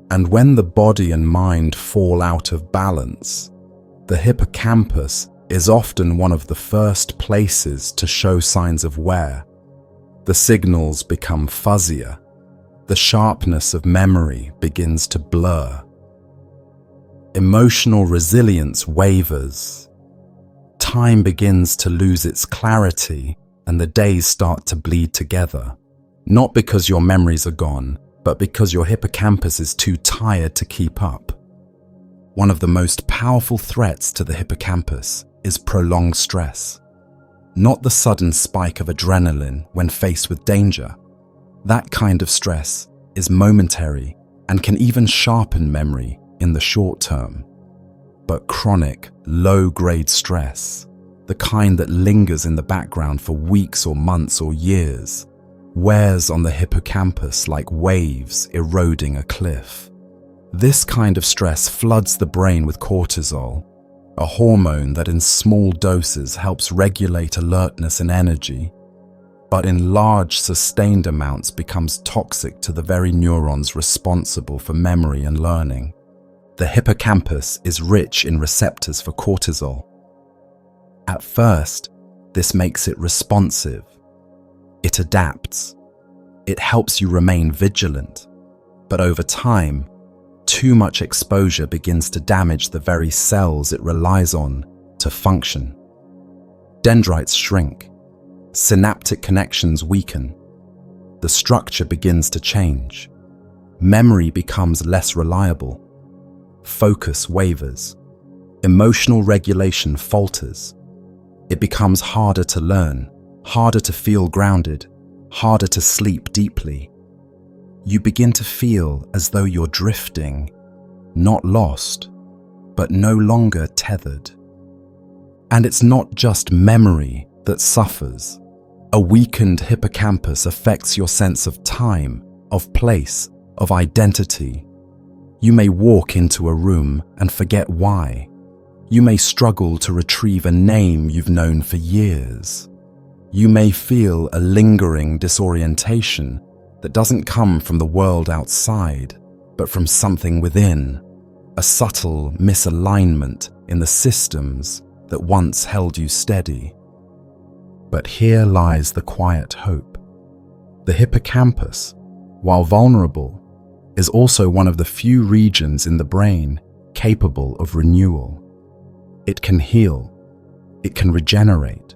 S1: And when the body and mind fall out of balance, the hippocampus is often one of the first places to show signs of wear. The signals become fuzzier. The sharpness of memory begins to blur. Emotional resilience wavers. Time begins to lose its clarity, and the days start to bleed together. Not because your memories are gone, but because your hippocampus is too tired to keep up. One of the most powerful threats to the hippocampus is prolonged stress. Not the sudden spike of adrenaline when faced with danger. That kind of stress is momentary and can even sharpen memory in the short term. But chronic, low-grade stress, the kind that lingers in the background for weeks or months or years, wears on the hippocampus like waves eroding a cliff. This kind of stress floods the brain with cortisol, a hormone that in small doses helps regulate alertness and energy, but in large, sustained amounts becomes toxic to the very neurons responsible for memory and learning. The hippocampus is rich in receptors for cortisol. At first, this makes it responsive. It adapts. It helps you remain vigilant. But over time, too much exposure begins to damage the very cells it relies on to function. Dendrites shrink. Synaptic connections weaken. The structure begins to change. Memory becomes less reliable. Focus wavers. Emotional regulation falters. It becomes harder to learn, harder to feel grounded, harder to sleep deeply. You begin to feel as though you're drifting, not lost, but no longer tethered. And it's not just memory that suffers. A weakened hippocampus affects your sense of time, of place, of identity. You may walk into a room and forget why. You may struggle to retrieve a name you've known for years. You may feel a lingering disorientation that doesn't come from the world outside, but from something within, a subtle misalignment in the systems that once held you steady. But here lies the quiet hope. The hippocampus, while vulnerable, is also one of the few regions in the brain capable of renewal. It can heal. It can regenerate.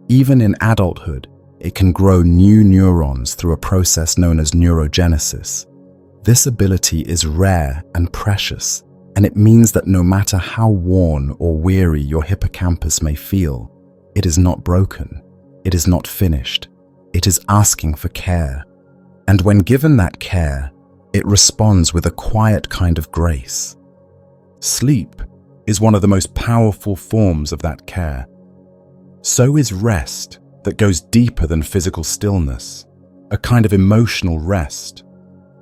S1: Even in adulthood, it can grow new neurons through a process known as neurogenesis. This ability is rare and precious, and it means that no matter how worn or weary your hippocampus may feel, it is not broken. It is not finished. It is asking for care. And when given that care, it responds with a quiet kind of grace. Sleep is one of the most powerful forms of that care. So is rest that goes deeper than physical stillness, a kind of emotional rest,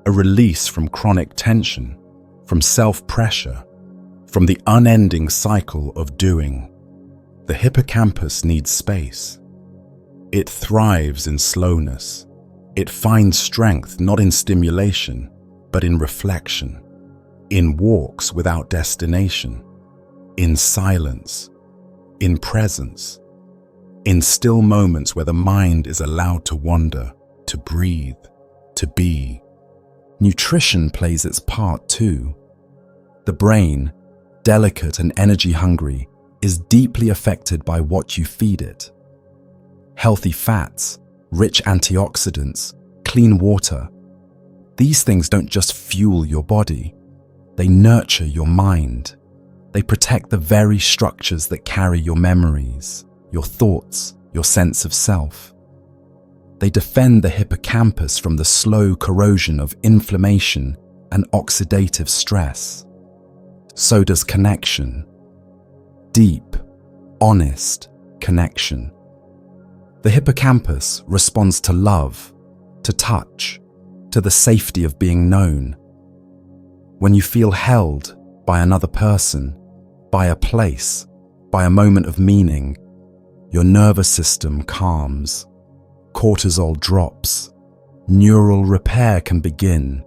S1: a release from chronic tension, from self-pressure, from the unending cycle of doing. The hippocampus needs space. It thrives in slowness. It finds strength not in stimulation, but in reflection, in walks without destination, in silence, in presence, in still moments where the mind is allowed to wander, to breathe. to be. Nutrition plays its part too. The brain, delicate and energy-hungry, is deeply affected by what you feed it. Healthy fats, rich antioxidants, clean water. These things don't just fuel your body, they nurture your mind. They protect the very structures that carry your memories, your thoughts, your sense of self. They defend the hippocampus from the slow corrosion of inflammation and oxidative stress. So does connection. Deep, honest connection. The hippocampus responds to love, to touch, to the safety of being known. When you feel held by another person, by a place, by a moment of meaning, your nervous system calms, cortisol drops, neural repair can begin.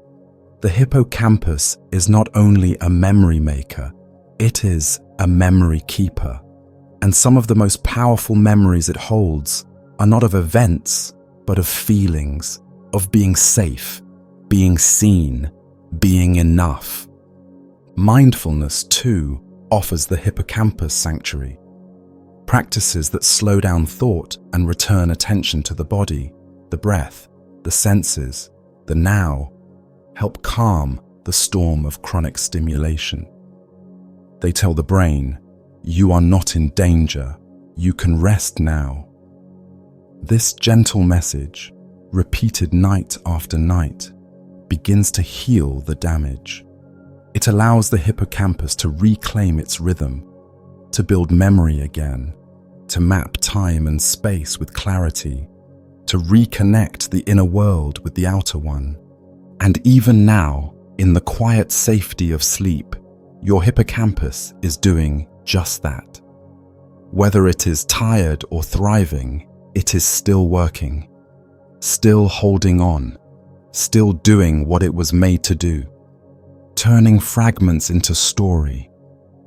S1: The hippocampus is not only a memory maker, it is a memory keeper. And some of the most powerful memories it holds are not of events, but of feelings, of being safe, being seen, being enough. Mindfulness, too, offers the hippocampus sanctuary. Practices that slow down thought and return attention to the body, the breath, the senses, the now, help calm the storm of chronic stimulation. They tell the brain, you are not in danger, you can rest now. This gentle message, repeated night after night, begins to heal the damage. It allows the hippocampus to reclaim its rhythm, to build memory again, to map time and space with clarity, to reconnect the inner world with the outer one. And even now, in the quiet safety of sleep, your hippocampus is doing just that. Whether it is tired or thriving, it is still working, still holding on, still doing what it was made to do, turning fragments into story,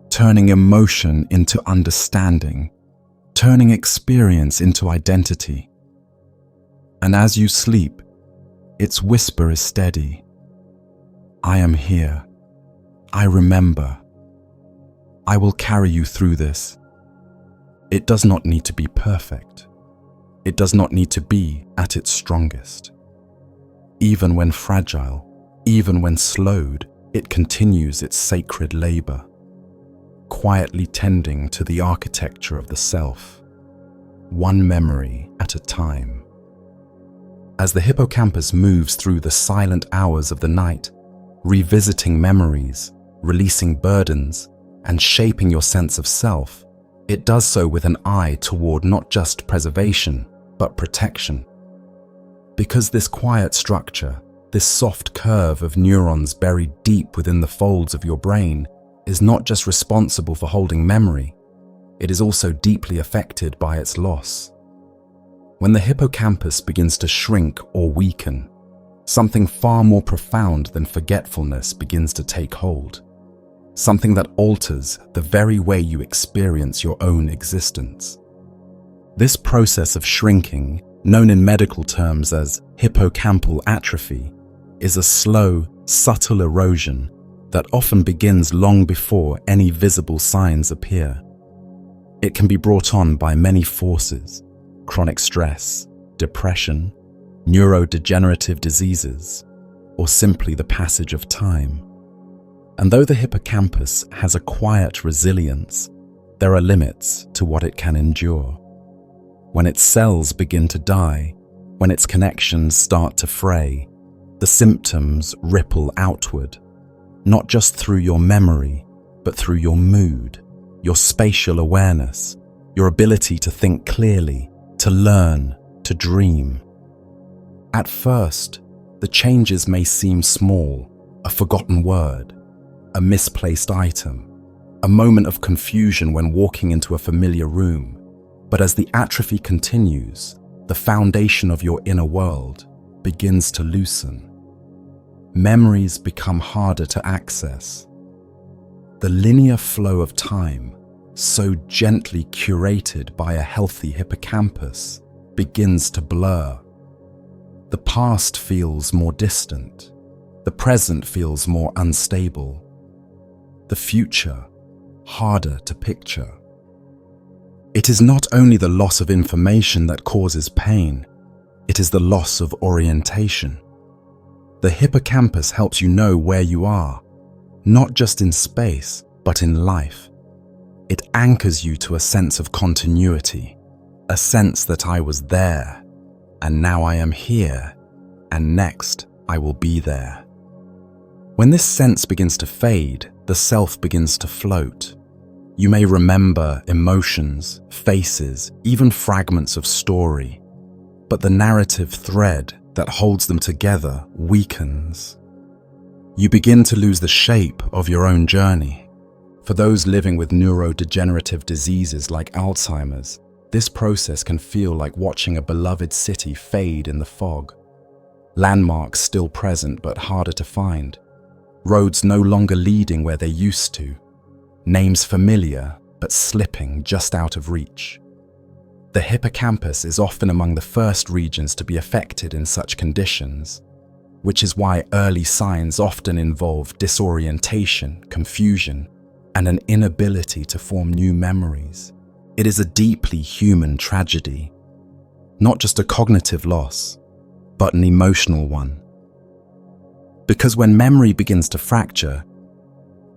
S1: turning emotion into understanding, turning experience into identity. And as you sleep, its whisper is steady. I am here. I remember. I will carry you through this. It does not need to be perfect. It does not need to be at its strongest. Even when fragile, even when slowed, it continues its sacred labor, quietly tending to the architecture of the self, one memory at a time. As the hippocampus moves through the silent hours of the night, revisiting memories, releasing burdens, and shaping your sense of self, it does so with an eye toward not just preservation, but protection. Because this quiet structure, this soft curve of neurons buried deep within the folds of your brain, is not just responsible for holding memory, it is also deeply affected by its loss. When the hippocampus begins to shrink or weaken, something far more profound than forgetfulness begins to take hold. Something that alters the very way you experience your own existence. This process of shrinking, known in medical terms as hippocampal atrophy, is a slow, subtle erosion that often begins long before any visible signs appear. It can be brought on by many forces: chronic stress, depression, neurodegenerative diseases, or simply the passage of time. And though the hippocampus has a quiet resilience, there are limits to what it can endure. When its cells begin to die, when its connections start to fray, the symptoms ripple outward, not just through your memory, but through your mood, your spatial awareness, your ability to think clearly, to learn, to dream. At first, the changes may seem small, a forgotten word, a misplaced item, a moment of confusion when walking into a familiar room. But as the atrophy continues, the foundation of your inner world begins to loosen. Memories become harder to access. The linear flow of time, so gently curated by a healthy hippocampus, begins to blur. The past feels more distant. The present feels more unstable. The future, harder to picture. It is not only the loss of information that causes pain, it is the loss of orientation. The hippocampus helps you know where you are, not just in space, but in life. It anchors you to a sense of continuity, a sense that I was there, and now I am here, and next I will be there. When this sense begins to fade, the self begins to float. You may remember emotions, faces, even fragments of story, but the narrative thread that holds them together weakens. You begin to lose the shape of your own journey. For those living with neurodegenerative diseases like Alzheimer's, this process can feel like watching a beloved city fade in the fog. Landmarks still present but harder to find. Roads no longer leading where they used to. Names familiar but slipping just out of reach. The hippocampus is often among the first regions to be affected in such conditions, which is why early signs often involve disorientation, confusion, and an inability to form new memories. It is a deeply human tragedy, not just a cognitive loss, but an emotional one. Because when memory begins to fracture,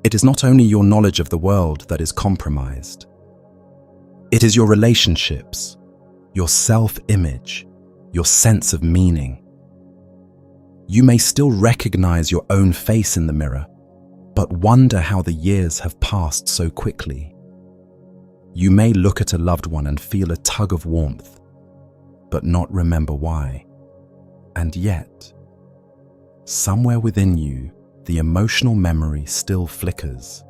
S1: it is not only your knowledge of the world that is compromised. It is your relationships, your self-image, your sense of meaning. You may still recognize your own face in the mirror, but wonder how the years have passed so quickly. You may look at a loved one and feel a tug of warmth, but not remember why. And yet, somewhere within you, the emotional memory still flickers.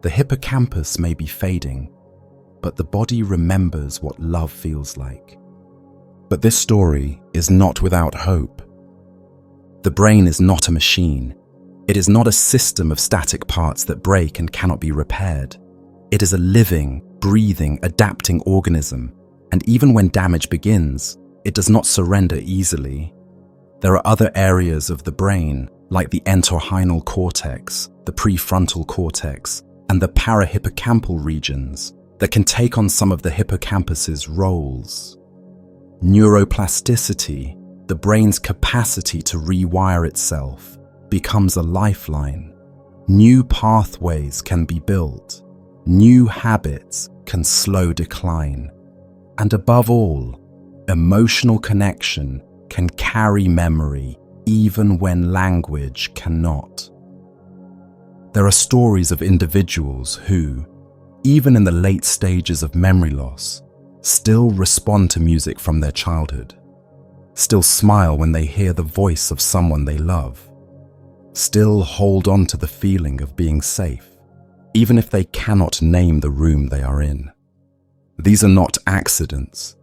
S1: The hippocampus may be fading, but the body remembers what love feels like. But this story is not without hope. The brain is not a machine. It is not a system of static parts that break and cannot be repaired. It is a living, breathing, adapting organism, and even when damage begins, it does not surrender easily. There are other areas of the brain, like the entorhinal cortex, the prefrontal cortex, and the parahippocampal regions, that can take on some of the hippocampus's roles. Neuroplasticity, the brain's capacity to rewire itself, becomes a lifeline. New pathways can be built. New habits can slow decline. And above all, emotional connection can carry memory even when language cannot. There are stories of individuals who, even in the late stages of memory loss, still respond to music from their childhood, still smile when they hear the voice of someone they love, still hold on to the feeling of being safe, even if they cannot name the room they are in. These are not accidents.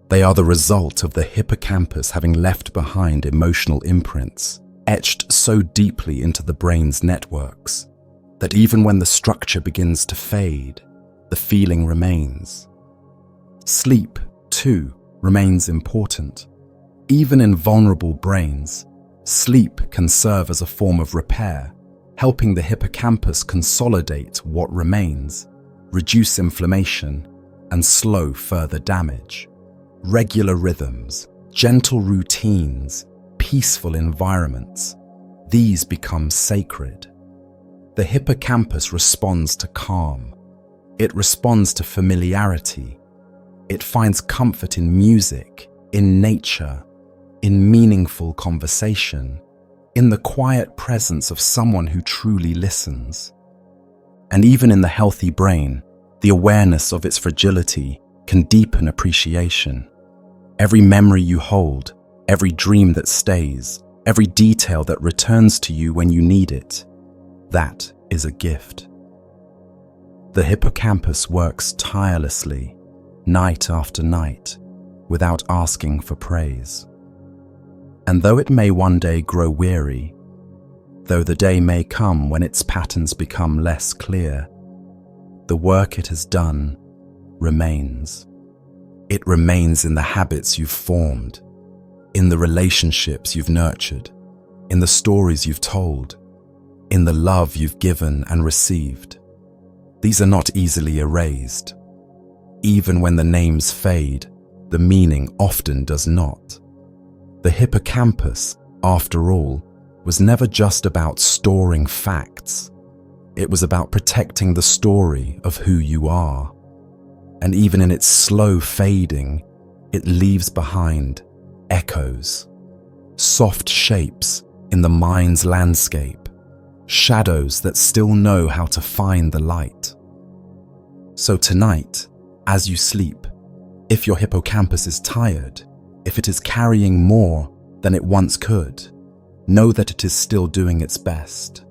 S1: They are the result of the hippocampus having left behind emotional imprints, etched so deeply into the brain's networks, that even when the structure begins to fade, the feeling remains. Sleep, too, remains important. Even in vulnerable brains, sleep can serve as a form of repair, helping the hippocampus consolidate what remains, reduce inflammation, and slow further damage. Regular rhythms, gentle routines, peaceful environments, these become sacred. The hippocampus responds to calm. It responds to familiarity. It finds comfort in music, in nature, in meaningful conversation, in the quiet presence of someone who truly listens. And even in the healthy brain, the awareness of its fragility can deepen appreciation. Every memory you hold, every dream that stays, every detail that returns to you when you need it, that is a gift. The hippocampus works tirelessly, night after night, without asking for praise. And though it may one day grow weary, though the day may come when its patterns become less clear, the work it has done remains. It remains in the habits you've formed, in the relationships you've nurtured, in the stories you've told, in the love you've given and received. These are not easily erased. Even when the names fade, the meaning often does not. The hippocampus, after all, was never just about storing facts. It was about protecting the story of who you are. And even in its slow fading, it leaves behind echoes, soft shapes in the mind's landscape, shadows that still know how to find the light. So tonight, as you sleep, if your hippocampus is tired, if it is carrying more than it once could, know that it is still doing its best.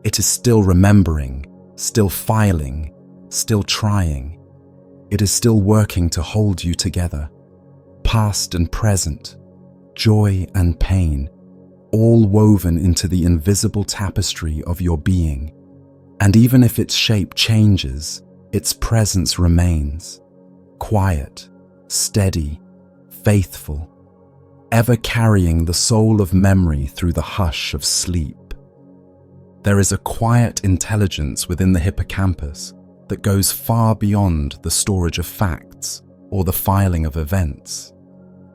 S1: It is still remembering, still filing, still trying. It is still working to hold you together. Past and present, joy and pain, all woven into the invisible tapestry of your being. And even if its shape changes, its presence remains. Quiet, steady, faithful, ever carrying the soul of memory through the hush of sleep. There is a quiet intelligence within the hippocampus that goes far beyond the storage of facts or the filing of events.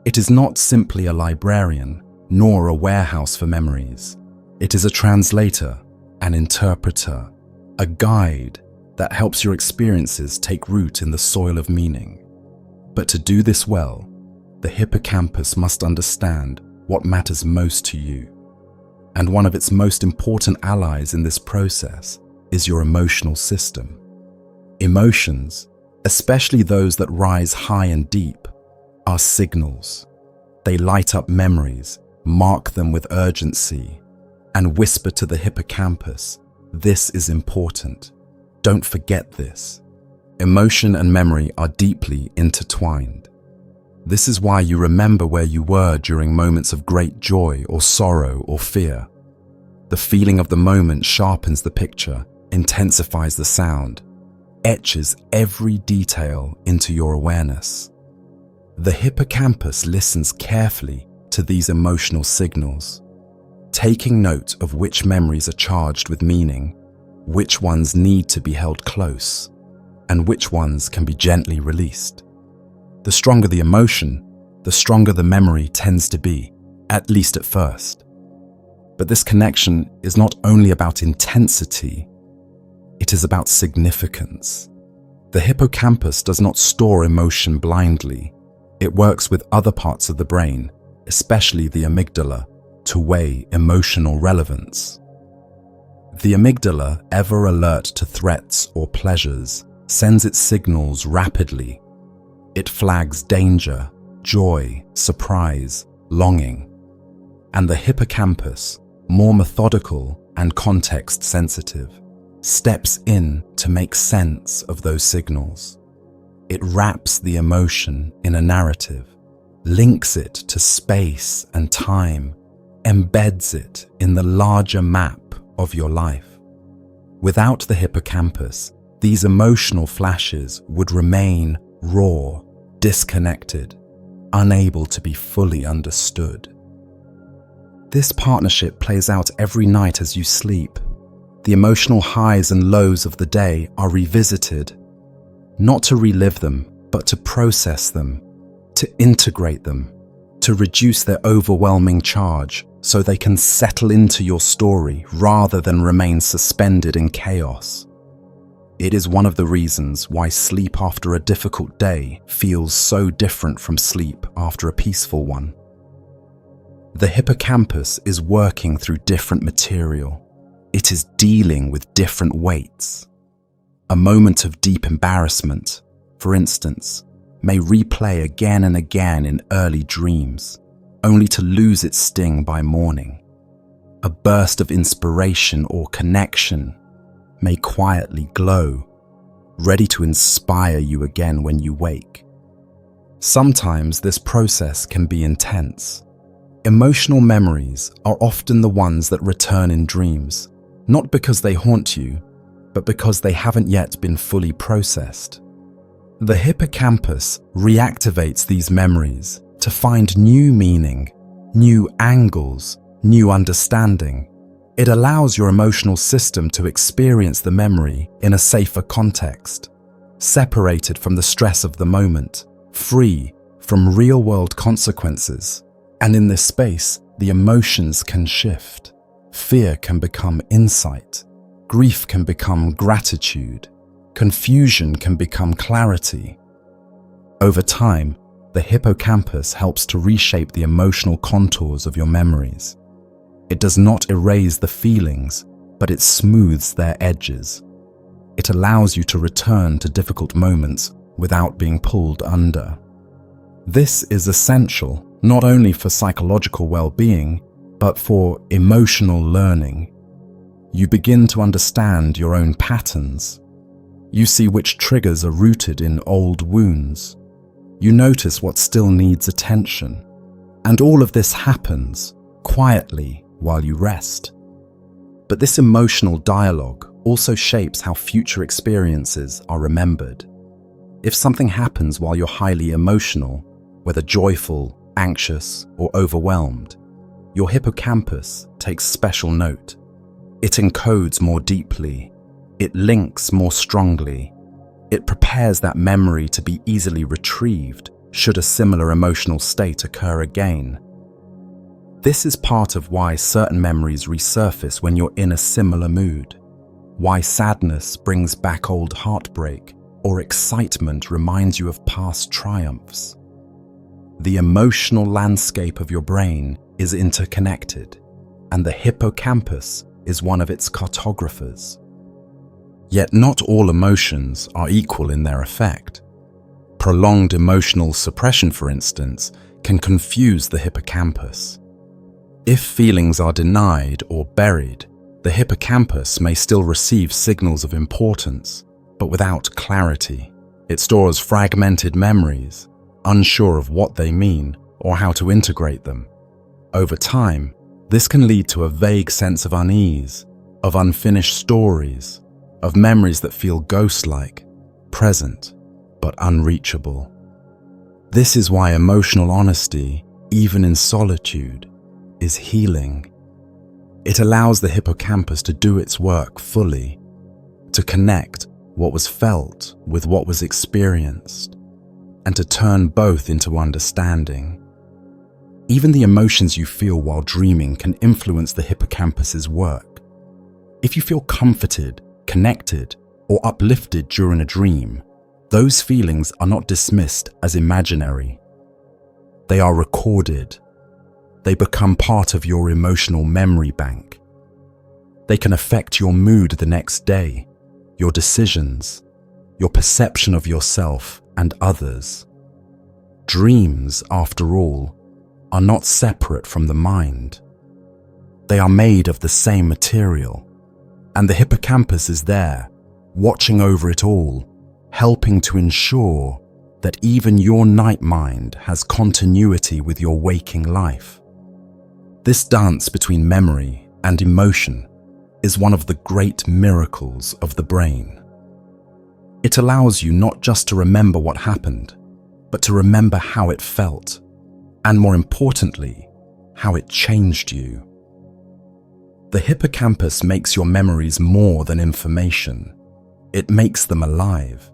S1: It is not simply a librarian, nor a warehouse for memories. It is a translator, an interpreter, a guide that helps your experiences take root in the soil of meaning. But to do this well, the hippocampus must understand what matters most to you. And one of its most important allies in this process is your emotional system. Emotions, especially those that rise high and deep, are signals. They light up memories, mark them with urgency, and whisper to the hippocampus, "This is important. Don't forget this." Emotion and memory are deeply intertwined. This is why you remember where you were during moments of great joy or sorrow or fear. The feeling of the moment sharpens the picture, intensifies the sound, etches every detail into your awareness. The hippocampus listens carefully to these emotional signals, taking note of which memories are charged with meaning, which ones need to be held close, and which ones can be gently released. The stronger the emotion, the stronger the memory tends to be, at least at first. But this connection is not only about intensity, it is about significance. The hippocampus does not store emotion blindly. It works with other parts of the brain, especially the amygdala, to weigh emotional relevance. The amygdala, ever alert to threats or pleasures, sends its signals rapidly. It flags danger, joy, surprise, longing. And the hippocampus, more methodical and context-sensitive, steps in to make sense of those signals. It wraps the emotion in a narrative, links it to space and time, embeds it in the larger map of your life. Without the hippocampus, these emotional flashes would remain raw, disconnected, unable to be fully understood. This partnership plays out every night as you sleep. The emotional highs and lows of the day are revisited, not to relive them, but to process them, to integrate them, to reduce their overwhelming charge so they can settle into your story rather than remain suspended in chaos. It is one of the reasons why sleep after a difficult day feels so different from sleep after a peaceful one. The hippocampus is working through different material. It is dealing with different weights. A moment of deep embarrassment, for instance, may replay again and again in early dreams, only to lose its sting by morning. A burst of inspiration or connection may quietly glow, ready to inspire you again when you wake. Sometimes this process can be intense. Emotional memories are often the ones that return in dreams, not because they haunt you, but because they haven't yet been fully processed. The hippocampus reactivates these memories to find new meaning, new angles, new understanding. It allows your emotional system to experience the memory in a safer context, separated from the stress of the moment, free from real-world consequences. And in this space, the emotions can shift. Fear can become insight. Grief can become gratitude. Confusion can become clarity. Over time, the hippocampus helps to reshape the emotional contours of your memories. It does not erase the feelings, but it smooths their edges. It allows you to return to difficult moments without being pulled under. This is essential not only for psychological well-being, but for emotional learning. You begin to understand your own patterns. You see which triggers are rooted in old wounds. You notice what still needs attention. And all of this happens quietly while you rest. But this emotional dialogue also shapes how future experiences are remembered. If something happens while you're highly emotional, whether joyful, anxious, or overwhelmed, your hippocampus takes special note. It encodes more deeply. It links more strongly. It prepares that memory to be easily retrieved should a similar emotional state occur again. This is part of why certain memories resurface when you're in a similar mood, why sadness brings back old heartbreak, or excitement reminds you of past triumphs. The emotional landscape of your brain is interconnected, and the hippocampus is one of its cartographers. Yet not all emotions are equal in their effect. Prolonged emotional suppression, for instance, can confuse the hippocampus. If feelings are denied or buried, the hippocampus may still receive signals of importance, but without clarity. It stores fragmented memories, unsure of what they mean or how to integrate them. Over time, this can lead to a vague sense of unease, of unfinished stories, of memories that feel ghost-like, present, but unreachable. This is why emotional honesty, even in solitude, is healing. It allows the hippocampus to do its work fully, to connect what was felt with what was experienced, and to turn both into understanding. Even the emotions you feel while dreaming can influence the hippocampus's work. If you feel comforted, connected, or uplifted during a dream, those feelings are not dismissed as imaginary. They are recorded. They become part of your emotional memory bank. They can affect your mood the next day, your decisions, your perception of yourself and others. Dreams, after all, are not separate from the mind. They are made of the same material, and the hippocampus is there, watching over it all, helping to ensure that even your night mind has continuity with your waking life. This dance between memory and emotion is one of the great miracles of the brain. It allows you not just to remember what happened, but to remember how it felt, and more importantly, how it changed you. The hippocampus makes your memories more than information. It makes them alive.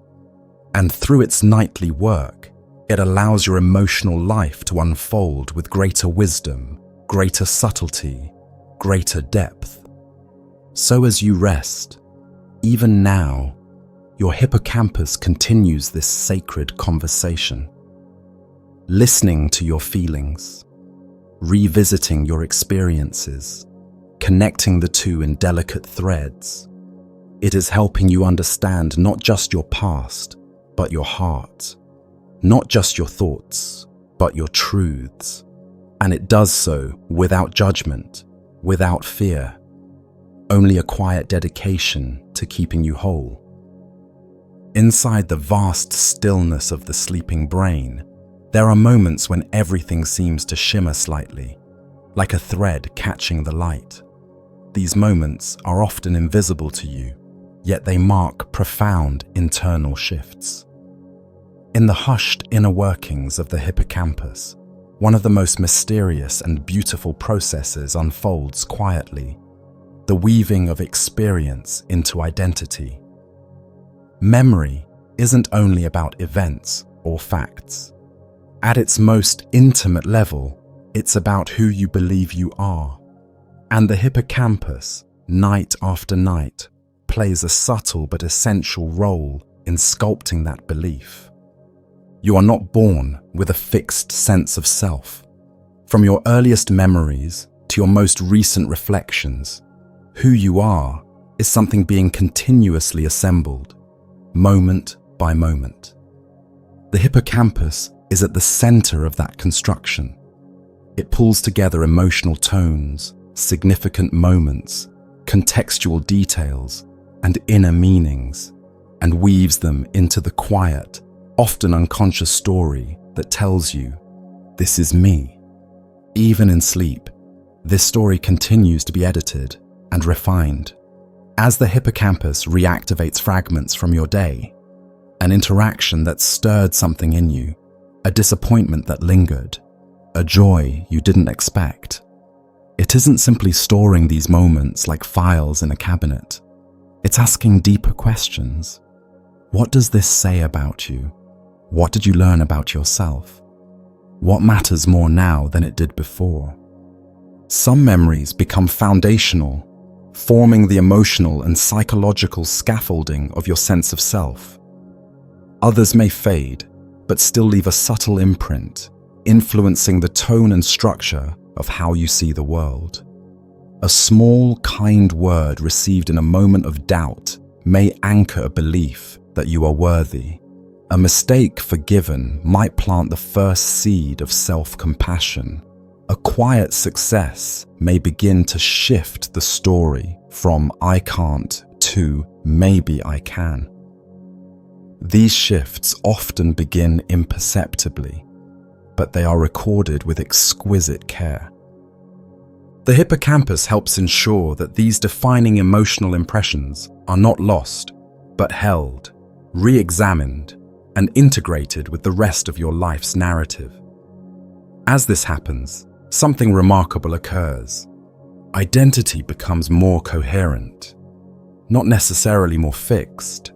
S1: And through its nightly work, it allows your emotional life to unfold with greater wisdom, greater subtlety, greater depth. So as you rest, even now, your hippocampus continues this sacred conversation, listening to your feelings, revisiting your experiences, connecting the two in delicate threads. It is helping you understand not just your past, but your heart, not just your thoughts, but your truths. And it does so without judgment, without fear, only a quiet dedication to keeping you whole. Inside the vast stillness of the sleeping brain, there are moments when everything seems to shimmer slightly, like a thread catching the light. These moments are often invisible to you, yet they mark profound internal shifts. In the hushed inner workings of the hippocampus, one of the most mysterious and beautiful processes unfolds quietly, the weaving of experience into identity. Memory isn't only about events or facts. At its most intimate level, it's about who you believe you are. And the hippocampus, night after night, plays a subtle but essential role in sculpting that belief. You are not born with a fixed sense of self. From your earliest memories to your most recent reflections, who you are is something being continuously assembled, moment by moment. The hippocampus is at the center of that construction. It pulls together emotional tones, significant moments, contextual details, and inner meanings, and weaves them into the quiet, often unconscious story that tells you, "This is me." Even in sleep, this story continues to be edited and refined. As the hippocampus reactivates fragments from your day, an interaction that stirred something in you, a disappointment that lingered, a joy you didn't expect. It isn't simply storing these moments like files in a cabinet. It's asking deeper questions. What does this say about you? What did you learn about yourself? What matters more now than it did before? Some memories become foundational, forming the emotional and psychological scaffolding of your sense of self. Others may fade, but still leave a subtle imprint, influencing the tone and structure of how you see the world. A small, kind word received in a moment of doubt may anchor a belief that you are worthy. A mistake forgiven might plant the first seed of self-compassion. A quiet success may begin to shift the story from "I can't" to "maybe I can." These shifts often begin imperceptibly, but they are recorded with exquisite care. The hippocampus helps ensure that these defining emotional impressions are not lost, but held, re-examined, and integrated with the rest of your life's narrative. As this happens, something remarkable occurs. Identity becomes more coherent, not necessarily more fixed,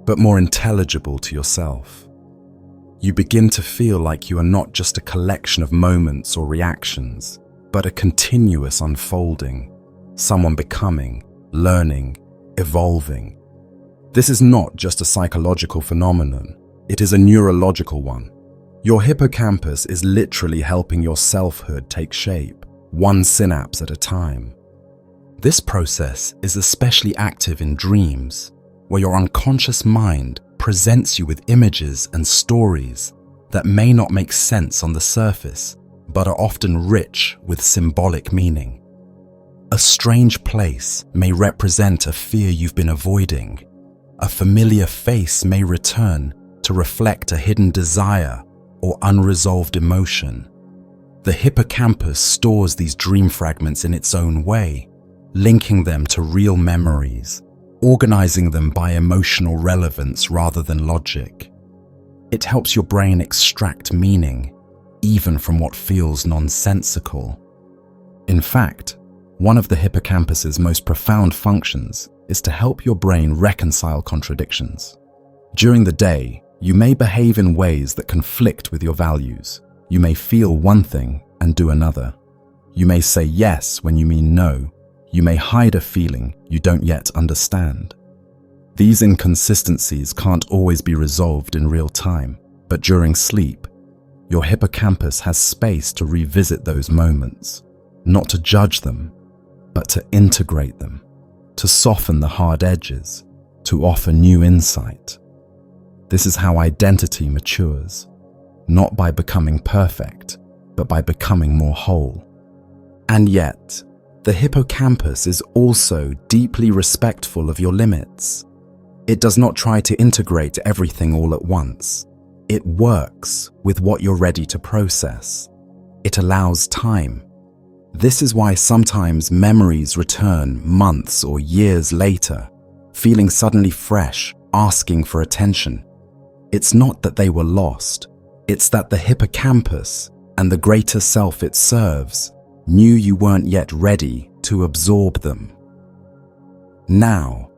S1: but more intelligible to yourself. You begin to feel like you are not just a collection of moments or reactions, but a continuous unfolding, someone becoming, learning, evolving. This is not just a psychological phenomenon, it is a neurological one. Your hippocampus is literally helping your selfhood take shape, one synapse at a time. This process is especially active in dreams, where your unconscious mind presents you with images and stories that may not make sense on the surface, but are often rich with symbolic meaning. A strange place may represent a fear you've been avoiding. A familiar face may return to reflect a hidden desire or unresolved emotion. The hippocampus stores these dream fragments in its own way, linking them to real memories, organizing them by emotional relevance rather than logic. It helps your brain extract meaning, even from what feels nonsensical. In fact, one of the hippocampus's most profound functions is to help your brain reconcile contradictions. During the day, you may behave in ways that conflict with your values. You may feel one thing and do another. You may say yes when you mean no. You may hide a feeling you don't yet understand. These inconsistencies can't always be resolved in real time, but during sleep, your hippocampus has space to revisit those moments, not to judge them, but to integrate them, to soften the hard edges, to offer new insight. This is how identity matures, not by becoming perfect, but by becoming more whole. And yet, the hippocampus is also deeply respectful of your limits. It does not try to integrate everything all at once. It works with what you're ready to process. It allows time. This is why sometimes memories return months or years later, feeling suddenly fresh, asking for attention. It's not that they were lost, it's that the hippocampus and the greater self it serves knew you weren't yet ready to absorb them. Now,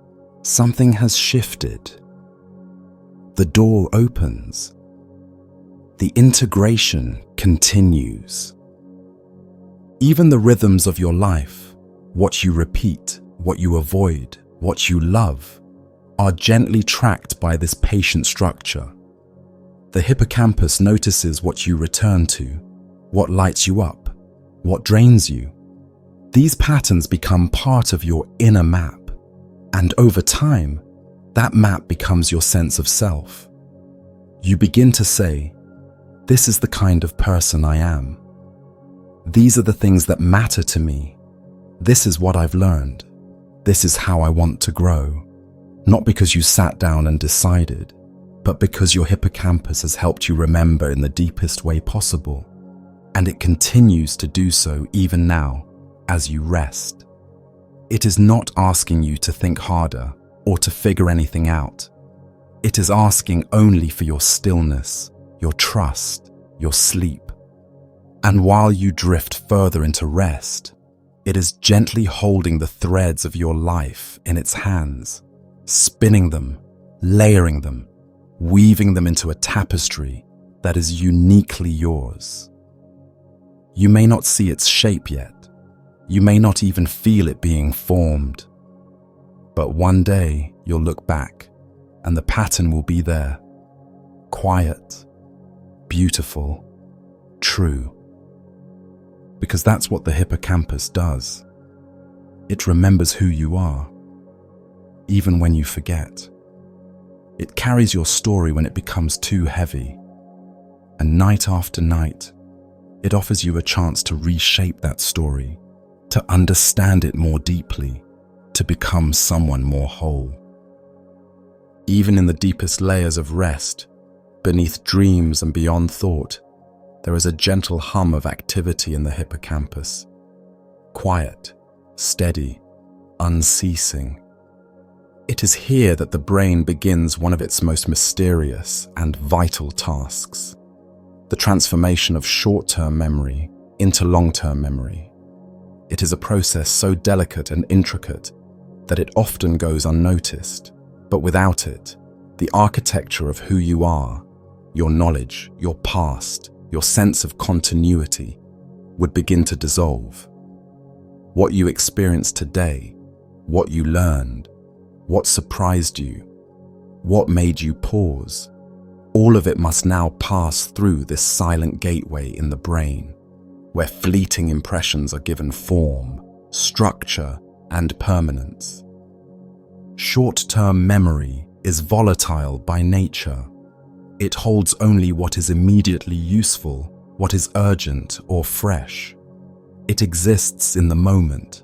S1: something has shifted. The door opens. The integration continues. Even the rhythms of your life, what you repeat, what you avoid, what you love, are gently tracked by this patient structure. The hippocampus notices what you return to, what lights you up, what drains you. These patterns become part of your inner map, and over time, that map becomes your sense of self. You begin to say, "This is the kind of person I am. These are the things that matter to me. This is what I've learned. This is how I want to grow." Not because you sat down and decided, but because your hippocampus has helped you remember in the deepest way possible. And it continues to do so even now, as you rest. It is not asking you to think harder or to figure anything out. It is asking only for your stillness, your trust, your sleep. And while you drift further into rest, it is gently holding the threads of your life in its hands, spinning them, layering them, weaving them into a tapestry that is uniquely yours. You may not see its shape yet. You may not even feel it being formed. But one day you'll look back and the pattern will be there. Quiet, beautiful, true. Because that's what the hippocampus does. It remembers who you are, even when you forget. It carries your story when it becomes too heavy. And night after night, it offers you a chance to reshape that story, to understand it more deeply, to become someone more whole. Even in the deepest layers of rest, beneath dreams and beyond thought, there is a gentle hum of activity in the hippocampus. Quiet, steady, unceasing. It is here that the brain begins one of its most mysterious and vital tasks: the transformation of short-term memory into long-term memory. It is a process so delicate and intricate that it often goes unnoticed, but without it, the architecture of who you are, your knowledge, your past, your sense of continuity, would begin to dissolve. What you experience today, what you learned, what surprised you, what made you pause, all of it must now pass through this silent gateway in the brain, where fleeting impressions are given form, structure, and permanence. Short-term memory is volatile by nature. It holds only what is immediately useful, what is urgent or fresh. It exists in the moment,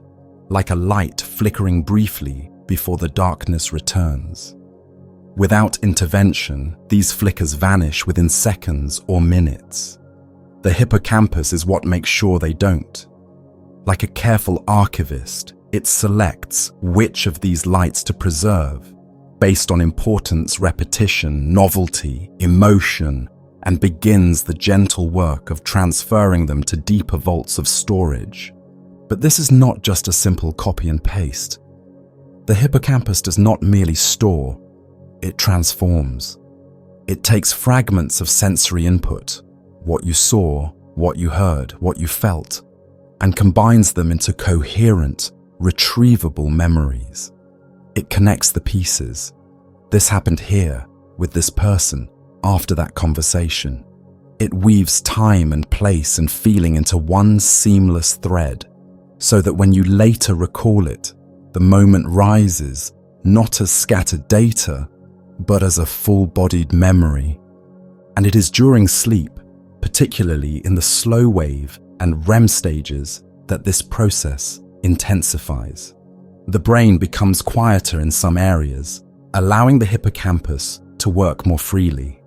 S1: like a light flickering briefly before the darkness returns. Without intervention, these flickers vanish within seconds or minutes. The hippocampus is what makes sure they don't. Like a careful archivist, it selects which of these lights to preserve, based on importance, repetition, novelty, emotion, and begins the gentle work of transferring them to deeper vaults of storage. But this is not just a simple copy and paste. The hippocampus does not merely store, it transforms. It takes fragments of sensory input, what you saw, what you heard, what you felt, and combines them into coherent, retrievable memories. It connects the pieces. This happened here, with this person, after that conversation. It weaves time and place and feeling into one seamless thread, so that when you later recall it, the moment rises, not as scattered data, but as a full-bodied memory. And it is during sleep, particularly in the slow wave and REM stages, that this process intensifies. The brain becomes quieter in some areas, allowing the hippocampus to work more freely.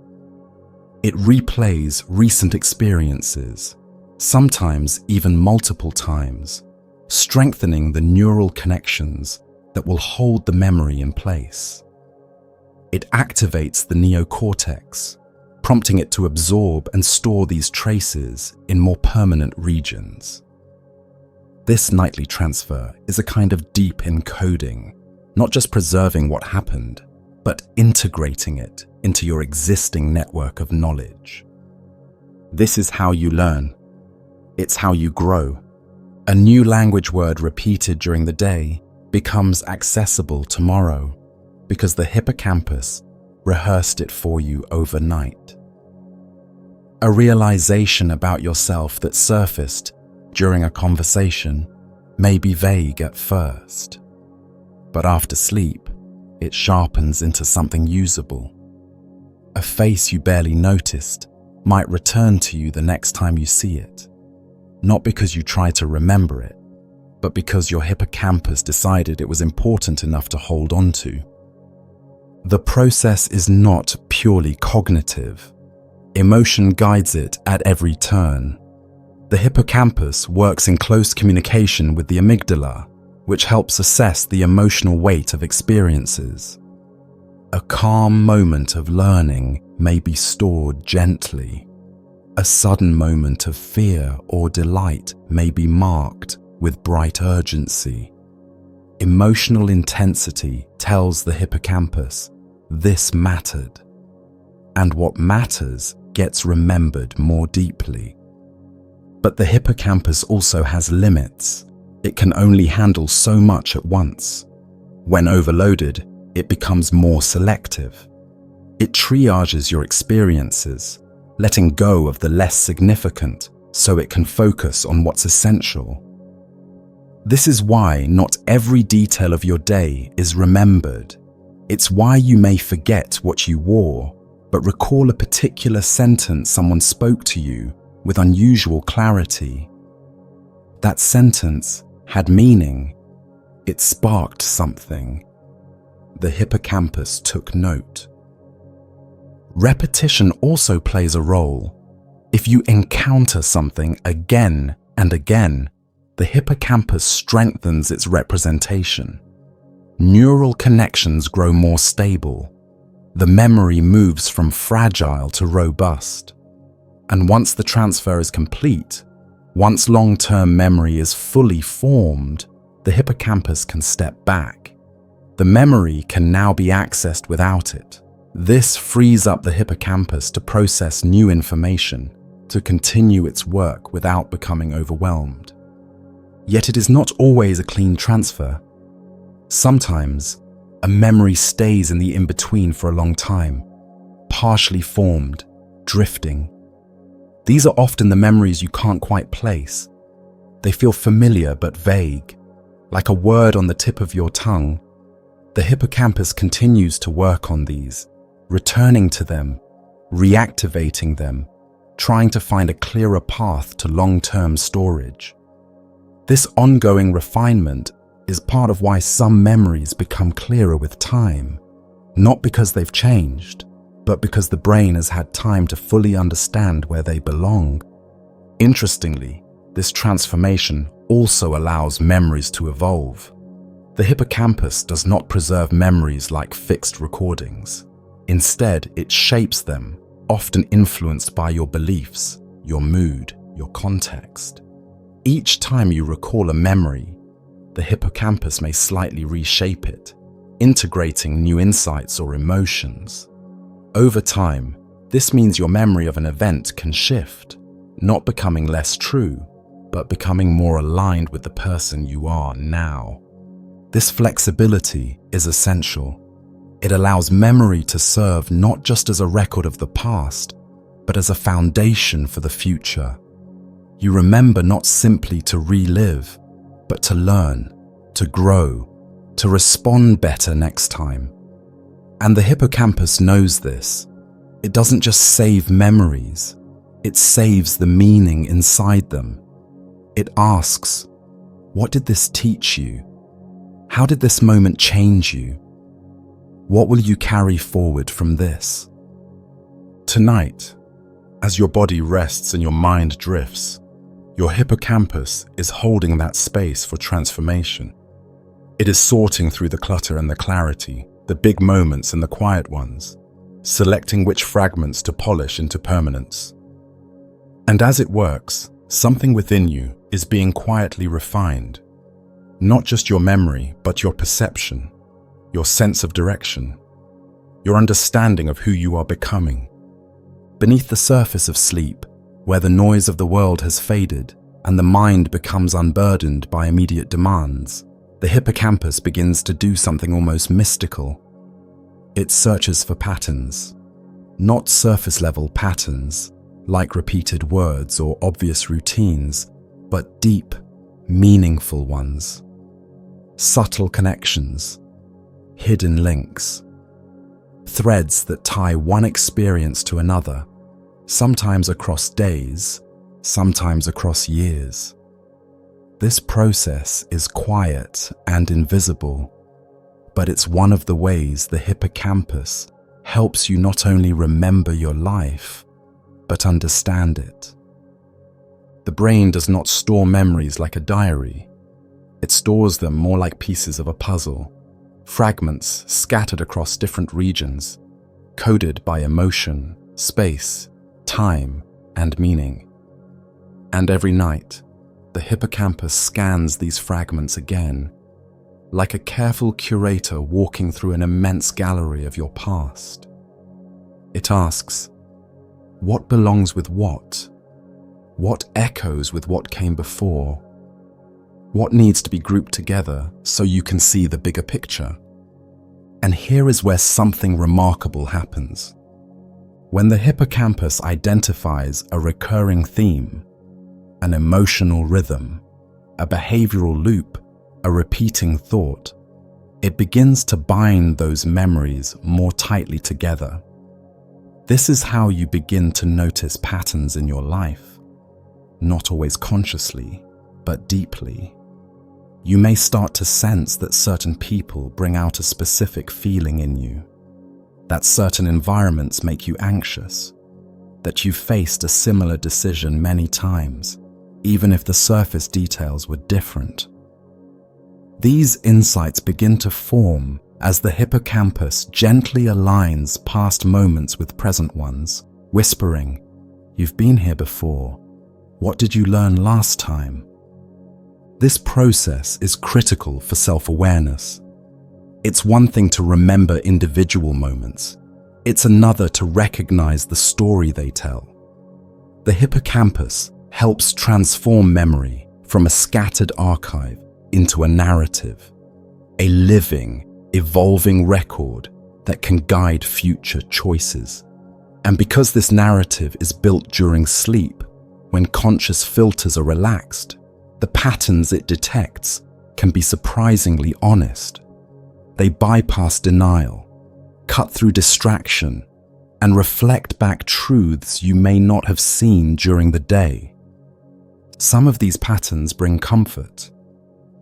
S1: It replays recent experiences, sometimes even multiple times, strengthening the neural connections that will hold the memory in place. It activates the neocortex, prompting it to absorb and store these traces in more permanent regions. This nightly transfer is a kind of deep encoding, not just preserving what happened, but integrating it into your existing network of knowledge. This is how you learn. It's how you grow. A new language word repeated during the day becomes accessible tomorrow because the hippocampus rehearsed it for you overnight. A realization about yourself that surfaced during a conversation may be vague at first, but after sleep, it sharpens into something usable. A face you barely noticed might return to you the next time you see it, not because you try to remember it, but because your hippocampus decided it was important enough to hold on to. The process is not purely cognitive. Emotion guides it at every turn. The hippocampus works in close communication with the amygdala, which helps assess the emotional weight of experiences. A calm moment of learning may be stored gently. A sudden moment of fear or delight may be marked with bright urgency. Emotional intensity tells the hippocampus this mattered, and what matters gets remembered more deeply. But the hippocampus also has limits. It can only handle so much at once. When overloaded, it becomes more selective. It triages your experiences, letting go of the less significant so it can focus on what's essential. This is why not every detail of your day is remembered. It's why you may forget what you wore, but recall a particular sentence someone spoke to you with unusual clarity. That sentence had meaning. It sparked something. The hippocampus took note. Repetition also plays a role. If you encounter something again and again, the hippocampus strengthens its representation. Neural connections grow more stable. The memory moves from fragile to robust. And once the transfer is complete, once long-term memory is fully formed, the hippocampus can step back. The memory can now be accessed without it. This frees up the hippocampus to process new information, to continue its work without becoming overwhelmed. Yet it is not always a clean transfer. Sometimes, a memory stays in the in-between for a long time, partially formed, drifting. These are often the memories you can't quite place. They feel familiar but vague, like a word on the tip of your tongue. The hippocampus continues to work on these, returning to them, reactivating them, trying to find a clearer path to long-term storage. This ongoing refinement is part of why some memories become clearer with time, not because they've changed, but because the brain has had time to fully understand where they belong. Interestingly, this transformation also allows memories to evolve. The hippocampus does not preserve memories like fixed recordings. Instead, it shapes them, often influenced by your beliefs, your mood, your context. Each time you recall a memory, the hippocampus may slightly reshape it, integrating new insights or emotions. Over time, this means your memory of an event can shift, not becoming less true, but becoming more aligned with the person you are now. This flexibility is essential. It allows memory to serve not just as a record of the past, but as a foundation for the future. You remember not simply to relive, but to learn, to grow, to respond better next time. And the hippocampus knows this. It doesn't just save memories, it saves the meaning inside them. It asks, what did this teach you? How did this moment change you? What will you carry forward from this? Tonight, as your body rests and your mind drifts, your hippocampus is holding that space for transformation. It is sorting through the clutter and the clarity, the big moments and the quiet ones, selecting which fragments to polish into permanence. And as it works, something within you is being quietly refined. Not just your memory, but your perception, your sense of direction, your understanding of who you are becoming. Beneath the surface of sleep, where the noise of the world has faded and the mind becomes unburdened by immediate demands, the hippocampus begins to do something almost mystical. It searches for patterns, not surface-level patterns, like repeated words or obvious routines, but deep, meaningful ones. Subtle connections, hidden links, threads that tie one experience to another, sometimes across days, sometimes across years. This process is quiet and invisible, but it's one of the ways the hippocampus helps you not only remember your life, but understand it. The brain does not store memories like a diary. It stores them more like pieces of a puzzle, fragments scattered across different regions, coded by emotion, space, time, and meaning. And every night, the hippocampus scans these fragments again, like a careful curator walking through an immense gallery of your past. It asks, what belongs with what? What echoes with what came before? What needs to be grouped together so you can see the bigger picture? And here is where something remarkable happens. When the hippocampus identifies a recurring theme, an emotional rhythm, a behavioral loop, a repeating thought, it begins to bind those memories more tightly together. This is how you begin to notice patterns in your life, not always consciously, but deeply. You may start to sense that certain people bring out a specific feeling in you, that certain environments make you anxious, that you've faced a similar decision many times, even if the surface details were different. These insights begin to form as the hippocampus gently aligns past moments with present ones, whispering, "You've been here before. What did you learn last time?" This process is critical for self-awareness. It's one thing to remember individual moments. It's another to recognize the story they tell. The hippocampus helps transform memory from a scattered archive into a narrative, a living, evolving record that can guide future choices. And because this narrative is built during sleep, when conscious filters are relaxed, the patterns it detects can be surprisingly honest. They bypass denial, cut through distraction, and reflect back truths you may not have seen during the day. Some of these patterns bring comfort.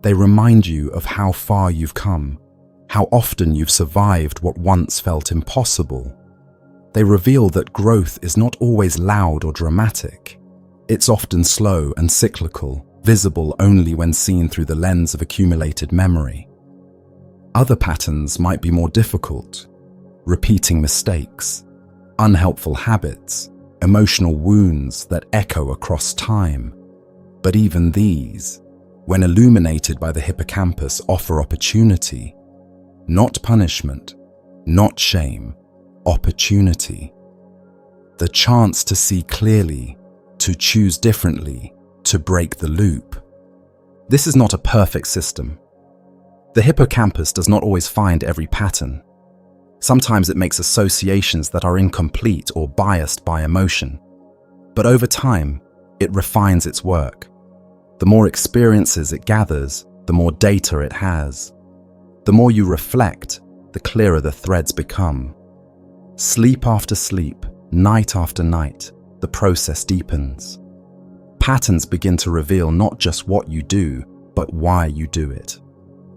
S1: They remind you of how far you've come, how often you've survived what once felt impossible. They reveal that growth is not always loud or dramatic. It's often slow and cyclical, visible only when seen through the lens of accumulated memory. Other patterns might be more difficult: repeating mistakes, unhelpful habits, emotional wounds that echo across time. But even these, when illuminated by the hippocampus, offer opportunity. Not punishment, not shame, opportunity. The chance to see clearly, to choose differently, to break the loop. This is not a perfect system. The hippocampus does not always find every pattern. Sometimes it makes associations that are incomplete or biased by emotion. But over time, it refines its work. The more experiences it gathers, the more data it has. The more you reflect, the clearer the threads become. Sleep after sleep, night after night, the process deepens. Patterns begin to reveal not just what you do, but why you do it.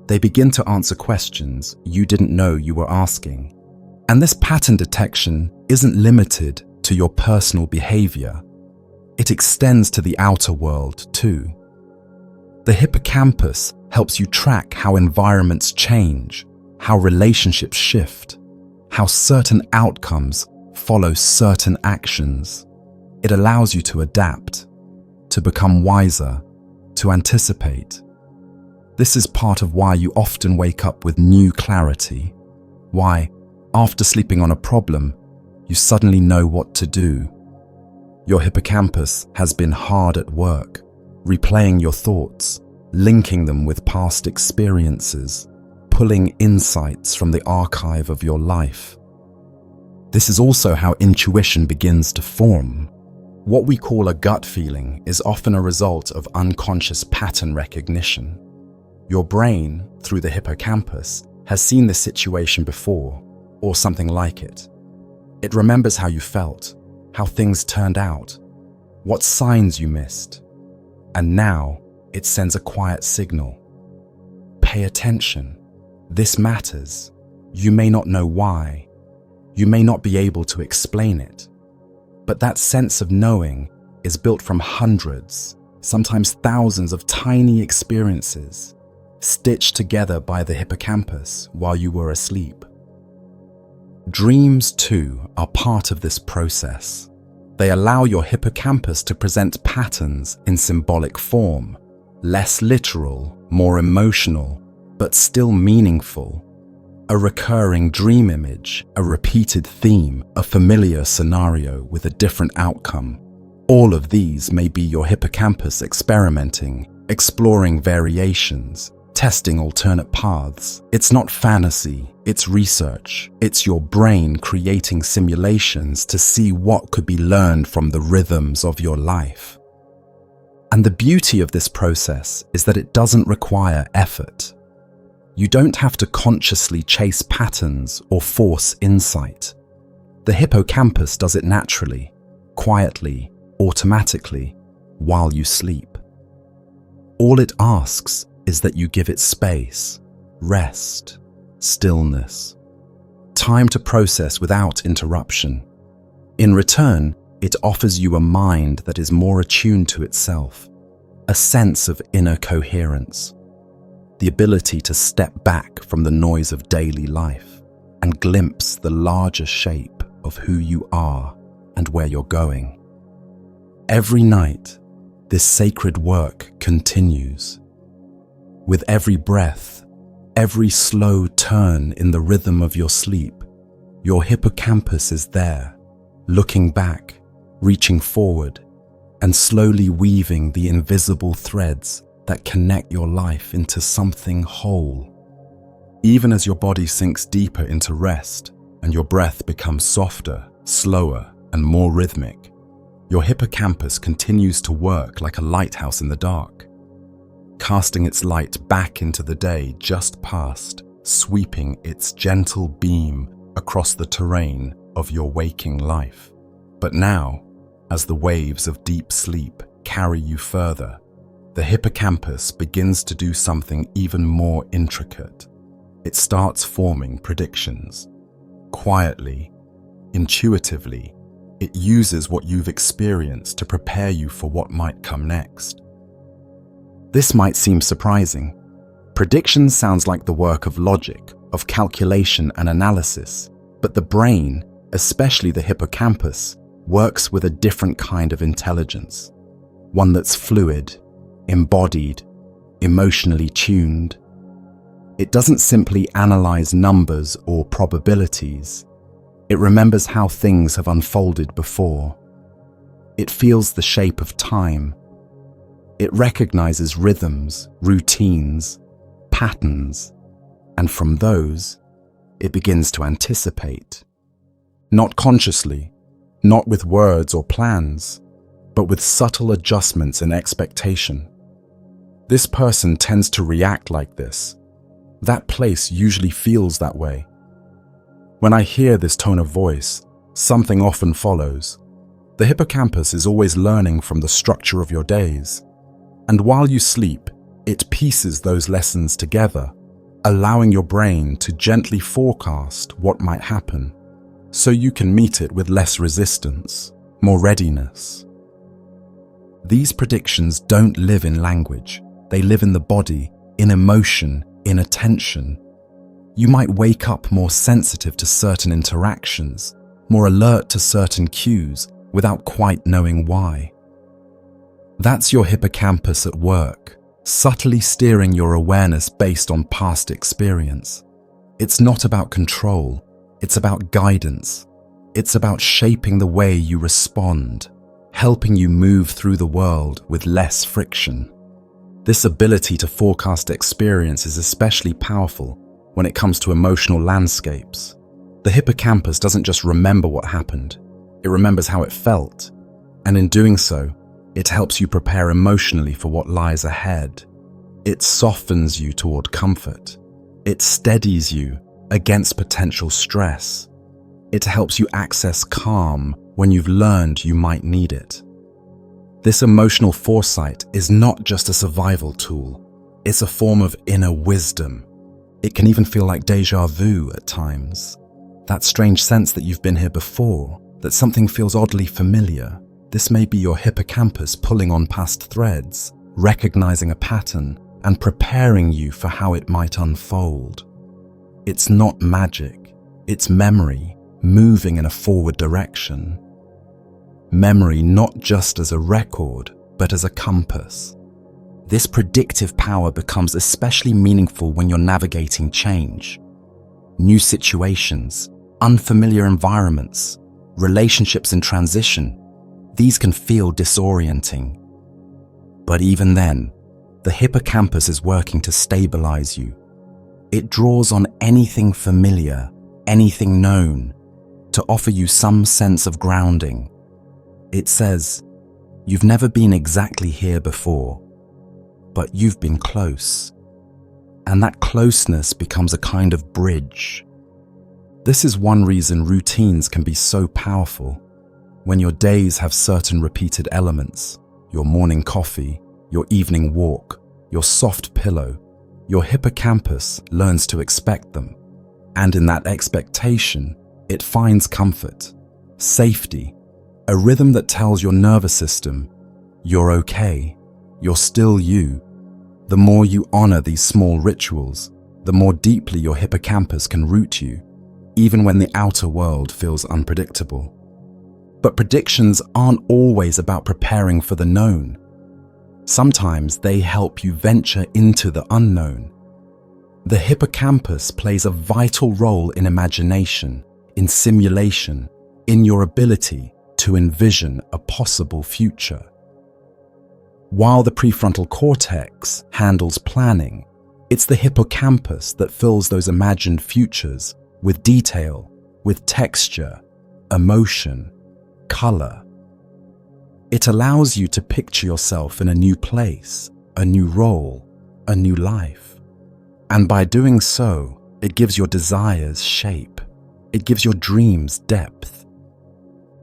S1: They begin to answer questions you didn't know you were asking. And this pattern detection isn't limited to your personal behavior. It extends to the outer world too. The hippocampus helps you track how environments change, how relationships shift, how certain outcomes follow certain actions. It allows you to adapt, to become wiser, to anticipate. This is part of why you often wake up with new clarity, why, after sleeping on a problem, you suddenly know what to do. Your hippocampus has been hard at work, replaying your thoughts, linking them with past experiences, pulling insights from the archive of your life. This is also how intuition begins to form. What we call a gut feeling is often a result of unconscious pattern recognition. Your brain, through the hippocampus, has seen this situation before, or something like it. It remembers how you felt, how things turned out, what signs you missed. And now, it sends a quiet signal. Pay attention. This matters. You may not know why. You may not be able to explain it. But that sense of knowing is built from hundreds, sometimes thousands of tiny experiences, stitched together by the hippocampus while you were asleep. Dreams, too, are part of this process. They allow your hippocampus to present patterns in symbolic form, less literal, more emotional, but still meaningful. A recurring dream image, a repeated theme, a familiar scenario with a different outcome. All of these may be your hippocampus experimenting, exploring variations, testing alternate paths. It's not fantasy, it's research. It's your brain creating simulations to see what could be learned from the rhythms of your life. And the beauty of this process is that it doesn't require effort. You don't have to consciously chase patterns or force insight. The hippocampus does it naturally, quietly, automatically, while you sleep. All it asks is that you give it space, rest, stillness, time to process without interruption. In return, it offers you a mind that is more attuned to itself, a sense of inner coherence, the ability to step back from the noise of daily life and glimpse the larger shape of who you are and where you're going. Every night, this sacred work continues. With every breath, every slow turn in the rhythm of your sleep, your hippocampus is there, looking back, reaching forward, and slowly weaving the invisible threads that connect your life into something whole. Even as your body sinks deeper into rest and your breath becomes softer, slower, and more rhythmic, your hippocampus continues to work like a lighthouse in the dark, casting its light back into the day just past, sweeping its gentle beam across the terrain of your waking life. But now, as the waves of deep sleep carry you further, the hippocampus begins to do something even more intricate. It starts forming predictions. Quietly, intuitively, it uses what you've experienced to prepare you for what might come next. This might seem surprising. Prediction sounds like the work of logic, of calculation and analysis, but the brain, especially the hippocampus, works with a different kind of intelligence, one that's fluid, embodied, emotionally tuned. It doesn't simply analyze numbers or probabilities. It remembers how things have unfolded before. It feels the shape of time. It recognizes rhythms, routines, patterns, and from those, it begins to anticipate. Not consciously, not with words or plans, but with subtle adjustments in expectation. This person tends to react like this. That place usually feels that way. When I hear this tone of voice, something often follows. The hippocampus is always learning from the structure of your days. And while you sleep, it pieces those lessons together, allowing your brain to gently forecast what might happen, so you can meet it with less resistance, more readiness. These predictions don't live in language. They live in the body, in emotion, in attention. You might wake up more sensitive to certain interactions, more alert to certain cues without quite knowing why. That's your hippocampus at work, subtly steering your awareness based on past experience. It's not about control, it's about guidance. It's about shaping the way you respond, helping you move through the world with less friction. This ability to forecast experience is especially powerful when it comes to emotional landscapes. The hippocampus doesn't just remember what happened, it remembers how it felt, and in doing so, it helps you prepare emotionally for what lies ahead. It softens you toward comfort. It steadies you against potential stress. It helps you access calm when you've learned you might need it. This emotional foresight is not just a survival tool, it's a form of inner wisdom. It can even feel like déjà vu at times. That strange sense that you've been here before, that something feels oddly familiar. This may be your hippocampus pulling on past threads, recognizing a pattern, and preparing you for how it might unfold. It's not magic, it's memory, moving in a forward direction. Memory not just as a record, but as a compass. This predictive power becomes especially meaningful when you're navigating change. New situations, unfamiliar environments, relationships in transition, these can feel disorienting. But even then, the hippocampus is working to stabilize you. It draws on anything familiar, anything known, to offer you some sense of grounding. It says, you've never been exactly here before, but you've been close. And that closeness becomes a kind of bridge. This is one reason routines can be so powerful. When your days have certain repeated elements, your morning coffee, your evening walk, your soft pillow, your hippocampus learns to expect them. And in that expectation, it finds comfort, safety, a rhythm that tells your nervous system, you're okay, you're still you. The more you honor these small rituals, the more deeply your hippocampus can root you, even when the outer world feels unpredictable. But predictions aren't always about preparing for the known. Sometimes they help you venture into the unknown. The hippocampus plays a vital role in imagination, in simulation, in your ability to envision a possible future. While the prefrontal cortex handles planning, it's the hippocampus that fills those imagined futures with detail, with texture, emotion, color. It allows you to picture yourself in a new place, a new role, a new life. And by doing so, it gives your desires shape. It gives your dreams depth.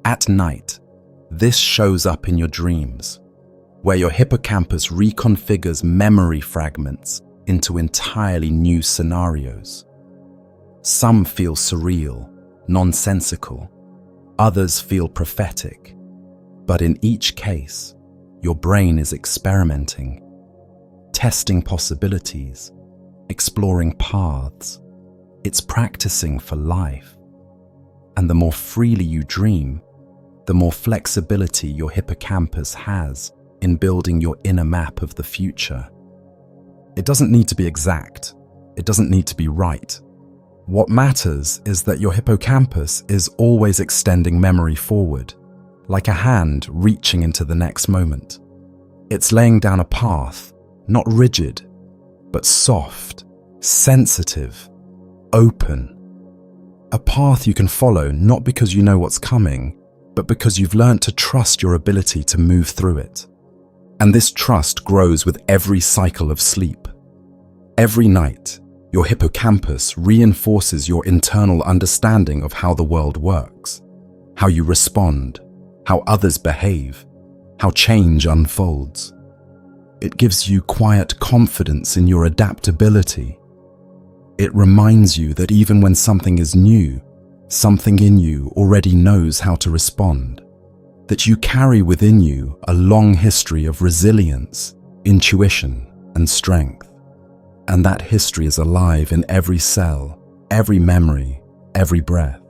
S1: At night, this shows up in your dreams, where your hippocampus reconfigures memory fragments into entirely new scenarios. Some feel surreal, nonsensical. Others feel prophetic. But in each case, your brain is experimenting, testing possibilities, exploring paths. It's practicing for life. And the more freely you dream, the more flexibility your hippocampus has in building your inner map of the future. It doesn't need to be exact. It doesn't need to be right. What matters is that your hippocampus is always extending memory forward, like a hand reaching into the next moment. It's laying down a path, not rigid, but soft, sensitive, open. A path you can follow not because you know what's coming, but because you've learned to trust your ability to move through it. And this trust grows with every cycle of sleep. Every night, your hippocampus reinforces your internal understanding of how the world works, how you respond, how others behave, how change unfolds. It gives you quiet confidence in your adaptability. It reminds you that even when something is new, something in you already knows how to respond. That you carry within you a long history of resilience, intuition, and strength. And that history is alive in every cell, every memory, every breath.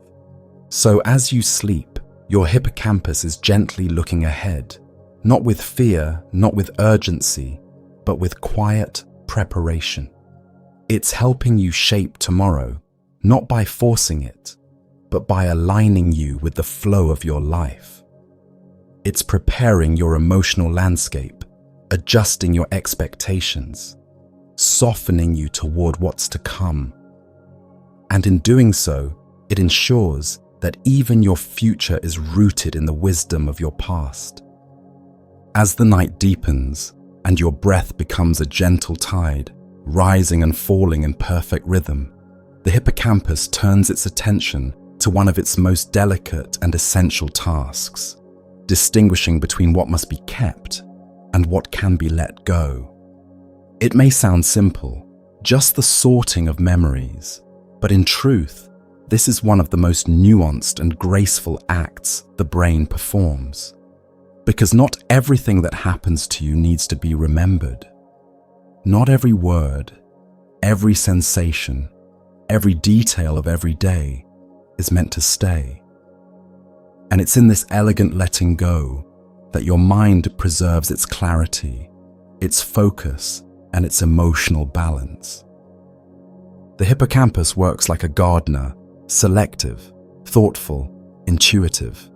S1: So as you sleep, your hippocampus is gently looking ahead, not with fear, not with urgency, but with quiet preparation. It's helping you shape tomorrow, not by forcing it, but by aligning you with the flow of your life. It's preparing your emotional landscape, adjusting your expectations, softening you toward what's to come. And in doing so, it ensures that even your future is rooted in the wisdom of your past. As the night deepens and your breath becomes a gentle tide, rising and falling in perfect rhythm, the hippocampus turns its attention to one of its most delicate and essential tasks, distinguishing between what must be kept and what can be let go. It may sound simple, just the sorting of memories, but in truth, this is one of the most nuanced and graceful acts the brain performs. Because not everything that happens to you needs to be remembered. Not every word, every sensation, every detail of every day is meant to stay. And it's in this elegant letting go that your mind preserves its clarity, its focus, and its emotional balance. The hippocampus works like a gardener, selective, thoughtful, intuitive.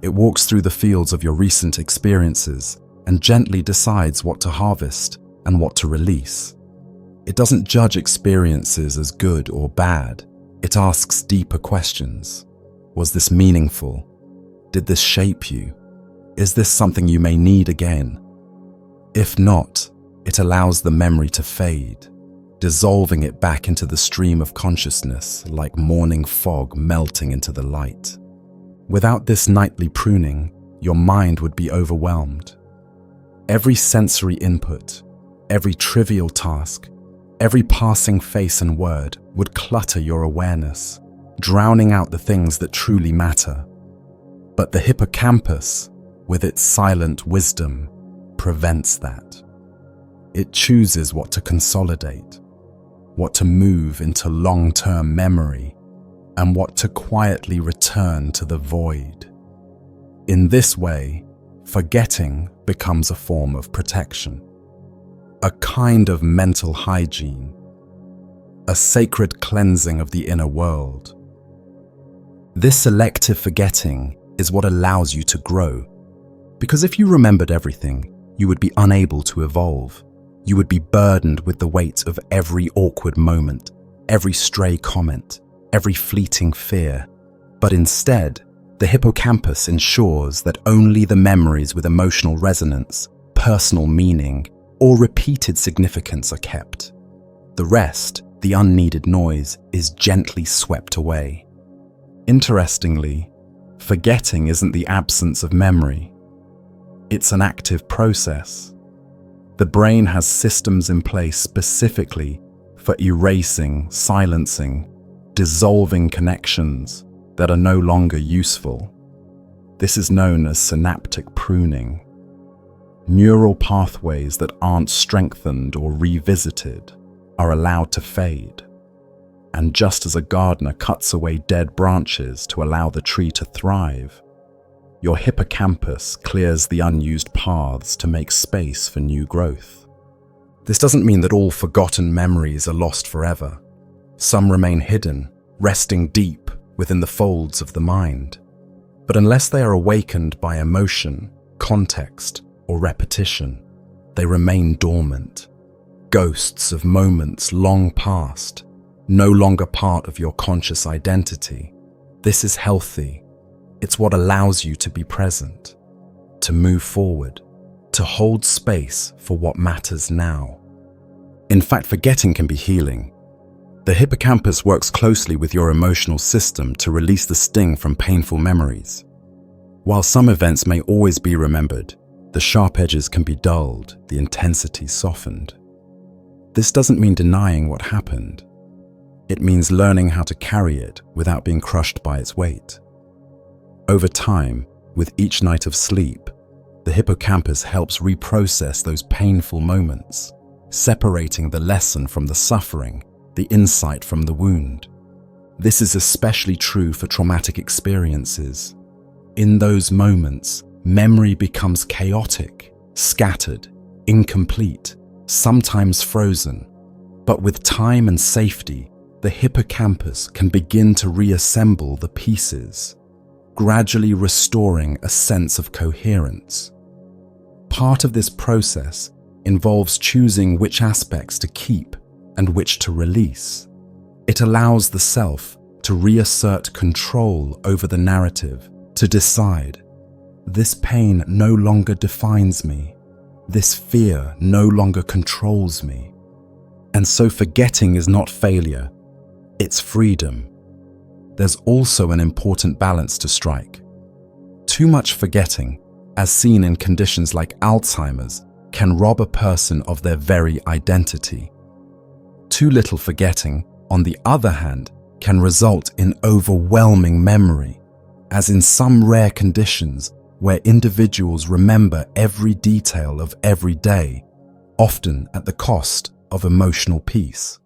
S1: It walks through the fields of your recent experiences and gently decides what to harvest and what to release. It doesn't judge experiences as good or bad. It asks deeper questions. Was this meaningful? Did this shape you? Is this something you may need again? If not, it allows the memory to fade, dissolving it back into the stream of consciousness like morning fog melting into the light. Without this nightly pruning, your mind would be overwhelmed. Every sensory input, every trivial task, every passing face and word would clutter your awareness, drowning out the things that truly matter. But the hippocampus, with its silent wisdom, prevents that. It chooses what to consolidate, what to move into long-term memory, and what to quietly return to the void. In this way, forgetting becomes a form of protection, a kind of mental hygiene, a sacred cleansing of the inner world. This selective forgetting is what allows you to grow, because if you remembered everything, you would be unable to evolve. You would be burdened with the weight of every awkward moment, every stray comment, every fleeting fear. But instead, the hippocampus ensures that only the memories with emotional resonance, personal meaning, or repeated significance are kept. The rest, the unneeded noise, is gently swept away. Interestingly, forgetting isn't the absence of memory. It's an active process. The brain has systems in place specifically for erasing, silencing, dissolving connections that are no longer useful. This is known as synaptic pruning. Neural pathways that aren't strengthened or revisited are allowed to fade. And just as a gardener cuts away dead branches to allow the tree to thrive, your hippocampus clears the unused paths to make space for new growth. This doesn't mean that all forgotten memories are lost forever. Some remain hidden, resting deep within the folds of the mind. But unless they are awakened by emotion, context, or repetition, they remain dormant. Ghosts of moments long past, no longer part of your conscious identity. This is healthy. It's what allows you to be present, to move forward, to hold space for what matters now. In fact, forgetting can be healing. The hippocampus works closely with your emotional system to release the sting from painful memories. While some events may always be remembered, the sharp edges can be dulled, the intensity softened. This doesn't mean denying what happened. It means learning how to carry it without being crushed by its weight. Over time, with each night of sleep, the hippocampus helps reprocess those painful moments, separating the lesson from the suffering, the insight from the wound. This is especially true for traumatic experiences. In those moments, memory becomes chaotic, scattered, incomplete, sometimes frozen. But with time and safety, the hippocampus can begin to reassemble the pieces, gradually restoring a sense of coherence. Part of this process involves choosing which aspects to keep and which to release. It allows the self to reassert control over the narrative, to decide, this pain no longer defines me, this fear no longer controls me. And so forgetting is not failure, it's freedom. There's also an important balance to strike. Too much forgetting, as seen in conditions like Alzheimer's, can rob a person of their very identity. Too little forgetting, on the other hand, can result in overwhelming memory, as in some rare conditions where individuals remember every detail of every day, often at the cost of emotional peace.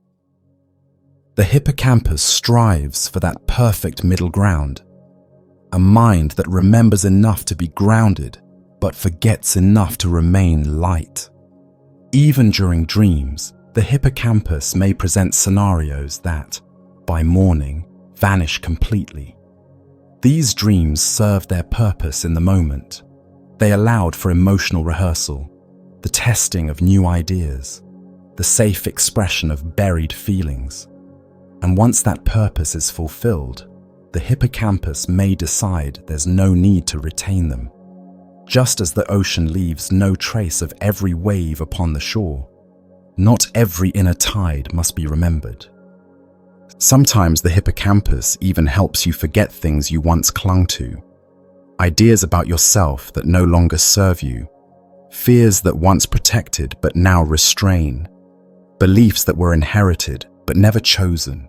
S1: The hippocampus strives for that perfect middle ground, a mind that remembers enough to be grounded but forgets enough to remain light. Even during dreams, the hippocampus may present scenarios that, by morning, vanish completely. These dreams served their purpose in the moment. They allowed for emotional rehearsal, the testing of new ideas, the safe expression of buried feelings. And once that purpose is fulfilled, the hippocampus may decide there's no need to retain them. Just as the ocean leaves no trace of every wave upon the shore, not every inner tide must be remembered. Sometimes the hippocampus even helps you forget things you once clung to, ideas about yourself that no longer serve you, fears that once protected but now restrain, beliefs that were inherited but never chosen.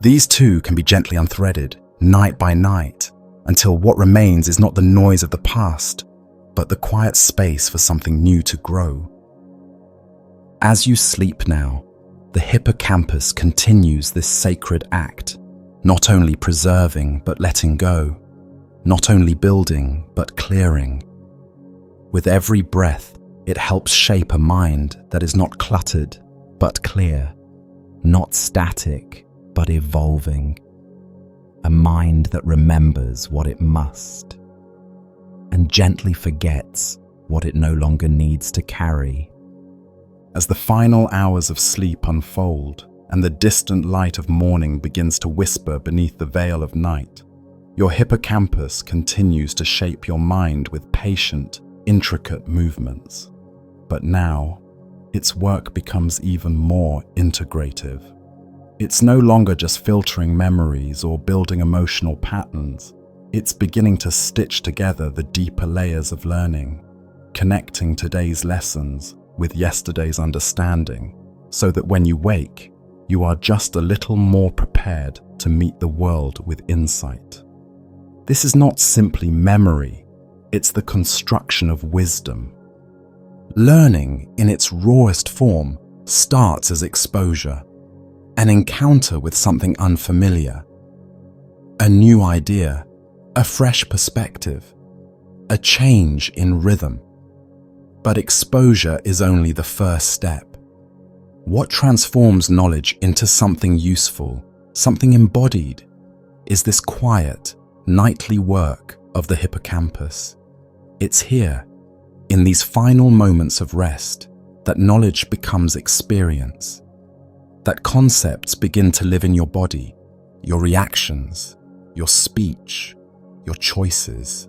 S1: These too can be gently unthreaded, night by night, until what remains is not the noise of the past, but the quiet space for something new to grow. As you sleep now, the hippocampus continues this sacred act, not only preserving but letting go, not only building but clearing. With every breath, it helps shape a mind that is not cluttered but clear, not static but evolving. A mind that remembers what it must and gently forgets what it no longer needs to carry. As the final hours of sleep unfold and the distant light of morning begins to whisper beneath the veil of night, your hippocampus continues to shape your mind with patient, intricate movements. But now, its work becomes even more integrative. It's no longer just filtering memories or building emotional patterns. It's beginning to stitch together the deeper layers of learning, connecting today's lessons with yesterday's understanding, so that when you wake, you are just a little more prepared to meet the world with insight. This is not simply memory, it's the construction of wisdom. Learning, in its rawest form, starts as exposure, an encounter with something unfamiliar, a new idea, a fresh perspective, a change in rhythm. But exposure is only the first step. What transforms knowledge into something useful, something embodied, is this quiet, nightly work of the hippocampus. It's here, in these final moments of rest, that knowledge becomes experience, that concepts begin to live in your body, your reactions, your speech, your choices.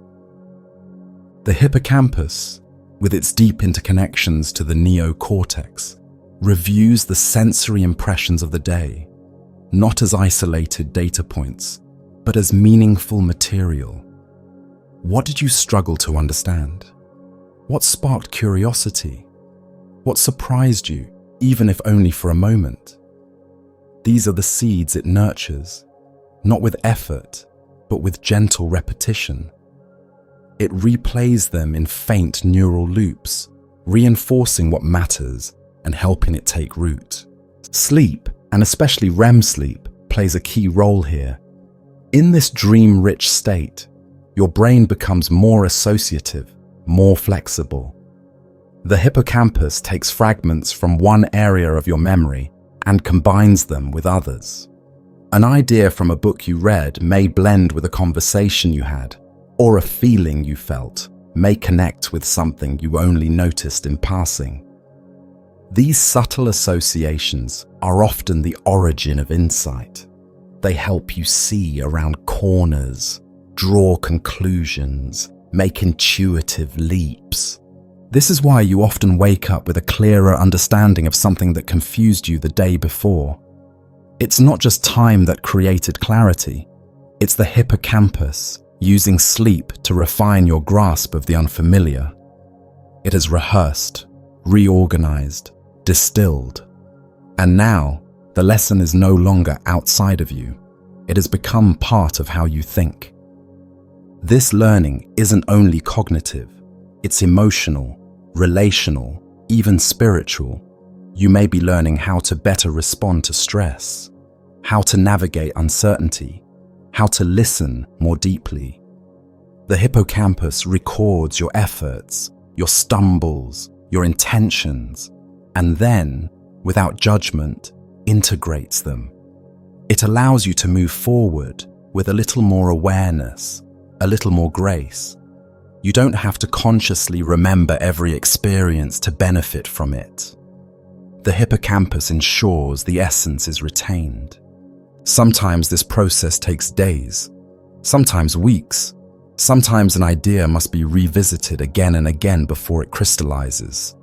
S1: The hippocampus, with its deep interconnections to the neocortex, reviews the sensory impressions of the day, not as isolated data points, but as meaningful material. What did you struggle to understand? What sparked curiosity? What surprised you, even if only for a moment? These are the seeds it nurtures, not with effort, but with gentle repetition. It replays them in faint neural loops, reinforcing what matters and helping it take root. Sleep, and especially REM sleep, plays a key role here. In this dream-rich state, your brain becomes more associative, more flexible. The hippocampus takes fragments from one area of your memory and combines them with others. An idea from a book you read may blend with a conversation you had, or a feeling you felt may connect with something you only noticed in passing. These subtle associations are often the origin of insight. They help you see around corners, draw conclusions, make intuitive leaps. This is why you often wake up with a clearer understanding of something that confused you the day before. It's not just time that created clarity, it's the hippocampus using sleep to refine your grasp of the unfamiliar. It has rehearsed, reorganized, distilled. And now, the lesson is no longer outside of you. It has become part of how you think. This learning isn't only cognitive, it's emotional, relational, even spiritual. You may be learning how to better respond to stress, how to navigate uncertainty, how to listen more deeply. The hippocampus records your efforts, your stumbles, your intentions, and then, without judgment, integrates them. It allows you to move forward with a little more awareness, a little more grace. You don't have to consciously remember every experience to benefit from it. The hippocampus ensures the essence is retained. Sometimes this process takes days, sometimes weeks. Sometimes an idea must be revisited again and again before it crystallizes.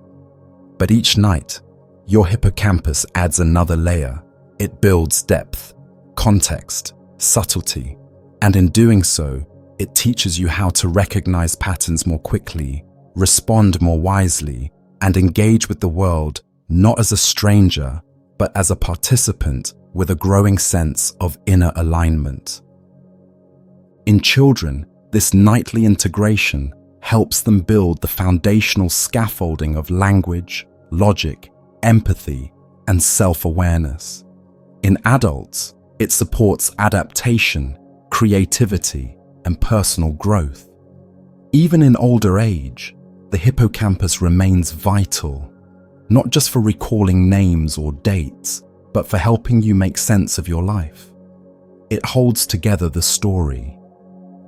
S1: But each night, your hippocampus adds another layer. It builds depth, context, subtlety, and in doing so, it teaches you how to recognize patterns more quickly, respond more wisely, and engage with the world not as a stranger, but as a participant with a growing sense of inner alignment. In children, this nightly integration helps them build the foundational scaffolding of language, logic, empathy, and self-awareness. In adults, it supports adaptation, creativity, and personal growth. Even in older age, the hippocampus remains vital, not just for recalling names or dates, but for helping you make sense of your life. It holds together the story.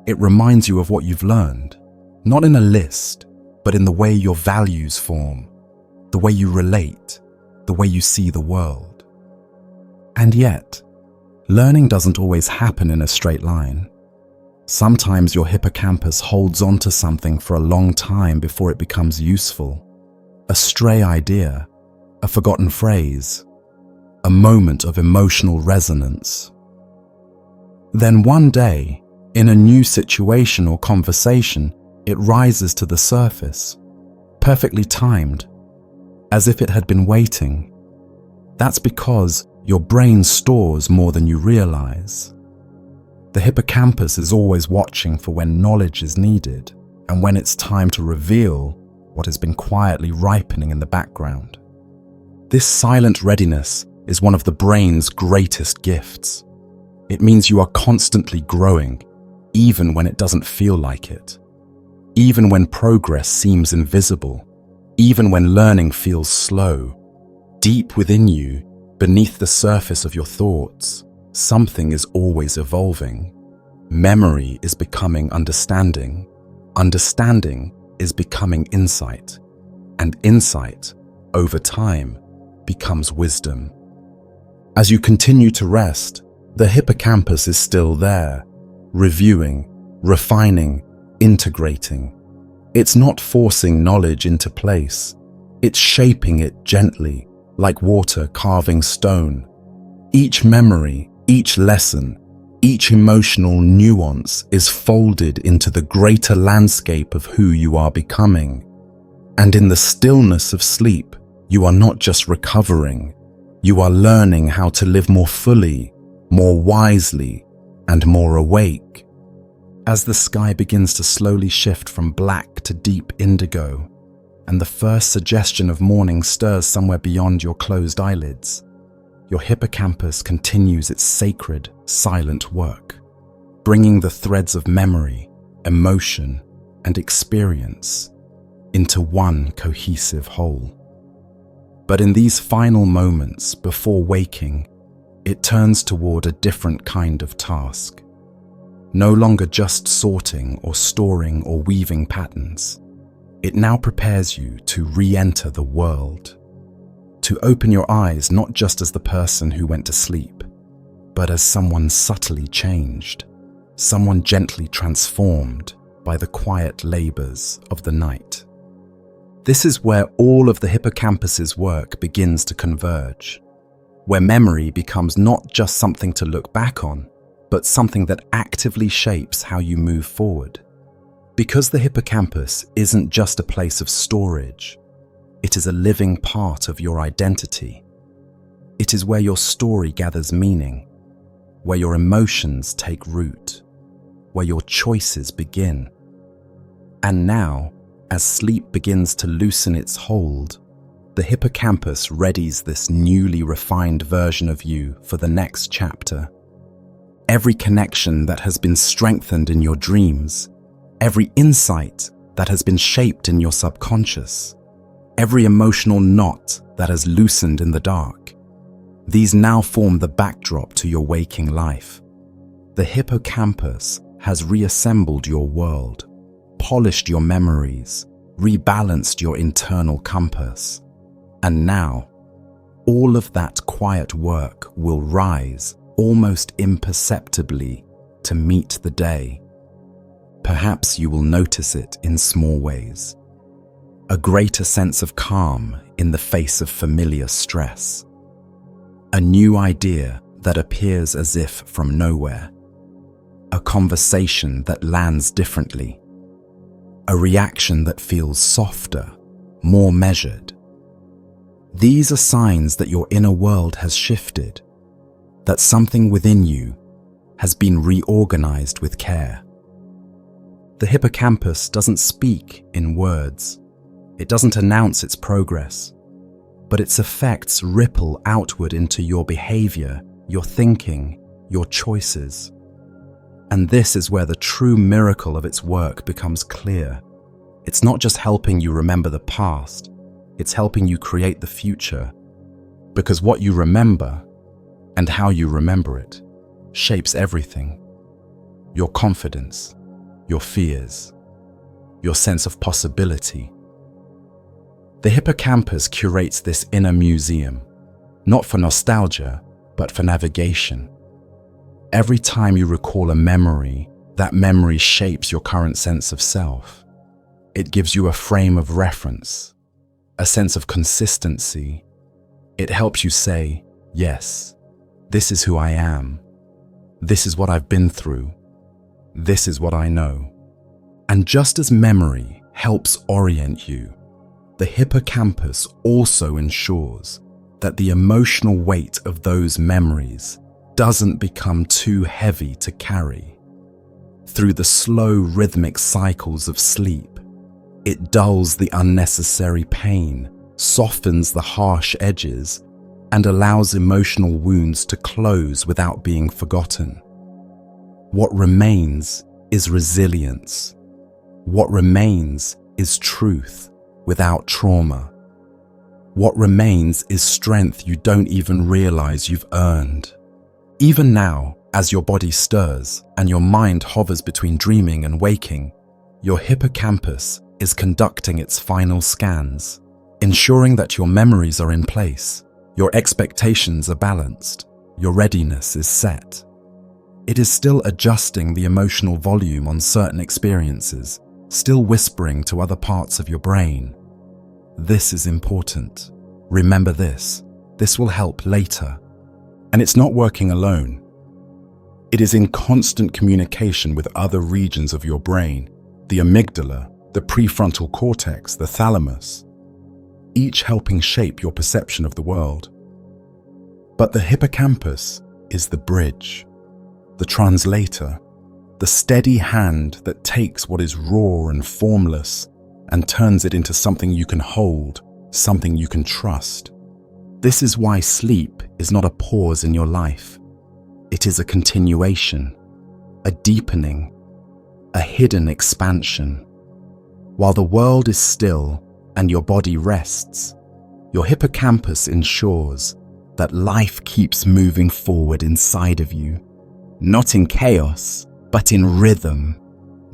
S1: It reminds you of what you've learned, not in a list, but in the way your values form, the way you relate, the way you see the world. And yet, learning doesn't always happen in a straight line. Sometimes your hippocampus holds on to something for a long time before it becomes useful. A stray idea, a forgotten phrase, a moment of emotional resonance. Then one day, in a new situation or conversation, it rises to the surface, perfectly timed, as if it had been waiting. That's because your brain stores more than you realize. The hippocampus is always watching for when knowledge is needed and when it's time to reveal what has been quietly ripening in the background. This silent readiness is one of the brain's greatest gifts. It means you are constantly growing, even when it doesn't feel like it, even when progress seems invisible, even when learning feels slow. Deep within you, beneath the surface of your thoughts, something is always evolving. Memory is becoming understanding. Understanding is becoming insight. And insight, over time, becomes wisdom. As you continue to rest, the hippocampus is still there, reviewing, refining, integrating. It's not forcing knowledge into place. It's shaping it gently, like water carving stone. Each memory, each lesson, each emotional nuance is folded into the greater landscape of who you are becoming. And in the stillness of sleep, you are not just recovering, you are learning how to live more fully, more wisely, and more awake. As the sky begins to slowly shift from black to deep indigo, and the first suggestion of morning stirs somewhere beyond your closed eyelids, your hippocampus continues its sacred, silent work, bringing the threads of memory, emotion, and experience into one cohesive whole. But in these final moments before waking, it turns toward a different kind of task. No longer just sorting or storing or weaving patterns. It now prepares you to re-enter the world, to open your eyes not just as the person who went to sleep, but as someone subtly changed, someone gently transformed by the quiet labors of the night. This is where all of the hippocampus's work begins to converge, where memory becomes not just something to look back on, but something that actively shapes how you move forward. Because the hippocampus isn't just a place of storage, it is a living part of your identity. It is where your story gathers meaning, where your emotions take root, where your choices begin. And now, as sleep begins to loosen its hold, the hippocampus readies this newly refined version of you for the next chapter. Every connection that has been strengthened in your dreams, every insight that has been shaped in your subconscious, every emotional knot that has loosened in the dark, these now form the backdrop to your waking life. The hippocampus has reassembled your world, polished your memories, rebalanced your internal compass. And now, all of that quiet work will rise almost imperceptibly to meet the day. Perhaps you will notice it in small ways. A greater sense of calm in the face of familiar stress. A new idea that appears as if from nowhere. A conversation that lands differently. A reaction that feels softer, more measured. These are signs that your inner world has shifted, that something within you has been reorganized with care. The hippocampus doesn't speak in words. It doesn't announce its progress, but its effects ripple outward into your behavior, your thinking, your choices. And this is where the true miracle of its work becomes clear. It's not just helping you remember the past, it's helping you create the future. Because what you remember and how you remember it shapes everything. Your confidence, your fears, your sense of possibility. The hippocampus curates this inner museum, not for nostalgia, but for navigation. Every time you recall a memory, that memory shapes your current sense of self. It gives you a frame of reference, a sense of consistency. It helps you say, yes, this is who I am. This is what I've been through. This is what I know. And just as memory helps orient you, the hippocampus also ensures that the emotional weight of those memories doesn't become too heavy to carry. Through the slow rhythmic cycles of sleep, it dulls the unnecessary pain, softens the harsh edges, and allows emotional wounds to close without being forgotten. What remains is resilience. What remains is truth without trauma. What remains is strength you don't even realize you've earned. Even now, as your body stirs and your mind hovers between dreaming and waking, your hippocampus is conducting its final scans, ensuring that your memories are in place, your expectations are balanced, your readiness is set. It is still adjusting the emotional volume on certain experiences, still whispering to other parts of your brain. This is important. Remember this. This will help later. And it's not working alone. It is in constant communication with other regions of your brain, the amygdala, the prefrontal cortex, the thalamus, each helping shape your perception of the world. But the hippocampus is the bridge, the translator, the steady hand that takes what is raw and formless and turns it into something you can hold, something you can trust. This is why sleep is not a pause in your life. It is a continuation, a deepening, a hidden expansion. While the world is still and your body rests, your hippocampus ensures that life keeps moving forward inside of you, not in chaos, but in rhythm,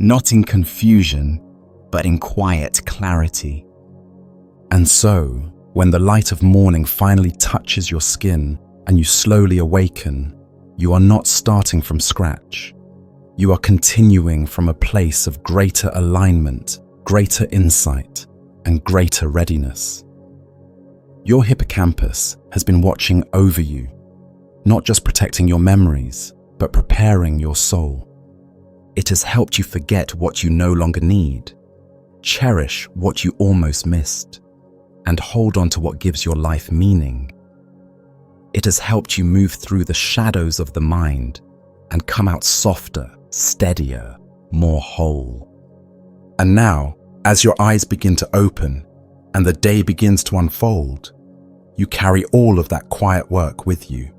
S1: not in confusion, but in quiet clarity. And so, when the light of morning finally touches your skin and you slowly awaken, you are not starting from scratch. You are continuing from a place of greater alignment, greater insight, and greater readiness. Your hippocampus has been watching over you, not just protecting your memories, but preparing your soul. It has helped you forget what you no longer need, cherish what you almost missed, and hold on to what gives your life meaning. It has helped you move through the shadows of the mind and come out softer, steadier, more whole. And now, as your eyes begin to open and the day begins to unfold, you carry all of that quiet work with you.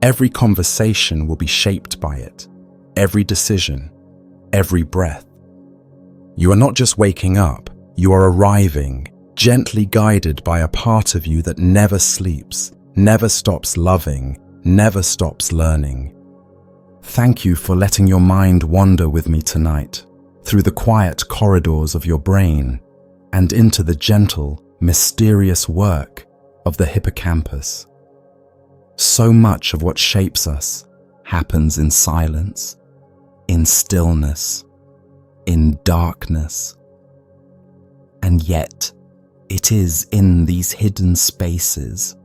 S1: Every conversation will be shaped by it, every decision, every breath. You are not just waking up, you are arriving, gently guided by a part of you that never sleeps, never stops loving, never stops learning. Thank you for letting your mind wander with me tonight, through the quiet corridors of your brain and into the gentle, mysterious work of the hippocampus. So much of what shapes us happens in silence, in stillness, in darkness. And yet, it is in these hidden spaces,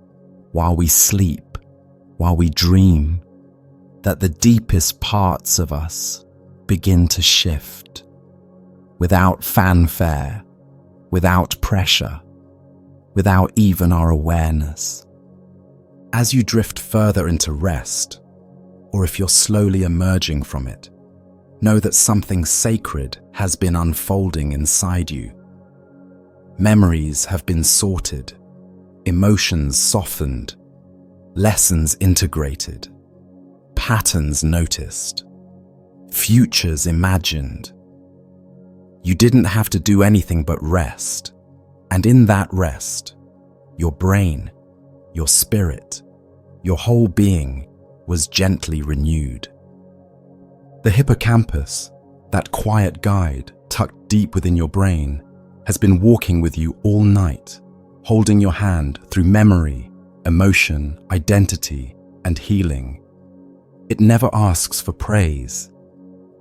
S1: while we sleep, while we dream, that the deepest parts of us begin to shift, without fanfare, without pressure, without even our awareness. As you drift further into rest, or if you're slowly emerging from it, know that something sacred has been unfolding inside you. Memories have been sorted, emotions softened, lessons integrated, patterns noticed, futures imagined. You didn't have to do anything but rest, and in that rest, your brain, your spirit, your whole being was gently renewed. The hippocampus, that quiet guide tucked deep within your brain, has been walking with you all night, holding your hand through memory, emotion, identity, and healing. It never asks for praise.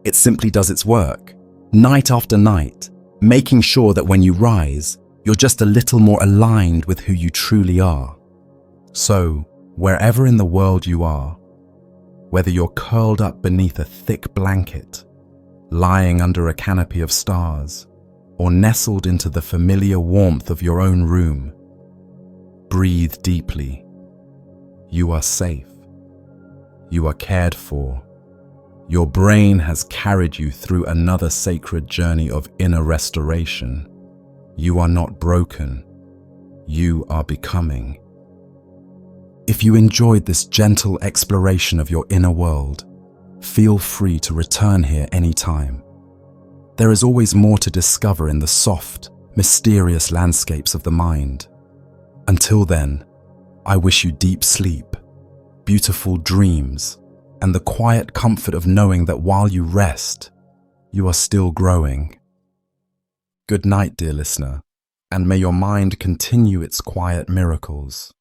S1: It simply does its work, night after night, making sure that when you rise, you're just a little more aligned with who you truly are. So, wherever in the world you are, whether you're curled up beneath a thick blanket, lying under a canopy of stars, or nestled into the familiar warmth of your own room, breathe deeply. You are safe. You are cared for. Your brain has carried you through another sacred journey of inner restoration. You are not broken. You are becoming. If you enjoyed this gentle exploration of your inner world, feel free to return here anytime. There is always more to discover in the soft, mysterious landscapes of the mind. Until then, I wish you deep sleep, beautiful dreams, and the quiet comfort of knowing that while you rest, you are still growing. Good night, dear listener, and may your mind continue its quiet miracles.